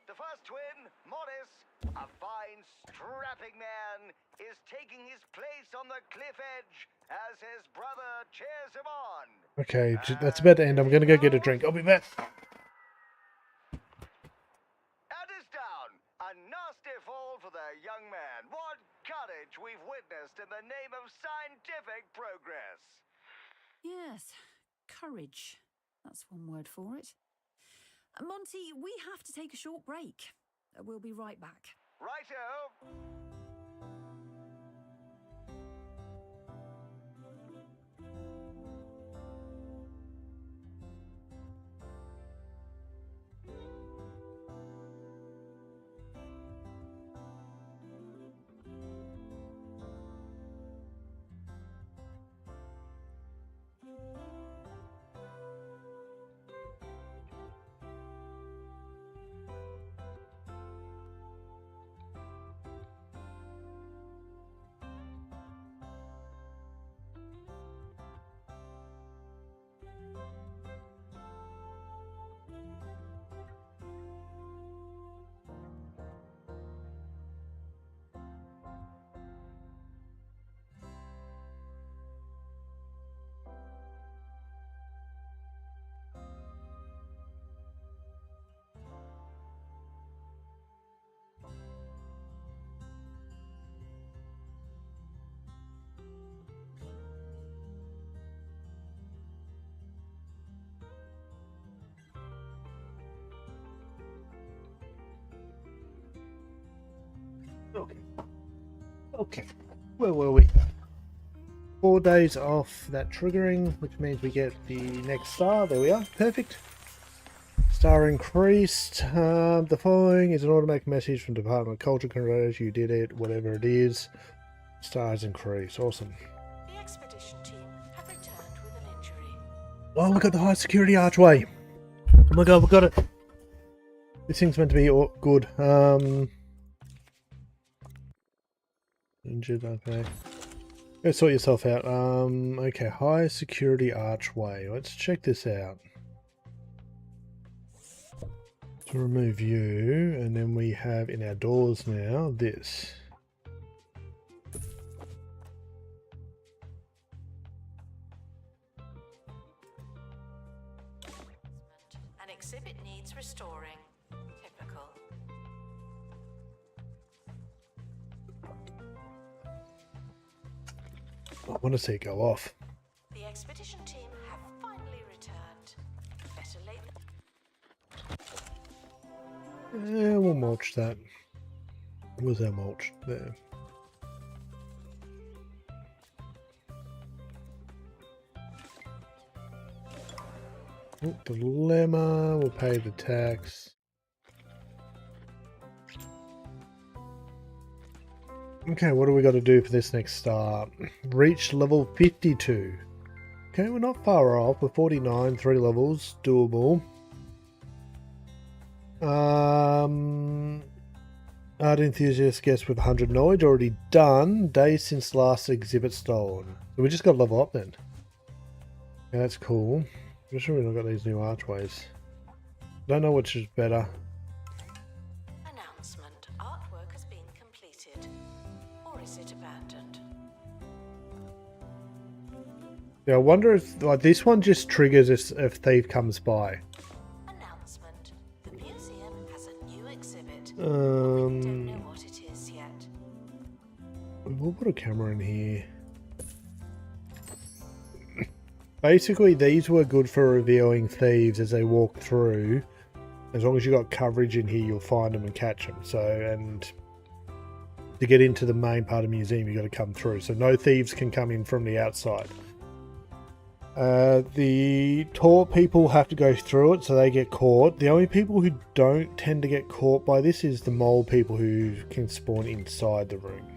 The first twin, Morris, a fine, strapping man, is taking his place on the cliff edge as his brother cheers him on. Okay, that's about to end. I'm going to go get a drink. I'll be back. And it's down. A nasty fall for the young man. What courage we've witnessed in the name of scientific progress. Yes, courage. That's one word for it. Monty, we have to take a short break. We'll be right back. Righto. Okay. Where were we? 4 days off that triggering, which means we get the next star. There we are. Perfect. Star increased. The following is an automatic message from Department of Culture. Congrats, you did it. Whatever it is. Stars increased. Awesome. The expedition team have returned with an injury. Oh, look at the high security archway. Oh my god, we got it. This thing's meant to be good. Injured, okay. Go sort yourself out. Okay, high security archway. Let's check this out. To remove you, and then we have in our doors now this. An exhibit needs restoring. Typical. I want to see it go off. The expedition team have finally returned. Better late than... Yeah, we'll mulch that. Where's our mulch? There. Oh, dilemma. We'll pay the tax. Okay, what do we got to do for this next star? Reach level 52. Okay, we're not far off. We're 49, 3 levels, doable. Art enthusiast guest with 100 knowledge already done. Days since last exhibit stolen. So we just got to level up then. Yeah, that's cool. I'm sure we've not got these new archways. Don't know which is better. Announcement. Artwork has been completed. Or is it abandoned? Yeah, I wonder if like this one just triggers if Thief comes by. Announcement. The museum has a new exhibit. We don't know what it is yet. We'll put a camera in here. Basically, these were good for revealing thieves as they walk through. As long as you got coverage in here, you'll find them and catch them. So, and to get into the main part of the museum, you got to come through. So no thieves can come in from the outside. The tall people have to go through it, so they get caught. The only people who don't tend to get caught by this is the mole people who can spawn inside the room.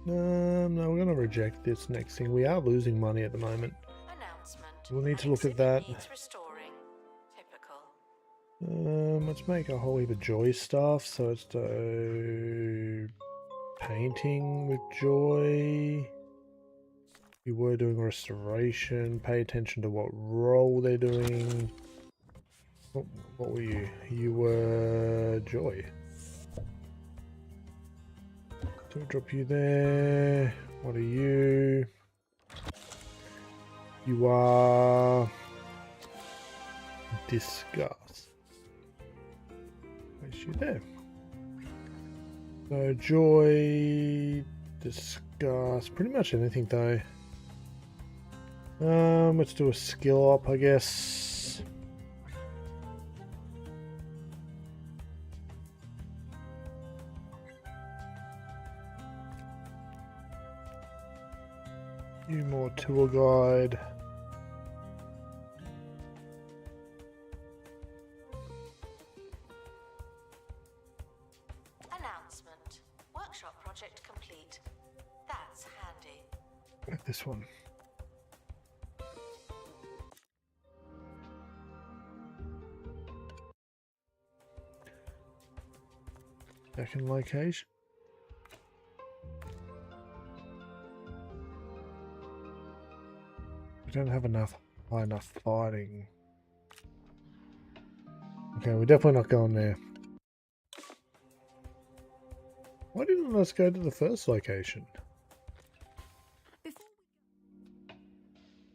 No, we're going to reject this next thing. We are losing money at the moment. Announcement. We'll need to look at Exhibit that. needs restoring. Typical. Let's make a whole heap of joy stuff. So let's do painting with joy. You were doing restoration. Pay attention to what role they're doing. What were you? You were joy. So we'll drop you there. What are you? You are disgust. Place you there. So joy, disgust, pretty much anything though. Let's do a skill up, I guess. You more tour guide. Announcement. Workshop project complete. That's handy. This one. Second location. We don't have enough fighting. Okay, we're definitely not going there. Why didn't us go to the first location?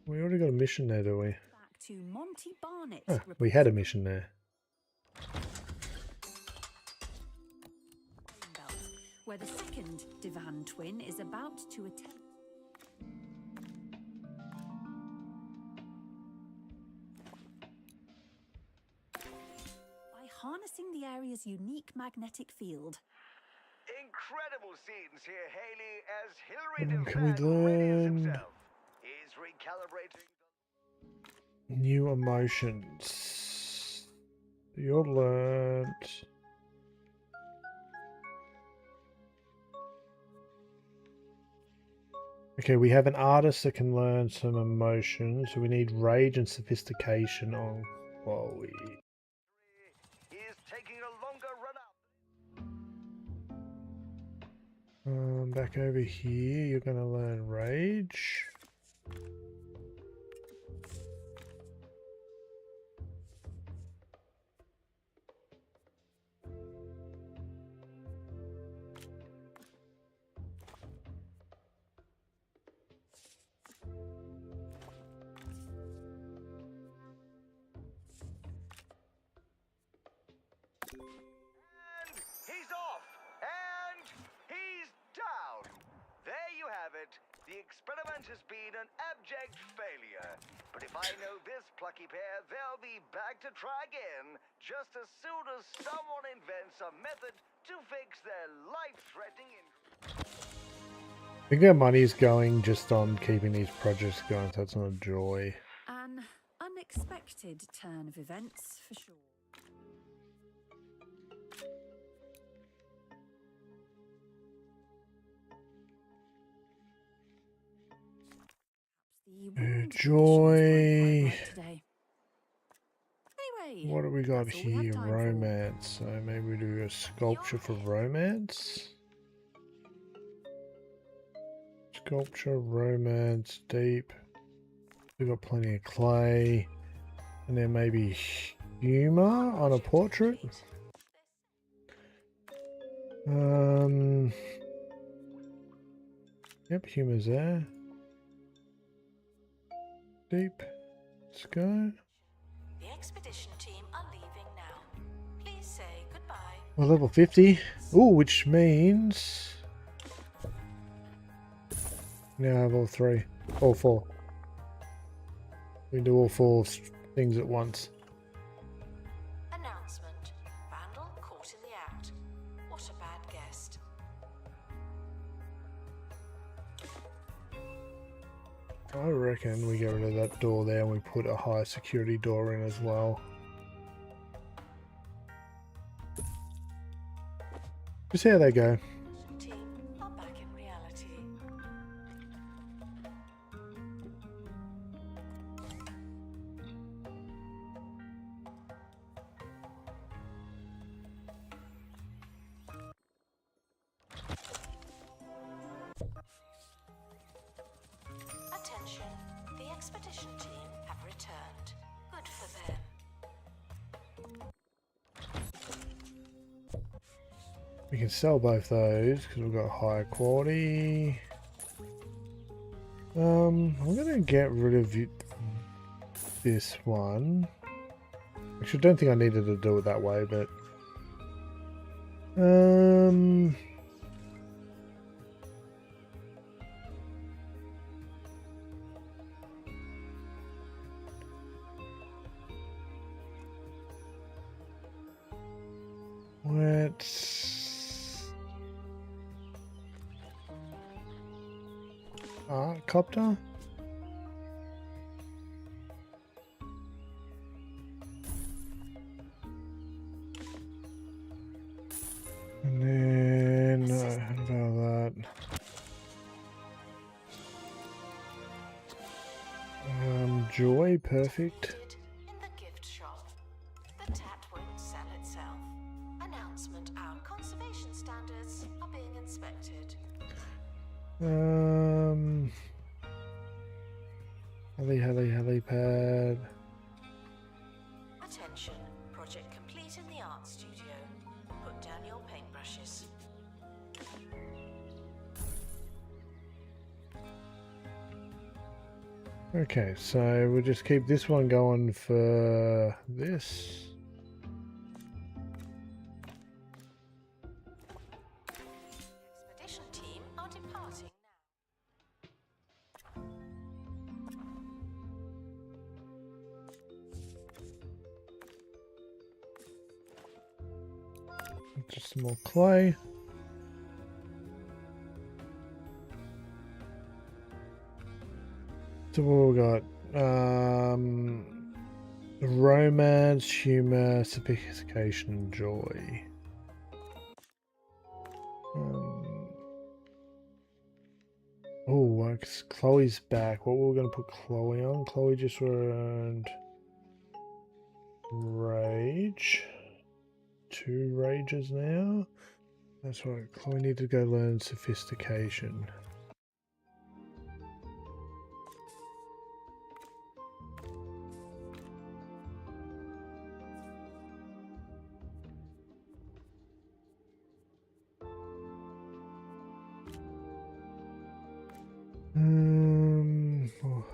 We already got a mission there, do we? Back to Monty Barnett. Ah, we had a mission there. Where the second Divan twin is about to attempt. By harnessing the area's unique magnetic field. Incredible scenes here, Haley, as Hillary Can we learn himself. He's recalibrating new emotions? You're learnt. Okay, we have an artist that can learn some emotions. So we need rage and sophistication on Chloe. He's taking a longer run up. Back over here, you're going to learn rage. He's off! And he's down! There you have it. The experiment has been an abject failure. But if I know this plucky pair, they'll be back to try again just as soon as someone invents a method to fix their life-threatening injury. I think our money's going just on keeping these projects going, so it's not a joy. An unexpected turn of events, for sure. Joy. Anyway, What do we got that's all we have here? time for. Romance. So maybe we do a sculpture for romance. Sculpture, romance, deep. We've got plenty of clay. And then maybe humor on a portrait. Yep, humor's there. Deep. Let's go. The expedition team are leaving now. Please say goodbye. We're level 50. Ooh, which means Now I have all three. All four. We can do all four things at once. Announcement. Vandal caught in the act. What a bad guest. I reckon we get rid of that door there and we put a high security door in as well. Just see how they go. Team are back in reality. Attention, the expedition team have returned. Good for them. We can sell both those because we've got higher quality. I'm gonna get rid of this one. Actually, I don't think I needed to do it that way, but let's copter. And then how about that? Joy, perfect. In the gift shop. The tat won't sell itself. Announcement: our conservation standards are being inspected. Helipad. Attention, project complete in the art studio. Put down your paintbrushes. Okay, so we'll just keep this one going for this. Expedition team are departing now. Just some more clay. So what we got? Romance, humor, sophistication, joy. Oh, Chloe's back. What were we going to put Chloe on? Chloe just earned rage. 2 rages now. That's right. Chloe needs to go learn sophistication.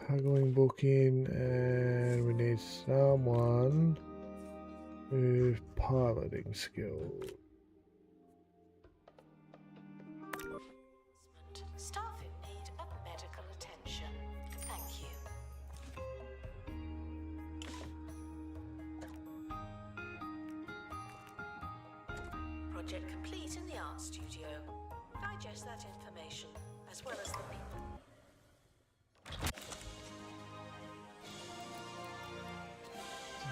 Haggling booking, and we need someone with piloting skills. Staff in need of medical attention. Thank you. Project complete in the art studio. Digest that information, as well as the people.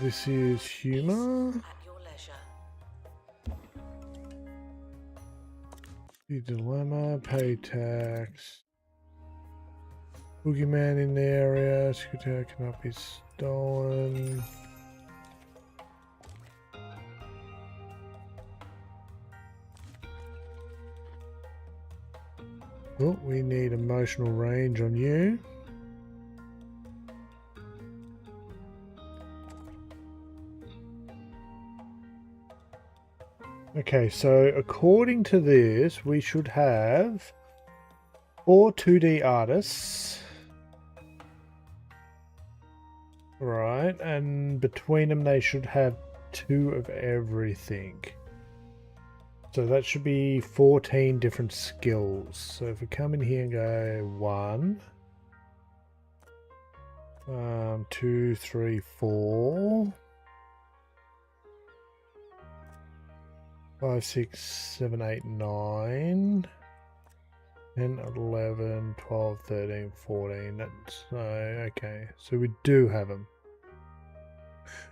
This is humor. At your leisure. The dilemma, pay tax. Boogeyman in the area. Secretary cannot be stolen. Oh, we need emotional range on you. Okay, so according to this, we should have 4 2D artists. Right, and between them they should have 2 of everything. So that should be 14 different skills. So if we come in here and go 1, 2, 3, 4, 5, 6, 7, 8, 9, 10, 11, 12, 13, 14. That's okay. So we do have them.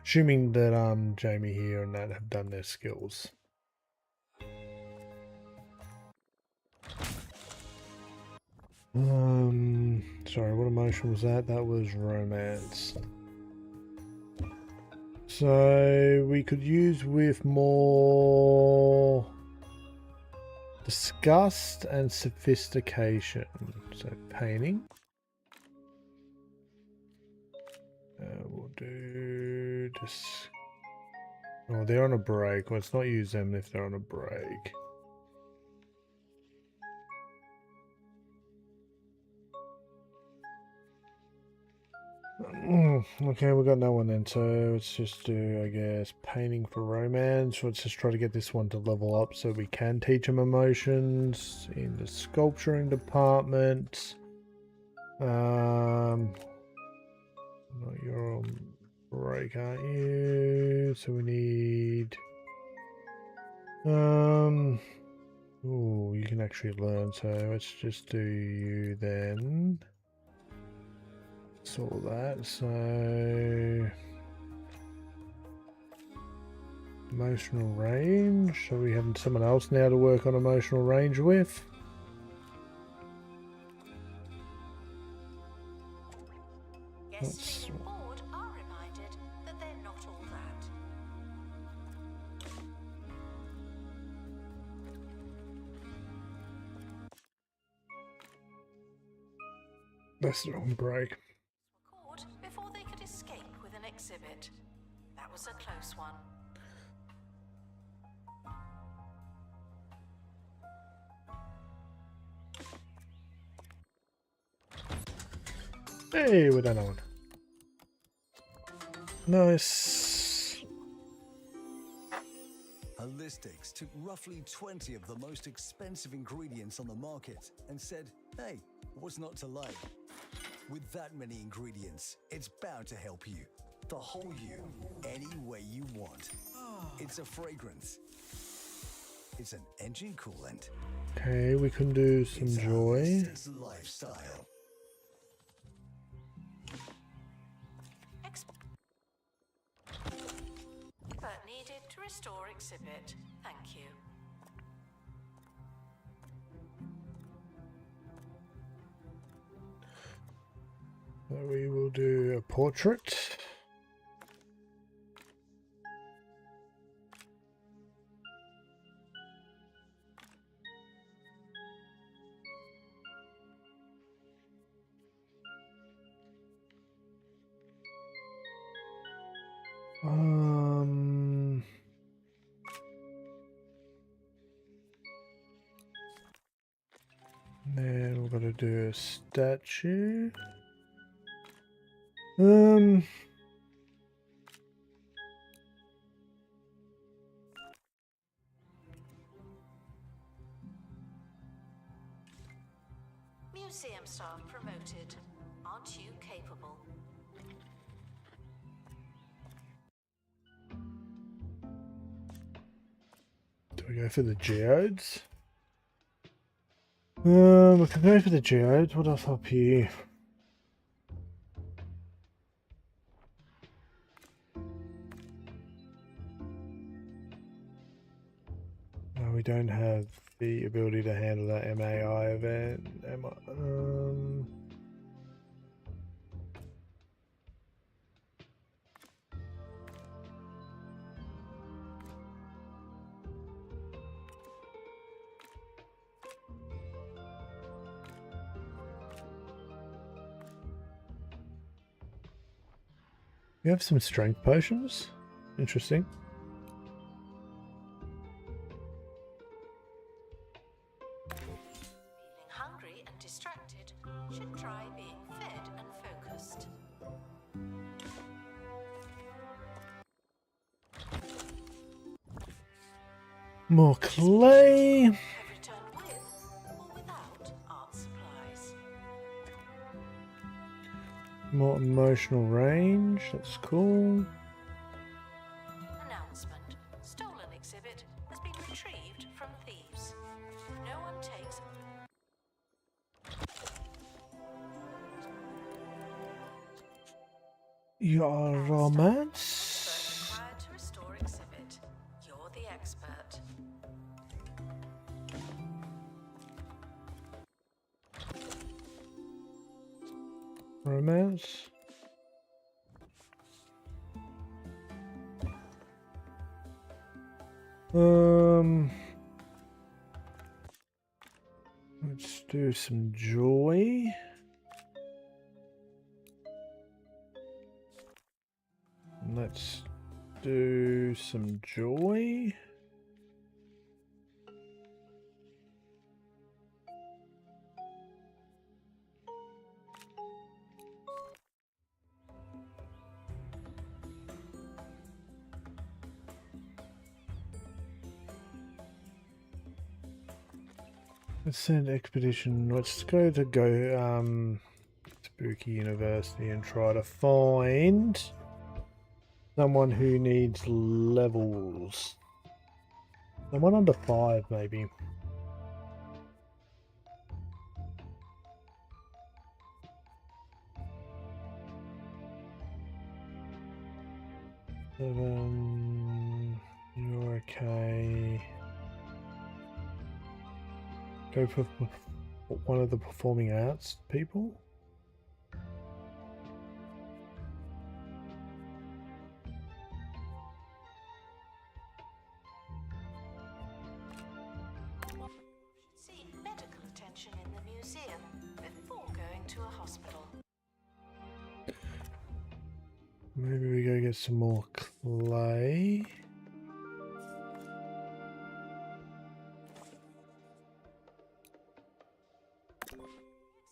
Assuming that Jamie here and that have done their skills. Sorry, what emotion was that? That was romance. So we could use with more disgust and sophistication. So painting. We'll do this. Oh, they're on a break. Let's not use them if they're on a break. Okay, we got no one then, so let's just do, I guess, painting for romance. Let's just try to get this one to level up so we can teach them emotions in the sculpturing department. No, you're on break, aren't you? So we need oh, you can actually learn, so let's just do you then. Saw that, so emotional range. So we have someone else now to work on emotional range with. Guests being bored are reminded that they're not all that. That's on break. Were caught before they could escape with an exhibit. That was a close one. Hey, we done that one. Nice. Holistics took roughly 20 of the most expensive ingredients on the market and said, hey, what's not to like? With that many ingredients, it's bound to help you. The whole you, any way you want. It's a fragrance. It's an engine coolant. Okay, we can do some It's joy. Holistics lifestyle. Expert needed to restore exhibit. Thank you. So we will do a portrait. Then we're gonna do a statue. Museum staff promoted. Aren't you capable? Do we go for the geodes? We can go for the geodes. What else up here? No, we don't have the ability to handle that MAI event. We have some strength potions. Interesting. Feeling hungry and distracted should try being fed and focused. More clay. Have returned with or without art supplies. More emotional range. That's cool. Announcement. Stolen exhibit has been retrieved from thieves. No one takes... Your romance. Required to restore exhibit. You're the expert. Romance. Let's do some joy. Let's do some joy. Let's send expedition. Let's go to Spooky University and try to find someone who needs levels. Someone under 5 maybe. You're okay. Go for one of the performing arts people. Seek medical attention in the museum before going to a hospital. Maybe we go get some more clay.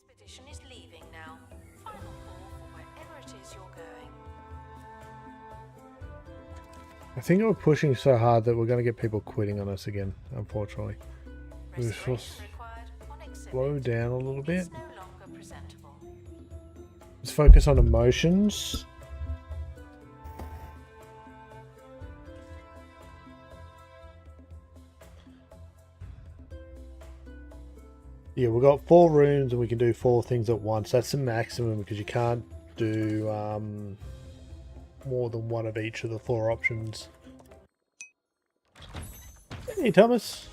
Expedition is leaving now. Final call for wherever it is you're going. I think we're pushing so hard that we're going to get people quitting on us again, unfortunately. We should Restoration required on exhibit. slow down a little bit. It's no longer presentable. Let's focus on emotions. Yeah, we've got 4 rooms and we can do 4 things at once. That's the maximum because you can't do more than one of each of the 4 options. Hey, Thomas.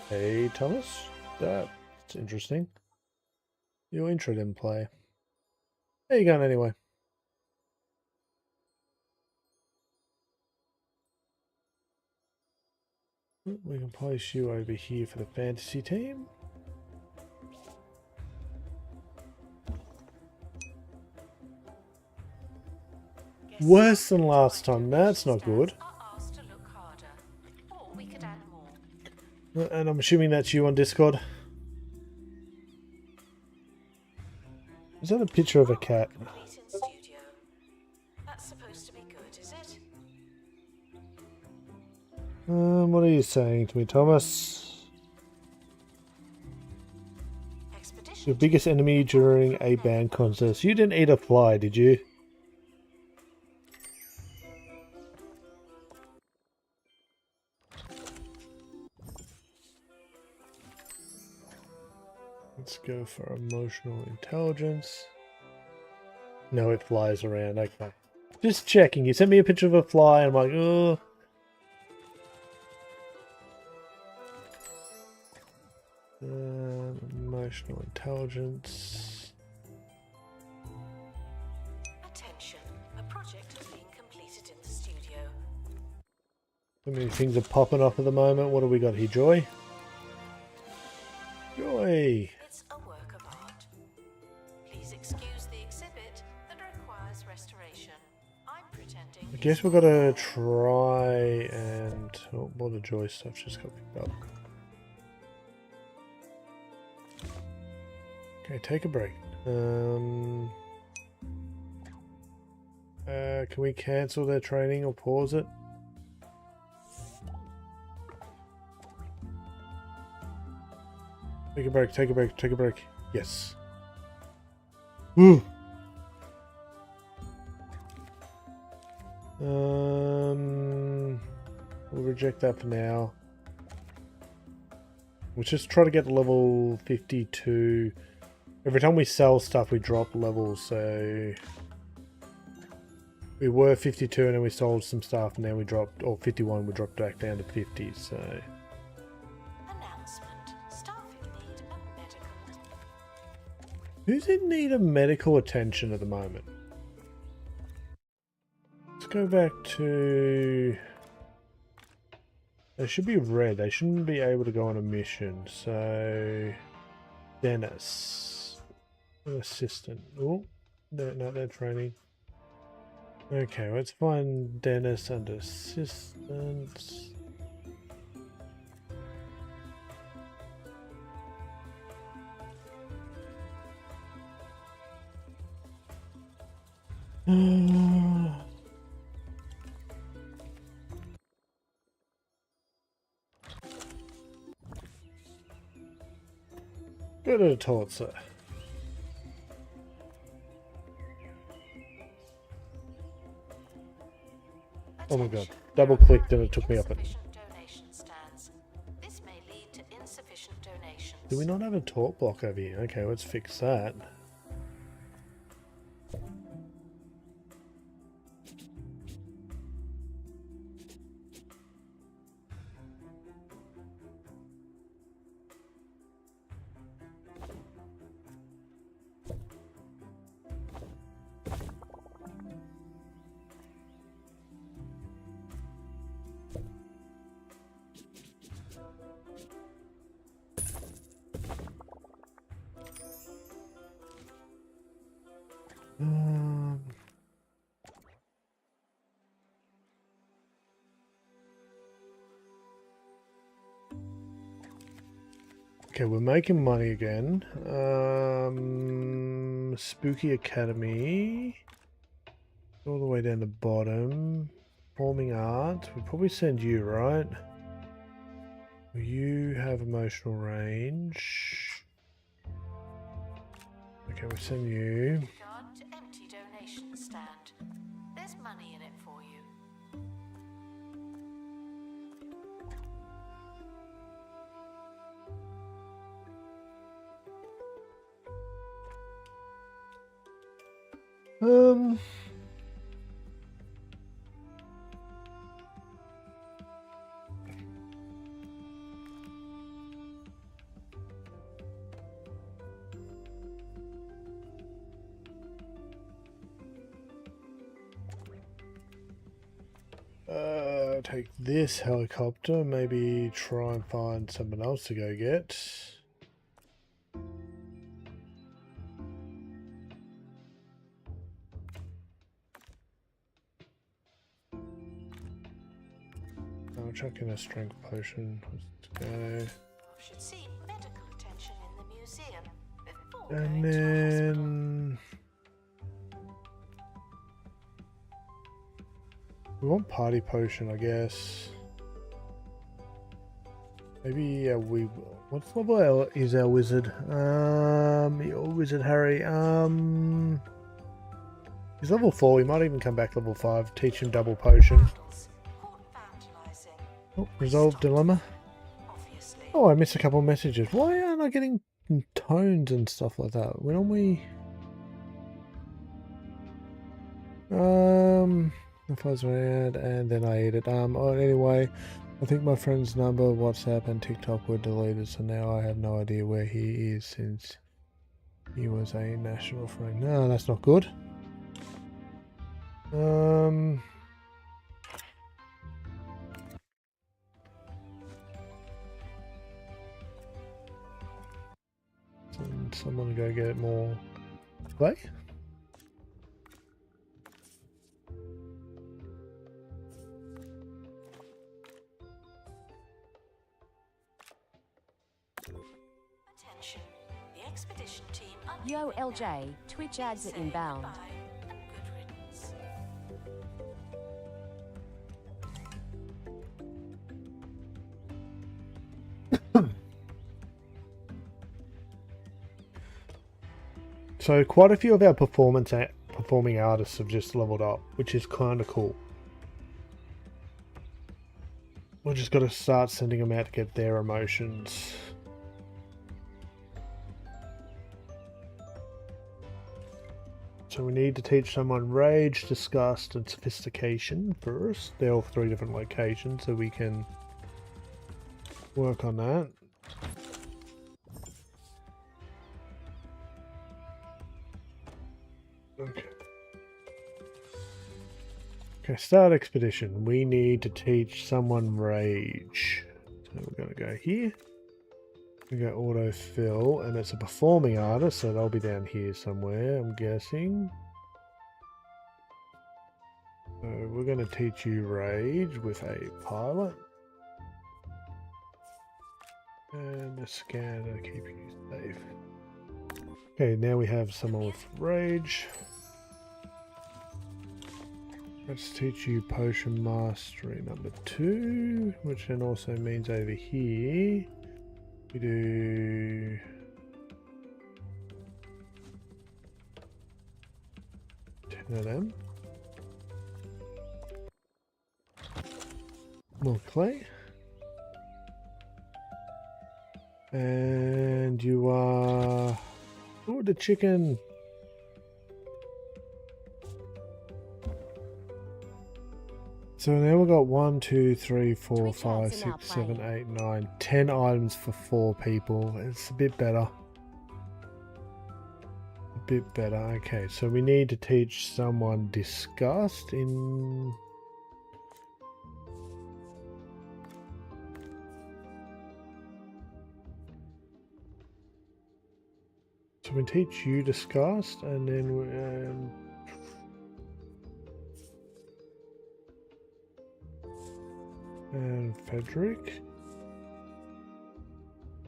Hey, Thomas. That's interesting. Your intro didn't play. How you going anyway? We can place you over here for the fantasy team. Worse than last time. That's not good. Are asked to look harder, or we could add more. And I'm assuming that's you on Discord. Is that a picture of a cat? Complete in studio. That's supposed to be good, is it? What are you saying to me, Thomas? Expedition. Your biggest enemy during a band concert. You didn't eat a fly, did you? Let's go for emotional intelligence. No, it flies around. Okay. Just checking. You sent me a picture of a fly and I'm like, oh. Emotional intelligence. Attention. A project has been completed in the studio. So many things are popping off at the moment. What do we got here, Joy? Joy! It's a work of art. Please excuse the exhibit that requires restoration. I'm pretending. I guess we've got to try and... Oh, all the Joy stuff just got picked up. Okay, take a break. Can we cancel their training or pause it? Take a break, take a break, take a break. Yes. Woo! We'll reject that for now. We'll just try to get to level 52. Every time we sell stuff, we drop levels, so... We were 52 and then we sold some stuff and then we dropped, or 51, we dropped back down to 50, so... Announcement. Staff in need of medical. Who's in need of medical attention at the moment? Let's go back to... They should be red. They shouldn't be able to go on a mission. So... Dennis. Assistant. Oh, no, they're training. Okay, let's find Dennis and assistants. Go to the toilet, sir. Oh my god. Double clicked and it took me up it. Insufficient donation stands. This may lead to insufficient donations. Do we not have a talk block over here? Okay, let's fix that. Okay, we're making money again. Spooky Academy. All the way down the bottom. Performing arts. We'll probably send you, right? You have emotional range. Okay, we'll send you. Regard to empty donation stand. There's money in it for you. Take this helicopter, maybe try and find someone else to go get. I'll chuck in a strength potion. Let's go. You should seek medical attention in the museum before And going to a hospital. then... We want party potion, I guess. Maybe what level is our wizard? Your wizard Harry. He's level 4. We might even come back level 5. Teach him double potion. Vandals. Caught vandalizing. Oh, resolve dilemma. Obviously. Oh, I missed a couple of messages. Why aren't I getting tones and stuff like that? When don't we? If I was around and then I ate it. Oh, anyway, I think my friend's number, WhatsApp and TikTok were deleted, so now I have no idea where he is since he was a national friend. No, that's not good. Send someone to go get more clay. Attention. The expedition team are Yo, leaving LJ, now. Twitch ads are Say inbound. goodbye and good riddance. So quite a few of our performing artists have just leveled up, which is kind of cool. We've just got to start sending them out to get their emotions. So we need to teach someone rage, disgust, and sophistication first. They're all 3 different locations, so we can work on that. Okay. Okay, start expedition. We need to teach someone rage. So we're going to go here. We go autofill, and it's a performing artist, so they'll be down here somewhere, I'm guessing. So we're going to teach you rage with a pilot. And a scanner keeping you safe. Okay, now we have someone with rage. Let's teach you potion mastery number 2, which then also means over here we do ten of them. More clay. And you are... Oh, the chicken! So now we've got 1, 2, 3, 4, Twitch 5, ads are now 6, 7, playing. 8, 9, 10 items for 4 people. It's a bit better. A bit better. Okay, so we need to teach someone disgust in... So we teach you disgust, and then and Frederick.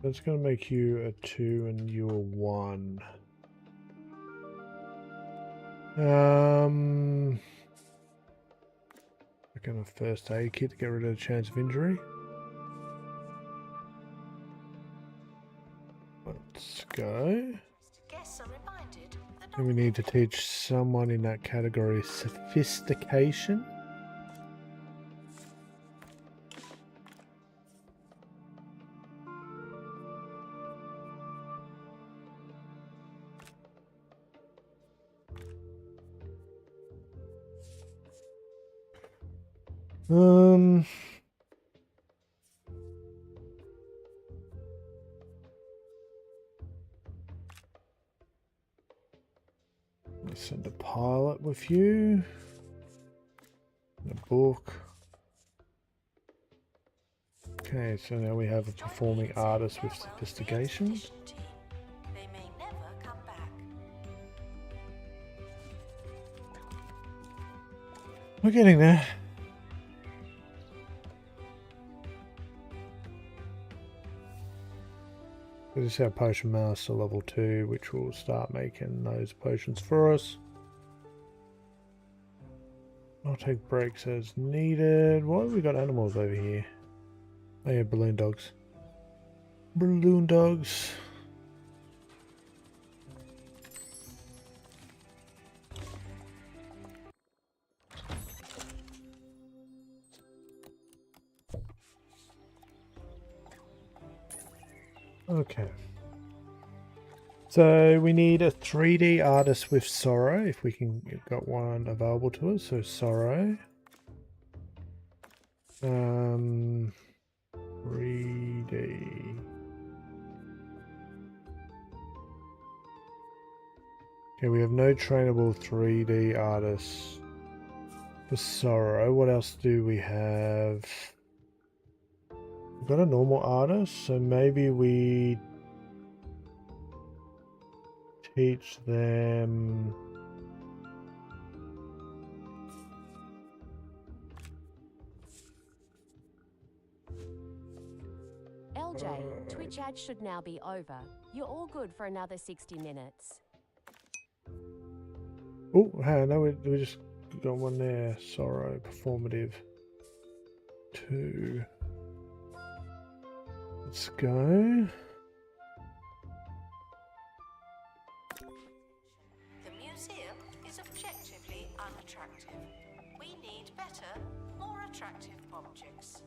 That's going to make you a 2 and you a 1. I'm going to first aid kit to get rid of the chance of injury. Let's go. Guests are reminded that And we need to teach someone in that category sophistication. Let's send a pilot with you. And a book. Okay, so now we have a performing artist with sophistication. They may never come back. We're getting there. This is our potion master level 2, which will start making those potions for us. I'll take breaks as needed. Why have we got animals over here? Oh yeah, balloon dogs. Balloon dogs. Okay. So we need a 3D artist with sorrow, if we can got one available to us. So sorrow. 3D. Okay, we have no trainable 3D artists for sorrow. What else do we have? We've got a normal artist, so maybe we teach them. LJ, Twitch ads should now be over. You're all good for another 60 minutes. Oh, hey, no, we just got one there. Sorrow, performative 2. Let's go. attractive objects.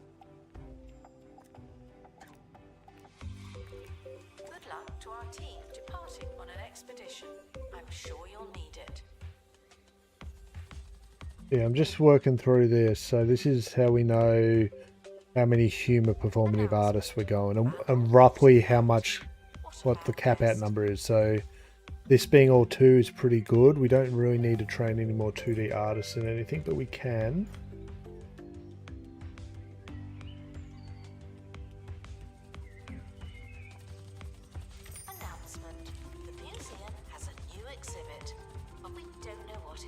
Good luck to our team departing on an expedition. I'm sure you'll need it. Yeah, I'm just working through this. So this is how we know how many humour performative artists we're going, and roughly how much, what the cap out number is. So this being all 2 is pretty good. We don't really need to train any more 2D artists and anything, but we can. Announcement. The museum has a new exhibit, but we don't know what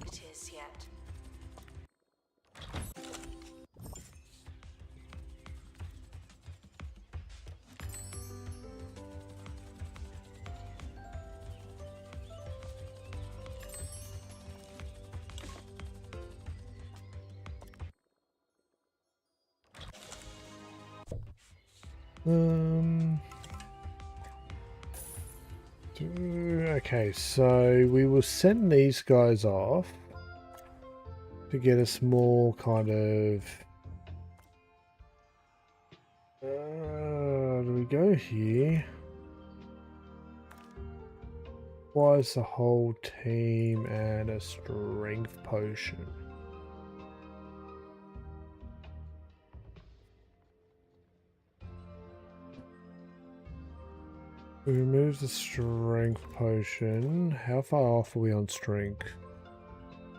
it is yet. Okay, so we will send these guys off to get us more kind of. Do we go here? Why is the whole team and a strength potion? We remove the strength potion. How far off are we on strength?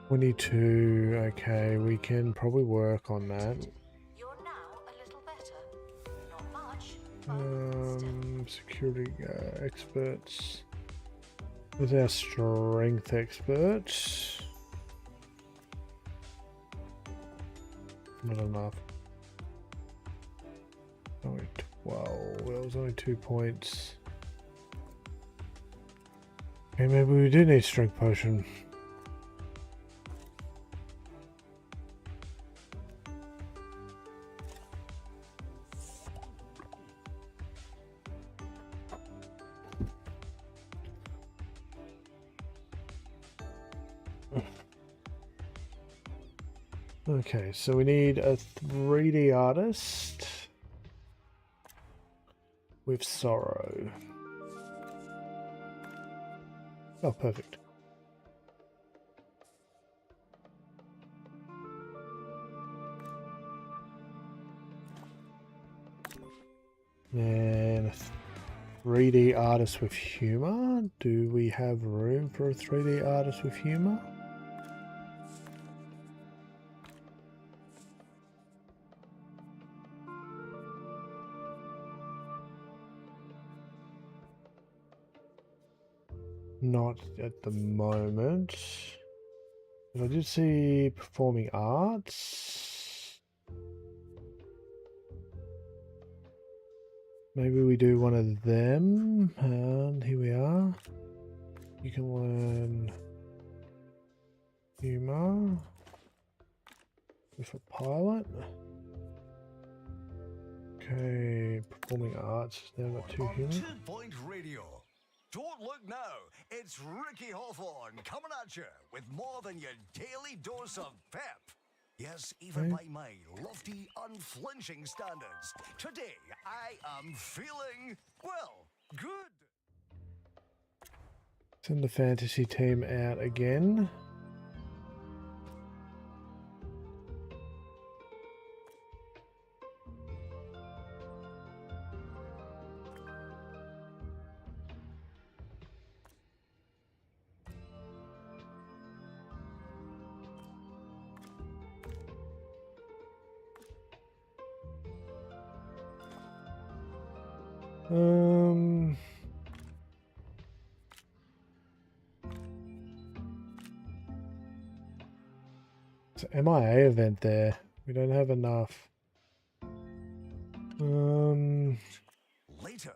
22. Okay, we can probably work on that. You're now a little better. Not much, but still. Security experts. With our strength expert. Not enough. Only 12. That was only 2 points. Okay, maybe we do need strength potion. Okay, so we need a 3D artist with sorrow. Oh, perfect. And a 3D artist with humor. Do we have room for a 3D artist with humor? Not at the moment. But I did see performing arts. Maybe we do one of them. And here we are. You can learn humor with a pilot. Okay, performing arts has now got 2 humor. 2 Point Radio. Don't look now, it's Ricky Hawthorne coming at you with more than your daily dose of pep. Yes, even by my lofty, unflinching standards, today I am feeling, well, good. Send the fantasy team out again. It's an MIA event there. We don't have enough. Later.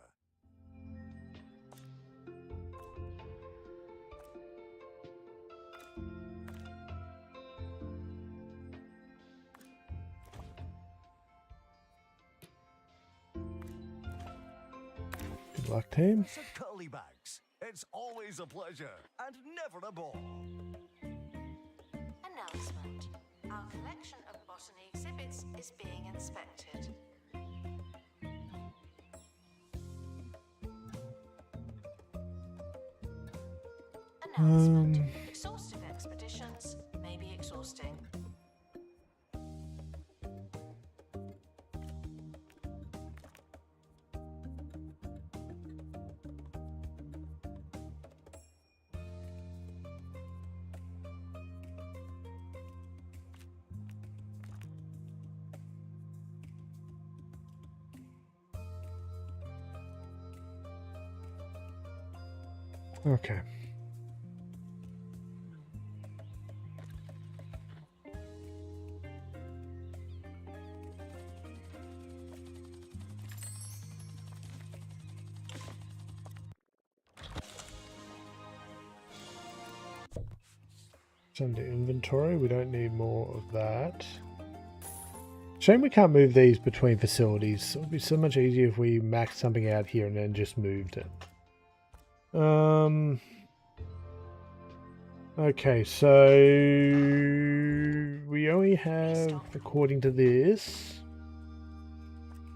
Good luck, team. Curly bags. It's always a pleasure and never a bore. Announcement. Our collection of botany exhibits is being inspected. Announcement. Exhaustive expeditions may be exhausting. Okay. It's under inventory. We don't need more of that. Shame we can't move these between facilities. It would be so much easier if we maxed something out here and then just moved it. Okay, so we only have, according to this,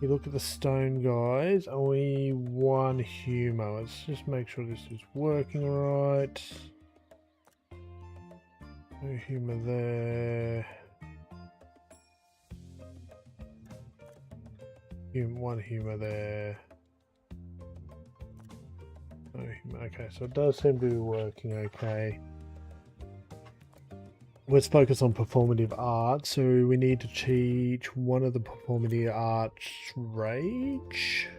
you look at the stone guys, only one humor. Let's just make sure this is working right. No humor there. One humor there. No humor. Okay, so it does seem to be working okay. Let's focus on performative art. So we need to teach one of the performative arts rage.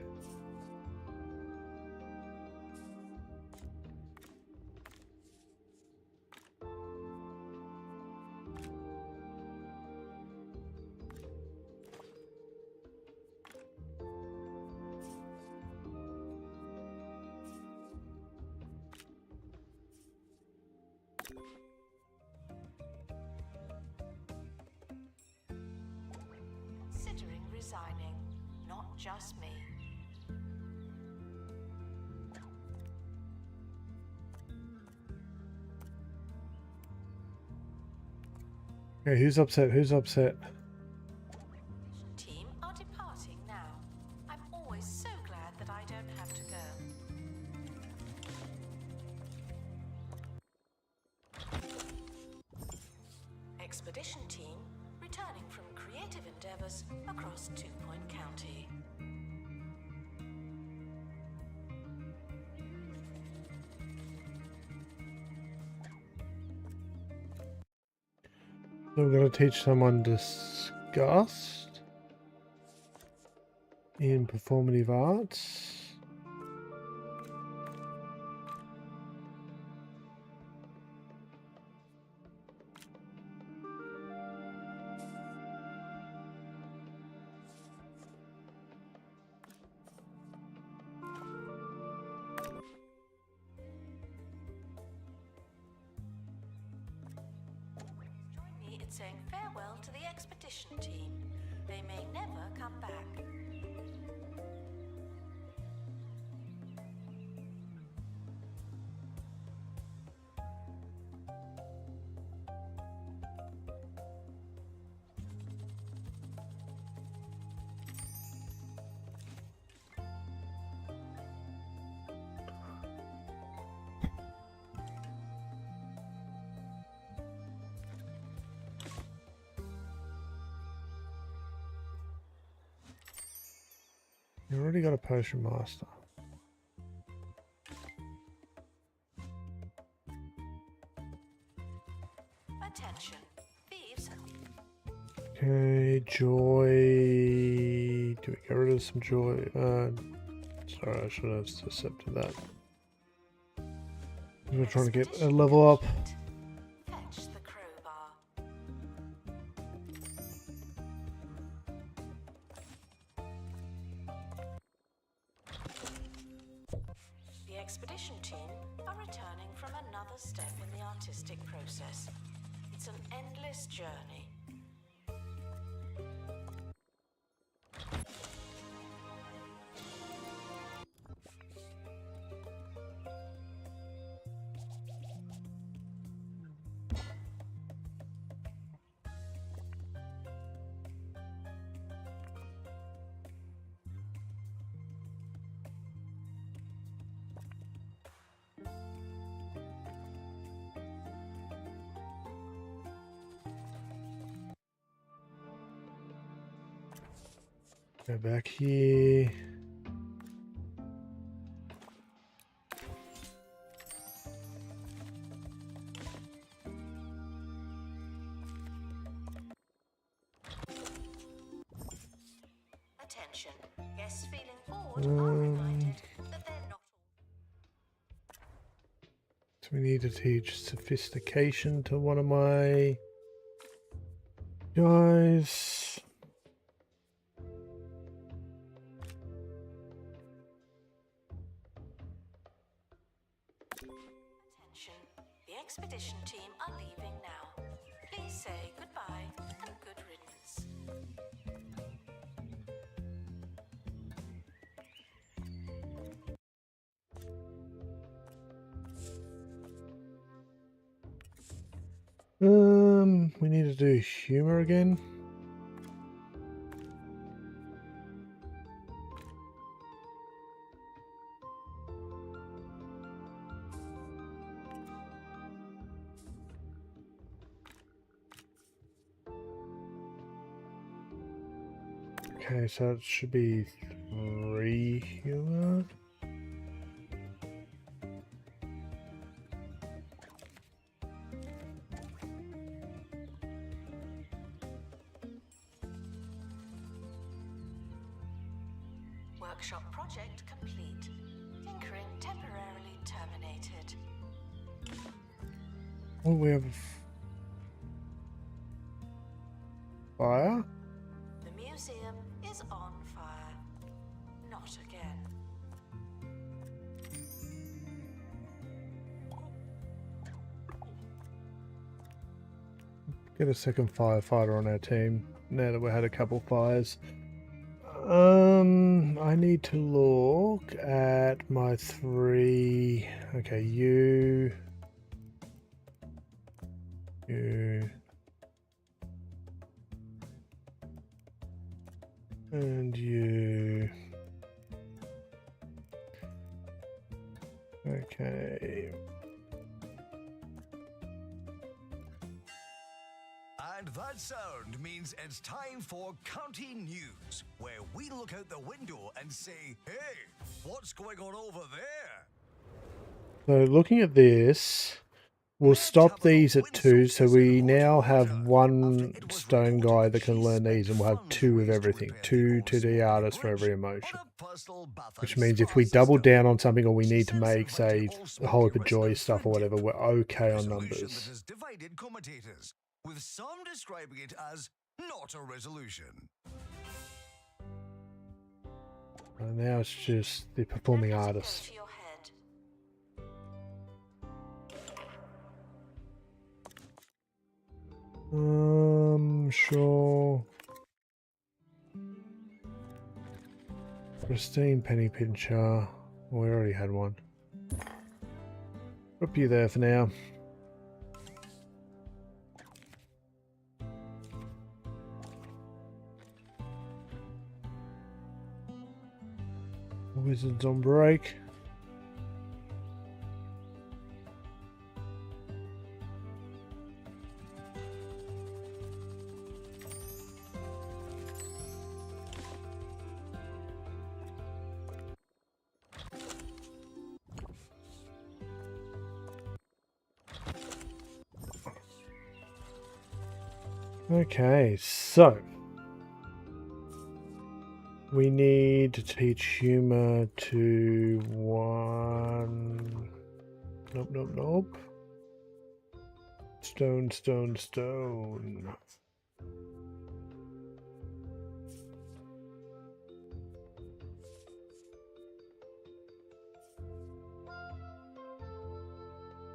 Considering resigning, not just me. Okay, who's upset? Who's upset? Team are departing now. I'm always so glad that I don't have to go. Expedition team returning from creative endeavors across 2 Point County. So we're going to teach someone disgust in performative arts. Join me in saying farewell to the expedition team. They may never come back. You already got a potion master. Attention, thieves. Okay, joy. Do we get rid of some joy? Sorry, I should have accepted that. We're trying to get a level up. Fetch the crowbar. The expedition team are returning from another step in the artistic process. It's an endless journey. Go back here. Attention. Guests feeling bored are reminded that they're not So we need to teach sophistication to one of my guys. attention. The expedition team are leaving now. Please say goodbye and good riddance. We need to do humor again. Okay, so it should be 3 humor. Workshop project complete. Tinkering temporarily terminated. Oh, we have fire. The museum is on fire. Not again. Get a second firefighter on our team now that we had a couple fires. I need to look at my 3. Okay, you, and you. Okay. And that sound means it's time for County News, where we look out the window and say, hey, what's going on over there? So looking at this, we'll stop these at 2, so we now have 1 stone guy that can learn these, and we'll have 2 of everything, 2 to the artist for every emotion. Which means if we double down on something or we need to make, say, a whole heap of joy stuff or whatever, we're okay on numbers. Divided commentators, with some describing it as not a resolution. And now it's just the performing Let it go artists. to your head. Sure. Pristine penny pincher. We already had one. Put you there for now. Wizards on break. Okay, so we need to teach humor to 1. Nope, nope, nope. Stone, stone, stone.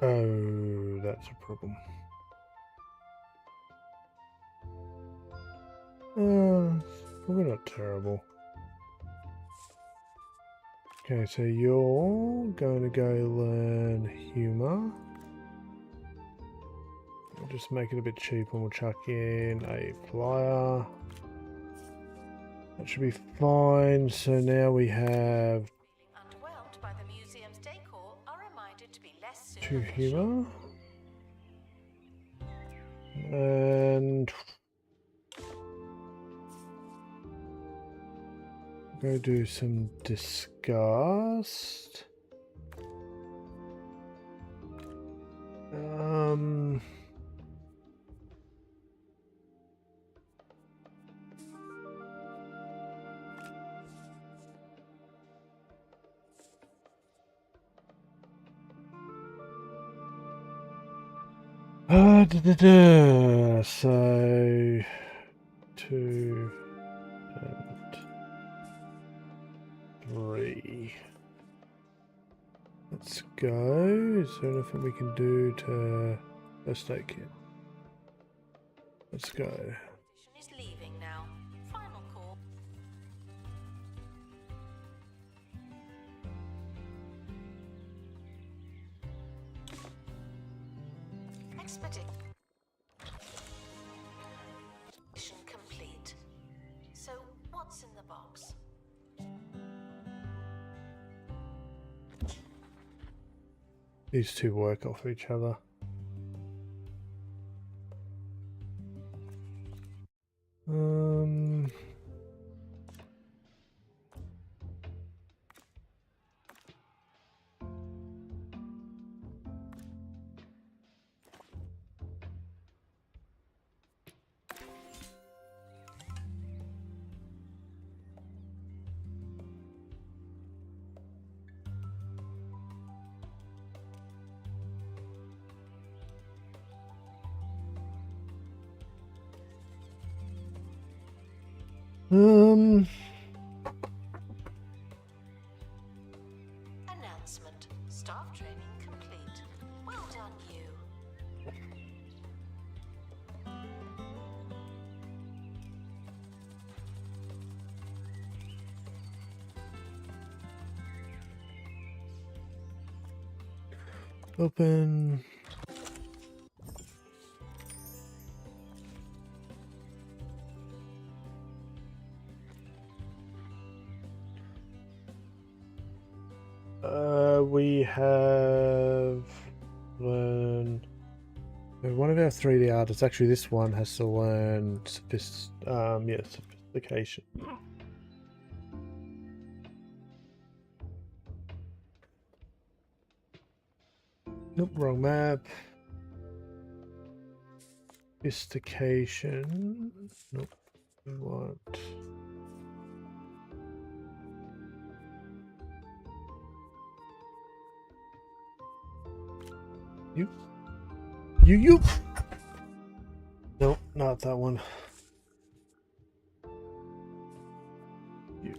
Oh, that's a problem. Probably not terrible. Okay, so you're going to go learn humor. We'll just make it a bit cheap and we'll chuck in a flyer. That should be fine. So now we have Underwhelmed by the museum's decor are reminded to be less 2 superficial. humor. And Go do some disgust. So 2 and 3. Let's go. Is there anything we can do to first aid kit? Let's go. Expedition is leaving now. Final call. Expedition complete. So, what's in the box? These two work off each other. Announcement. Staff training complete. Well done, you. Open. We have learned one of our 3D artists. Actually, this one has to learn sophistication. Nope, wrong map. Sophistication. Nope. We want. You. Nope, not that one. You.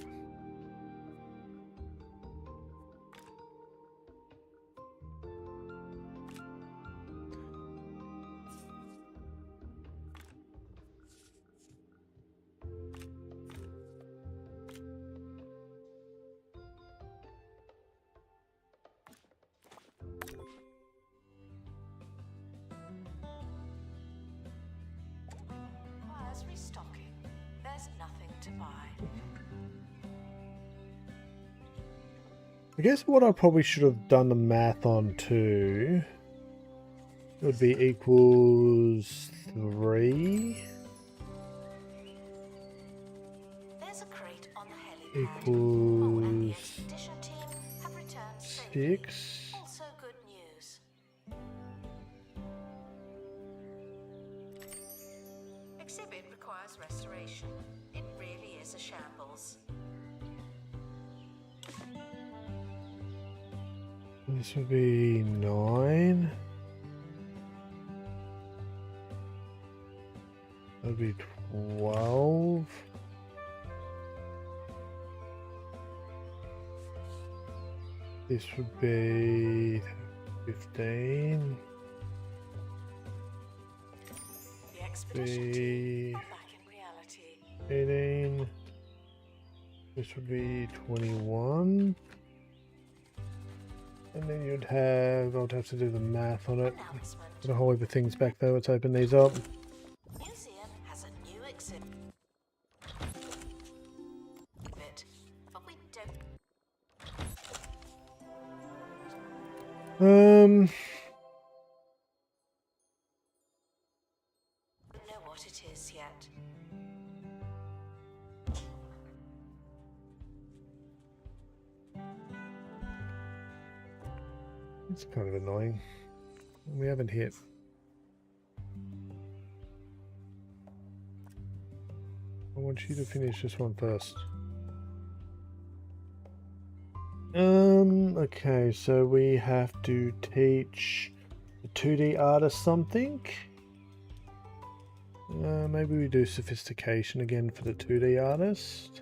Requires restocking. There's nothing to buy. I guess what I probably should have done the math on too would be equals 3 There's a crate on the helipad. equals And the expedition team have returned safely. 6. Also good news. Exhibit requires restoration. It really is a shambles. This would be 9. That would be 12. This would be 15. The expedition team are back in reality. 18. This would be 21. And then you'd have, I would have to do the math on it. Announcement. Got a whole heap of things back there. Let's open these up. Museum has a new exhibit, but we don't know what it is yet. It's kind of annoying. We haven't hit. I want you to finish this one first. Okay, so we have to teach the 2D artist something. Maybe we do sophistication again for the 2D artist.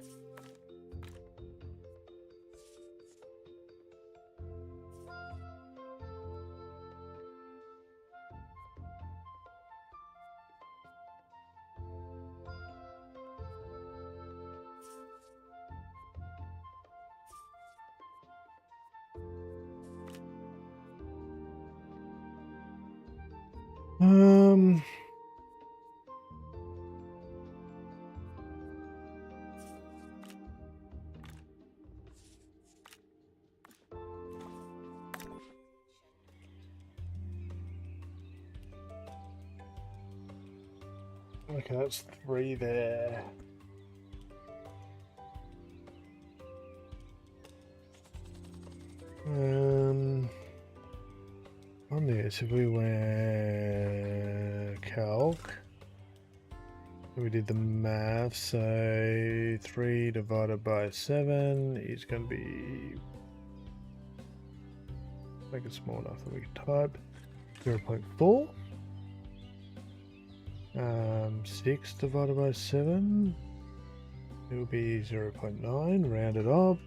Okay, that's 3 there. On this, if we went calc, we did the math, so 3 divided by 7 is going to be, make it small enough that we can type, 0.4. 6 divided by 7, it will be 0.9, rounded up.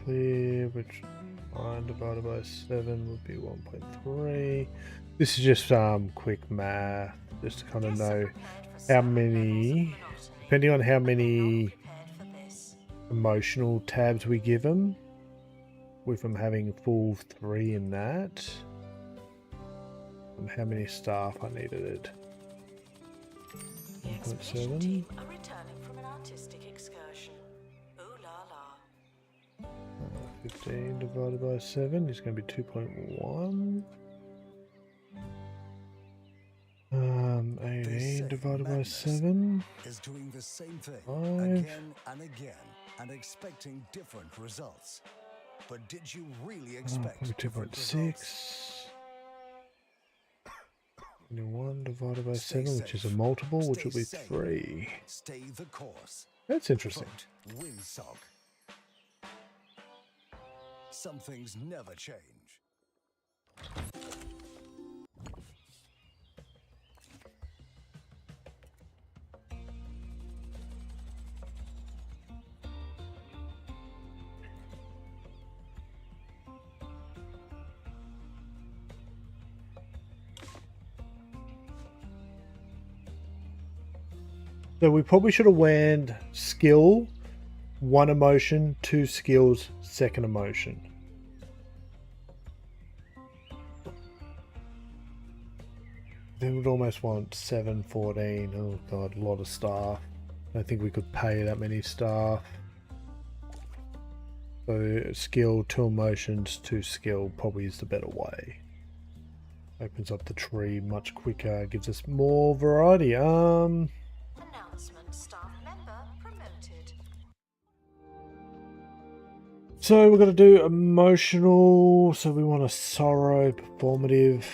Clear, which 9 divided by 7 would be 1.3. This is just quick math, just to kind of know how many, depending on how many emotional tabs we give them, with them having full 3 in that, and how many staff I needed. The expedition team are returning from an artistic excursion. Ooh la la. 15 divided by 7 is going to be 2.1. 18 divided by 7 is doing the same thing 5. again and again and expecting different results. But did you really expect Probably 2.6. 21 divided by 7, which is a multiple, which will be 3. Stay the course. That's interesting. But win sock. Some things never change. So we probably should have went skill, 1 emotion, 2 skills, 2nd emotion. Then we'd almost want 7, 14. Oh god, a lot of staff. I don't think we could pay that many staff. So skill, 2 emotions, 2 skill probably is the better way. Opens up the tree much quicker, gives us more variety. Announcement: staff member promoted. So we're going to do emotional. So we want a sorrow, performative.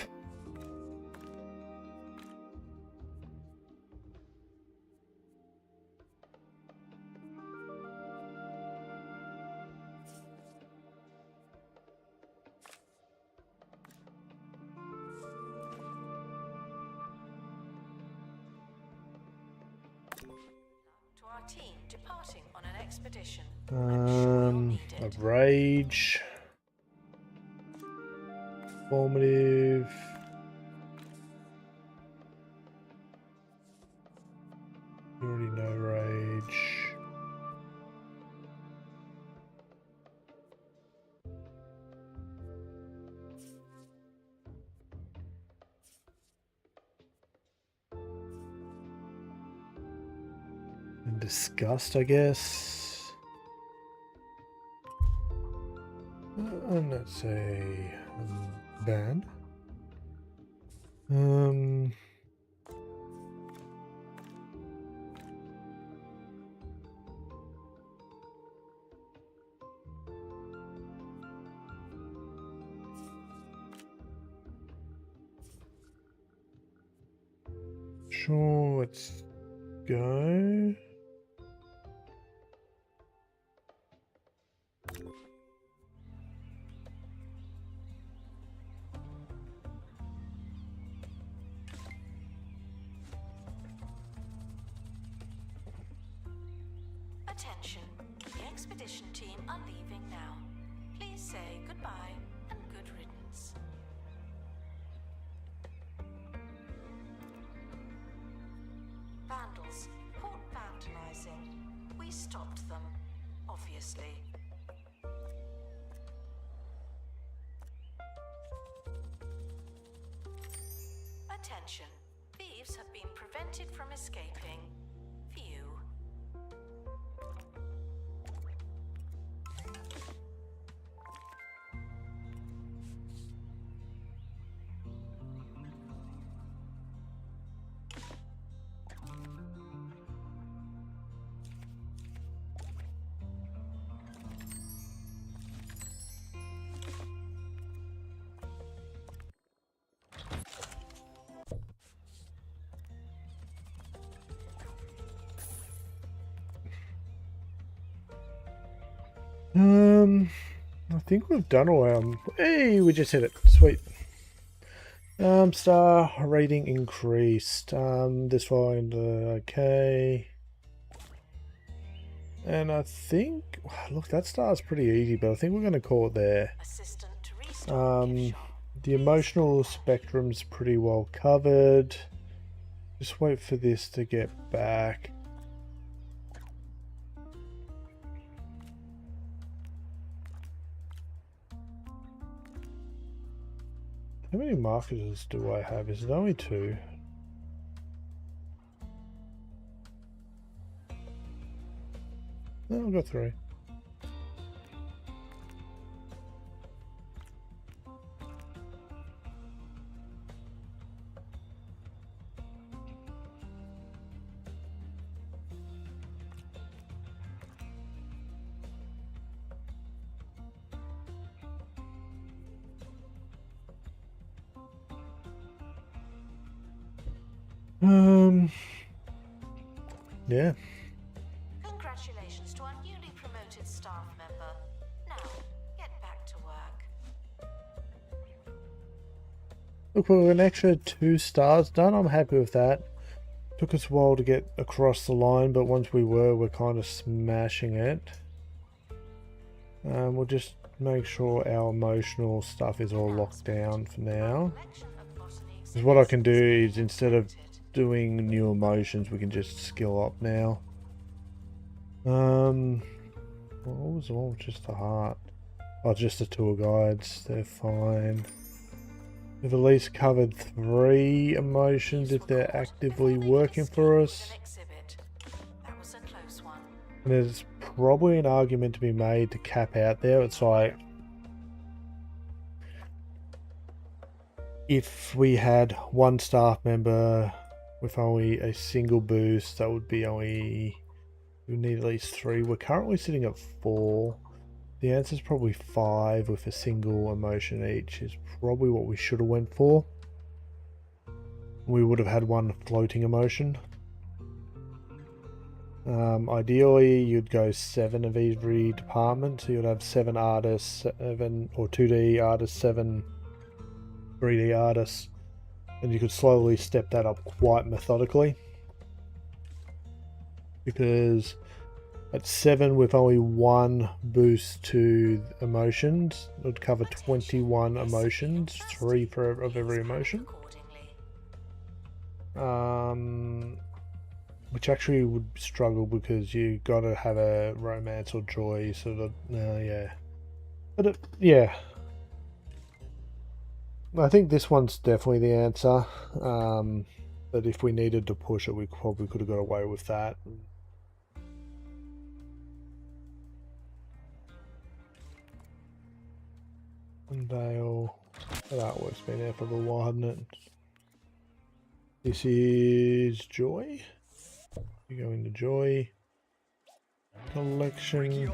To our team departing on an expedition. A rage. Formative. You already know rage. And disgust, I guess. And let's say ban. Sure, let's go. Attention, the expedition team are leaving now. Please say goodbye and good riddance. Vandals caught vandalizing. We stopped them, obviously. Attention, thieves have been prevented from escaping. View. I think we've done all our. Hey, we just hit it. Sweet. Star rating increased. This one, okay. And I think, look, that star's pretty easy, but I think we're going to call it there. Assistant to restore gift shop. The emotional spectrum's pretty well covered. Just wait for this to get back. How many marketers do I have? Is it only 2? No, I've got 3. Yeah. Congratulations to our newly promoted staff member. Now, get back to work. Look, we're an extra 2 stars done. I'm happy with that. Took us a while to get across the line, but once we're kind of smashing it. We'll just make sure our emotional stuff is all locked down for now. Because what I can do is, instead of doing new emotions, we can just skill up now. What was all just a heart? Oh, just the tour guides. They're fine. We've at least covered 3 emotions if they're actively working for us. That was a close one. And there's probably an argument to be made to cap out there. It's like, if we had 1 staff member with only a single boost, that would be only, we need at least 3. We're currently sitting at 4. The answer is probably 5 with a single emotion each is probably what we should have went for. We would have had 1 floating emotion. Ideally, you'd go 7 of every department, so you'd have 7 artists, 7 or 2D artists, 7 3D artists, and you could slowly step that up quite methodically. Because at 7 with only 1 boost to emotions, it would cover 21 emotions, 3 of every emotion. Which actually would struggle because you gotta have a romance or joy sort of, yeah. But yeah. I think this one's definitely the answer. But if we needed to push it, we probably could have got away with that. Dale, that artwork's been there for a little while, hasn't it? This is Joy. You go into Joy collection.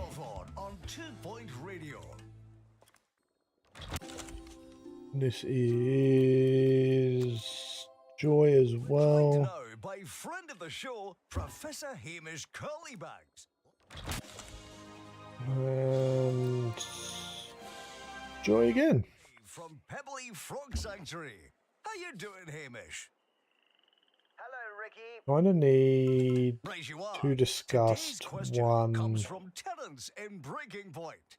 This is Joy as well. by friend of the show, Professor Hamish Curlybags. And Joy again. From Pebbly Frog Sanctuary. How you doing, Hamish? Hello, Ricky. Kind of need Right you are. to discuss Today's question one. comes from Terence in Breaking Point.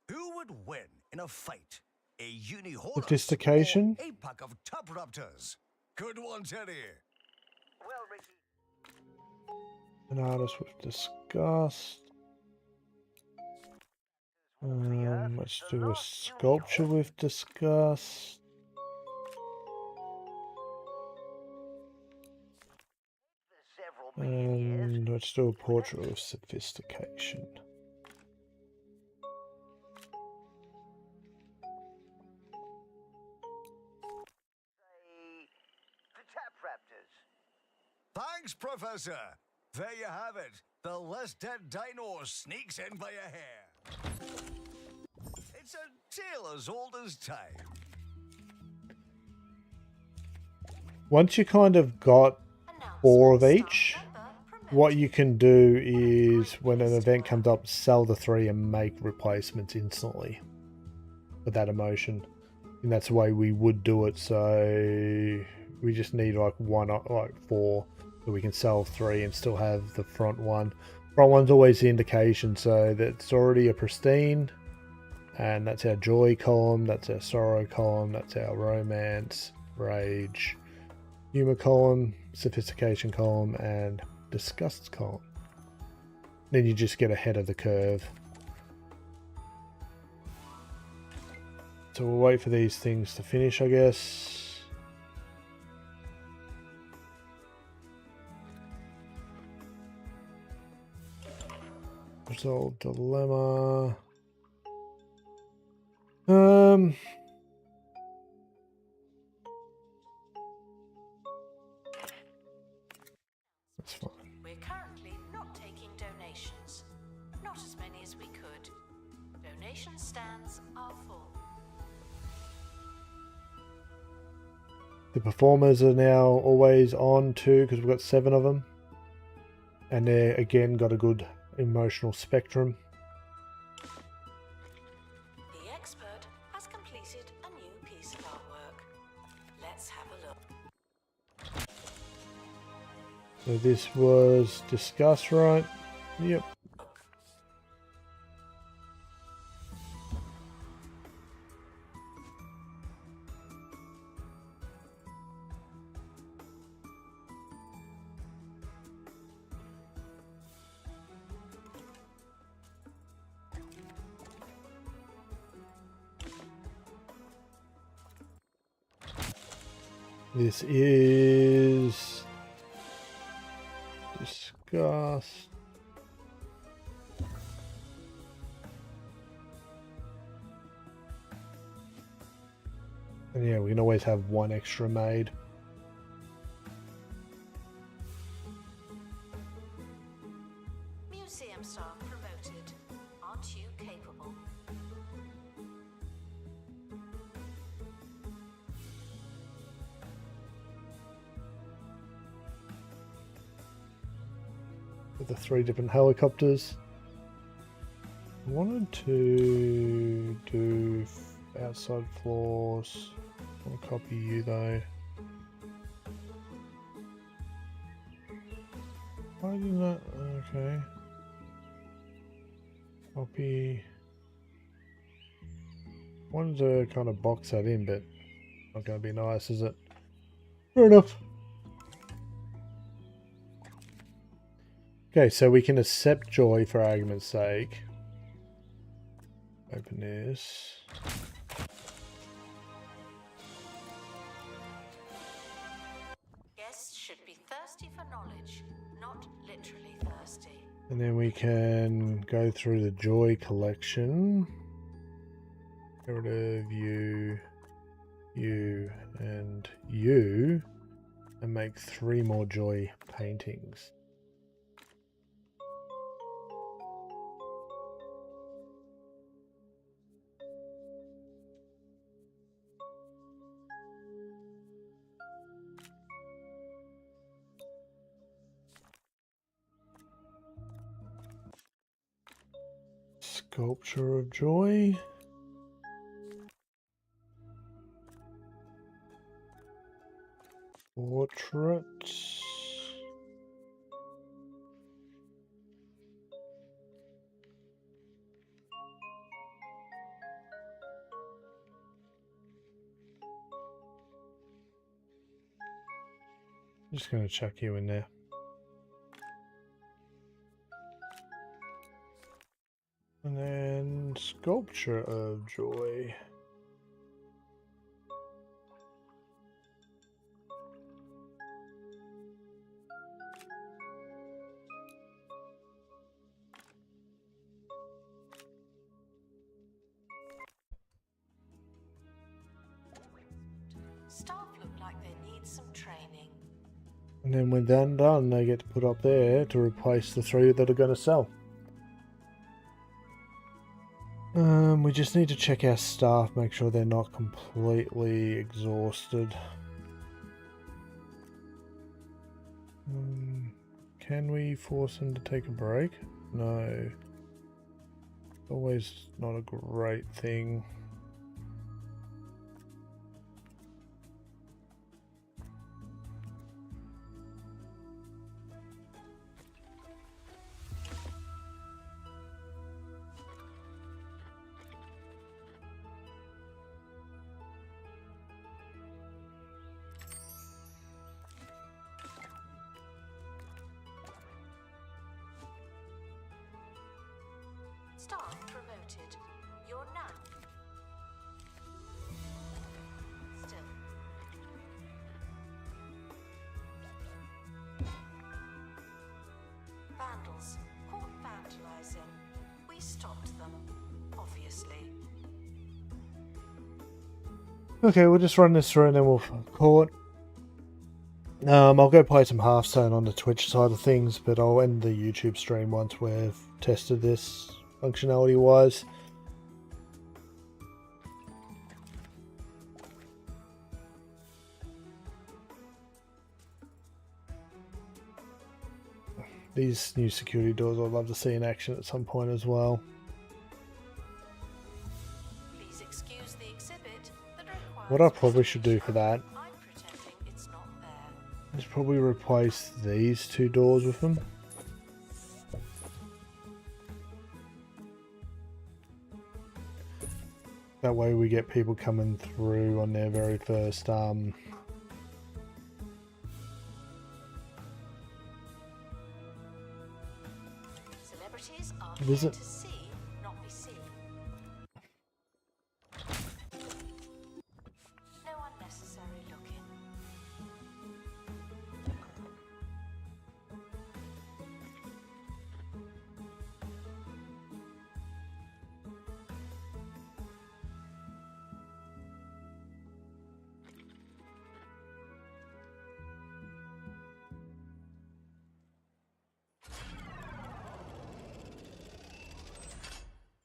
Who would win in a fight? A Unihorus Sophistication? or a pack of Tap Raptors? Good one, Teddy. Well, Ricky, An artist we've discussed. Let's do a sculpture we've discussed. for several million years, And let's do a portrait of sophistication. say, the Tap Raptors. Thanks, Professor. There you have it. The less dead dino sneaks in by a hair. It's a tale as old as time. Once you kind of got 4 of each, what you can do is when an event comes up, sell the 3 and make replacements instantly with that emotion. And that's the way we would do it. So we just need like 4, so we can sell 3 and still have the front one. Front one's always the indication, so that's already a pristine. And that's our joy column, that's our sorrow column, that's our romance, rage, humor column, sophistication column, and disgust column. Then you just get ahead of the curve. So we'll wait for these things to finish, I guess. Resolve dilemma. That's fine. We're currently not taking donations. Not as many as we could. Donation stands are full. The performers are now always on too, because we've got 7 of them. And they again got a good emotional spectrum. The expert has completed a new piece of artwork. Let's have a look. So this was discussed, right? Yep. This is discussed. And yeah, we can always have 1 extra made. Museum staff promoted. Aren't you capable? With the 3 different helicopters. I wanted to do outside floors. I want to copy you though. Why didn't that? Okay. Copy. Wanted to kind of box that in, but not going to be nice, is it? Fair enough. Okay, so we can accept joy for argument's sake. Open this. Guests should be thirsty for knowledge, not literally thirsty. And then we can go through the joy collection. Get rid of you, you, and you. And make 3 more joy paintings. Sculpture of Joy. Portrait. Just going to chuck you in there. And then Sculpture of Joy. Staff look like they need some training. And then when they're done, they get to put up there to replace the 3 that are going to sell. We just need to check our staff, make sure they're not completely exhausted. Can we force them to take a break? No. Always not a great thing. Staff promoted. You're now. Still. Vandals. Caught vandalizing. We stopped them, obviously. Okay, we'll just run this through and then we'll call it. I'll go play some Hearthstone on the Twitch side of things, but I'll end the YouTube stream once we've tested this functionality wise. These new security doors I'd love to see in action at some point as well. Please excuse the exhibit that requires What I probably should do for that I'm pretending it's not there. is probably replace these 2 doors with them. That way we get people coming through on their very first Celebrities are visit. here to see, not be seen. No unnecessary looking.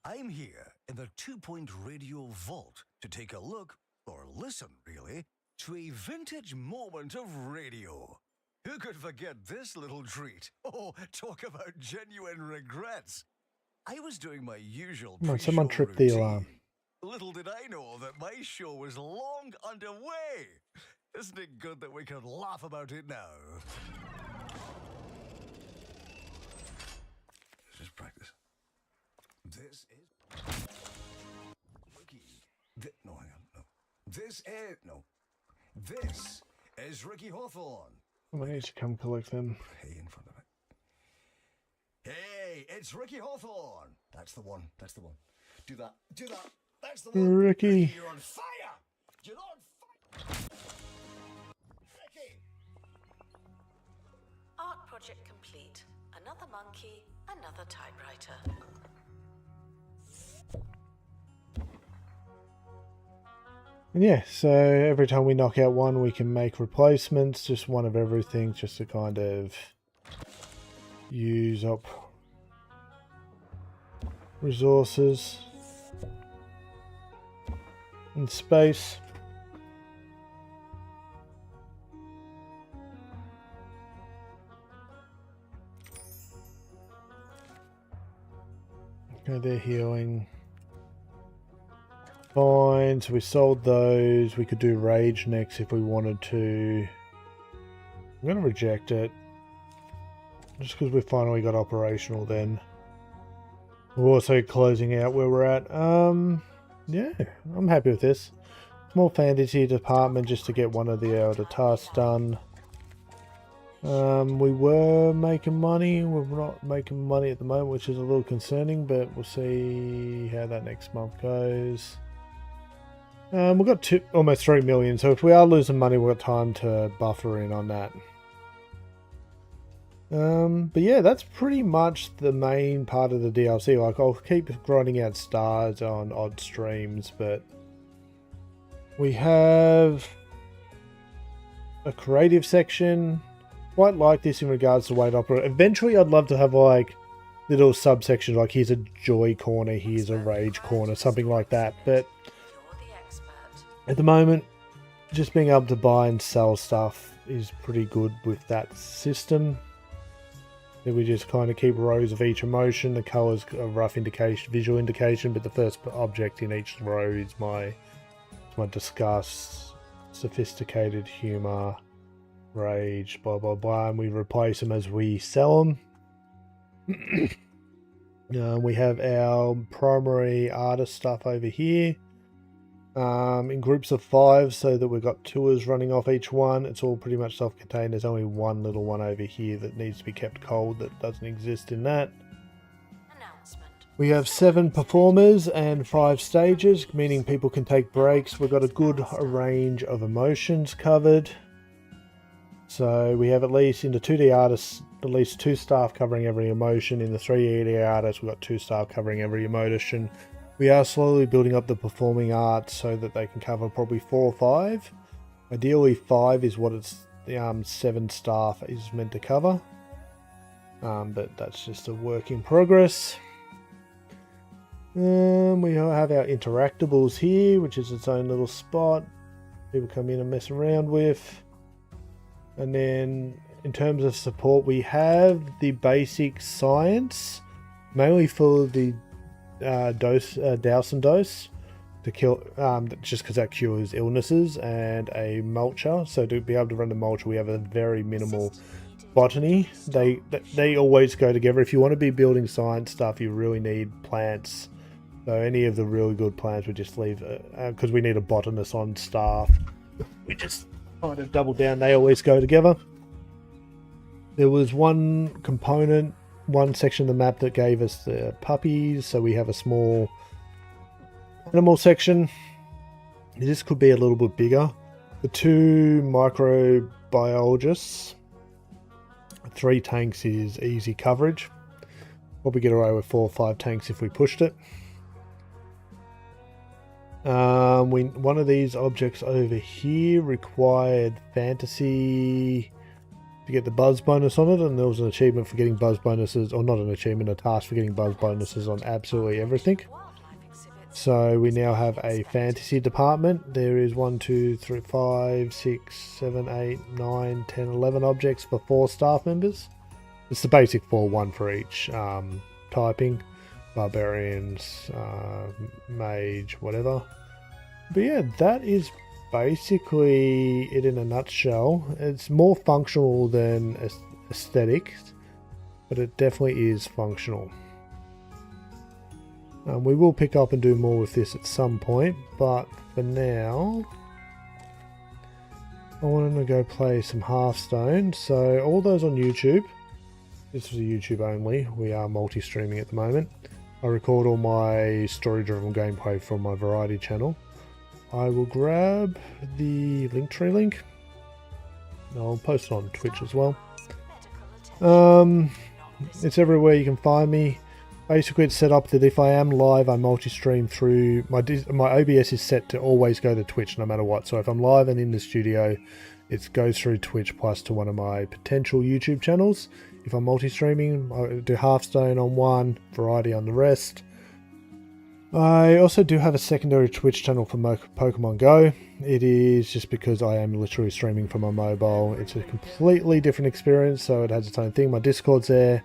I'm here in the 2-Point Radio Vault to take a look, or listen really, to a vintage moment of radio. Who could forget this little treat? Oh, talk about genuine regrets. I was doing my usual Come on, someone pre-show trip the routine. alarm. Little did I know that my show was long underway. Isn't it good that we can laugh about it now? Just practice. This is Ricky. No, hang on. No. This is Ricky Hawthorne. I need to come collect them. Hey, in front of it. Hey, it's Ricky Hawthorne. That's the one. That's the one. Do that. Do that. That's the one. Ricky. You're on fire. You're on fire. Ricky. Art project complete. Another monkey, another typewriter. And yeah, so every time we knock out one, we can make replacements, just one of everything, just to kind of use up resources and space. Okay, they're healing. Fine, so we sold those. We could do Rage next if we wanted to. I'm going to reject it. Just because we finally got operational then. We're also closing out where we're at. Yeah, I'm happy with this. Small fantasy department just to get one of the other tasks done. We were making money. We're not making money at the moment, which is a little concerning, but we'll see how that next month goes. We've got almost 3 million, so if we are losing money, we've got time to buffer in on that. But yeah, that's pretty much the main part of the DLC. Like, I'll keep grinding out stars on odd streams, but we have a creative section. Quite like this in regards to way to operate. Eventually, I'd love to have like little subsections, like here's a joy corner, here's a rage corner, something like that. But at the moment, just being able to buy and sell stuff is pretty good with that system. Then we just kind of keep rows of each emotion. The colors a rough indication, visual indication, but the first object in each row is my disgust, sophisticated humor, rage, blah blah blah, and we replace them as we sell them. We have our primary artist stuff over here. In groups of 5, so that we've got tours running off each one. It's all pretty much self-contained. There's only one little one over here that needs to be kept cold that doesn't exist in that. We have 7 performers and 5 stages, meaning people can take breaks. We've got a good range of emotions covered. So we have at least in the 2D artists, at least 2 staff covering every emotion. In the 3D artists, we've got 2 staff covering every emotion. We are slowly building up the performing arts so that they can cover probably 4 or 5. Ideally 5 is what it's 7 staff is meant to cover. But that's just a work in progress. We have our interactables here, which is its own little spot. People come in and mess around with. And then in terms of support, we have the basic science, mainly for the douse and dose to kill, just because that cures illnesses, and a mulcher. So to be able to run the mulcher, we have a very minimal botany. They always go together. If you want to be building science stuff, you really need plants. So any of the really good plants, we just leave because we need a botanist on staff. We just kind of double down. They always go together. There was one component, one section of the map that gave us the puppies, so we have a small animal section. This could be a little bit bigger. The 2 microbiologists, 3 tanks is easy coverage. Probably get away with 4 or 5 tanks if we pushed it. One of these objects over here required fantasy to get the buzz bonus on it, and there was an achievement for getting buzz bonuses, or not an achievement, a task for getting buzz bonuses on absolutely everything. So we now have a fantasy department. There is 1, 2, 3, 5, 6, 7, 8, 9, 10, 11 objects for 4 staff members. It's the basic 4, 1 for each typing, barbarians, mage, whatever. But yeah, that is basically it in a nutshell. It's more functional than aesthetic, but it definitely is functional. We will pick up and do more with this at some point, but for now I wanted to go play some Hearthstone. So all those on YouTube, this is a YouTube only, we are multi-streaming at the moment. I record all my story-driven gameplay from my variety channel. I will grab the Linktree link. I'll post it on Twitch as well. It's everywhere you can find me. Basically, it's set up that if I am live, I multi-stream through my OBS is set to always go to Twitch no matter what. So if I'm live and in the studio, it goes through Twitch plus to one of my potential YouTube channels. If I'm multi-streaming, I do Hearthstone on one, variety on the rest. I also do have a secondary Twitch channel for Pokemon Go. It is just because I am literally streaming from my mobile. It's a completely different experience, so it has its own thing. My Discord's there.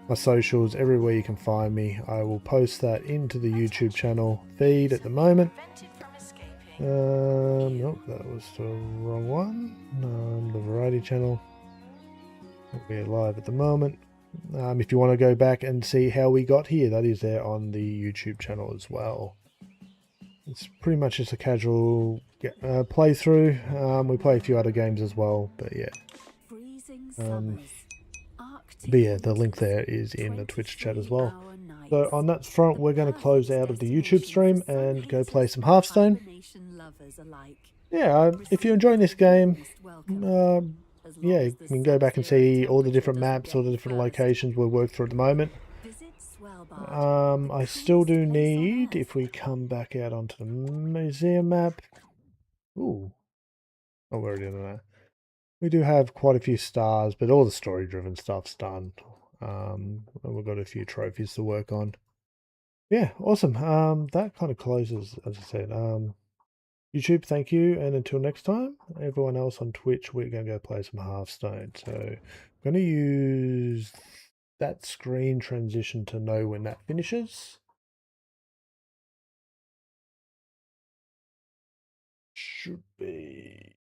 my socials, everywhere you can find me. I will post that into the YouTube channel feed at the moment. Nope, that was the wrong one. The variety channel. We're live at the moment. If you want to go back and see how we got here, that is there on the YouTube channel as well. It's pretty much just a casual playthrough. We play a few other games as well, but yeah. But yeah, the link there is in the Twitch chat as well. So on that front, we're going to close out of the YouTube stream and go play some Hearthstone. Yeah, if you're enjoying this game, yeah, you can go back and see all the different maps, all the different locations we'll work through at the moment. I still do need, if we come back out onto the museum map. Ooh. Oh, we're already on that. We do have quite a few stars, but all the story-driven stuff's done. We've got a few trophies to work on. Yeah, awesome. That kind of closes, as I said. YouTube, thank you, and until next time, everyone else on Twitch, we're going to go play some Hearthstone. So I'm going to use that screen transition to know when that finishes. Should be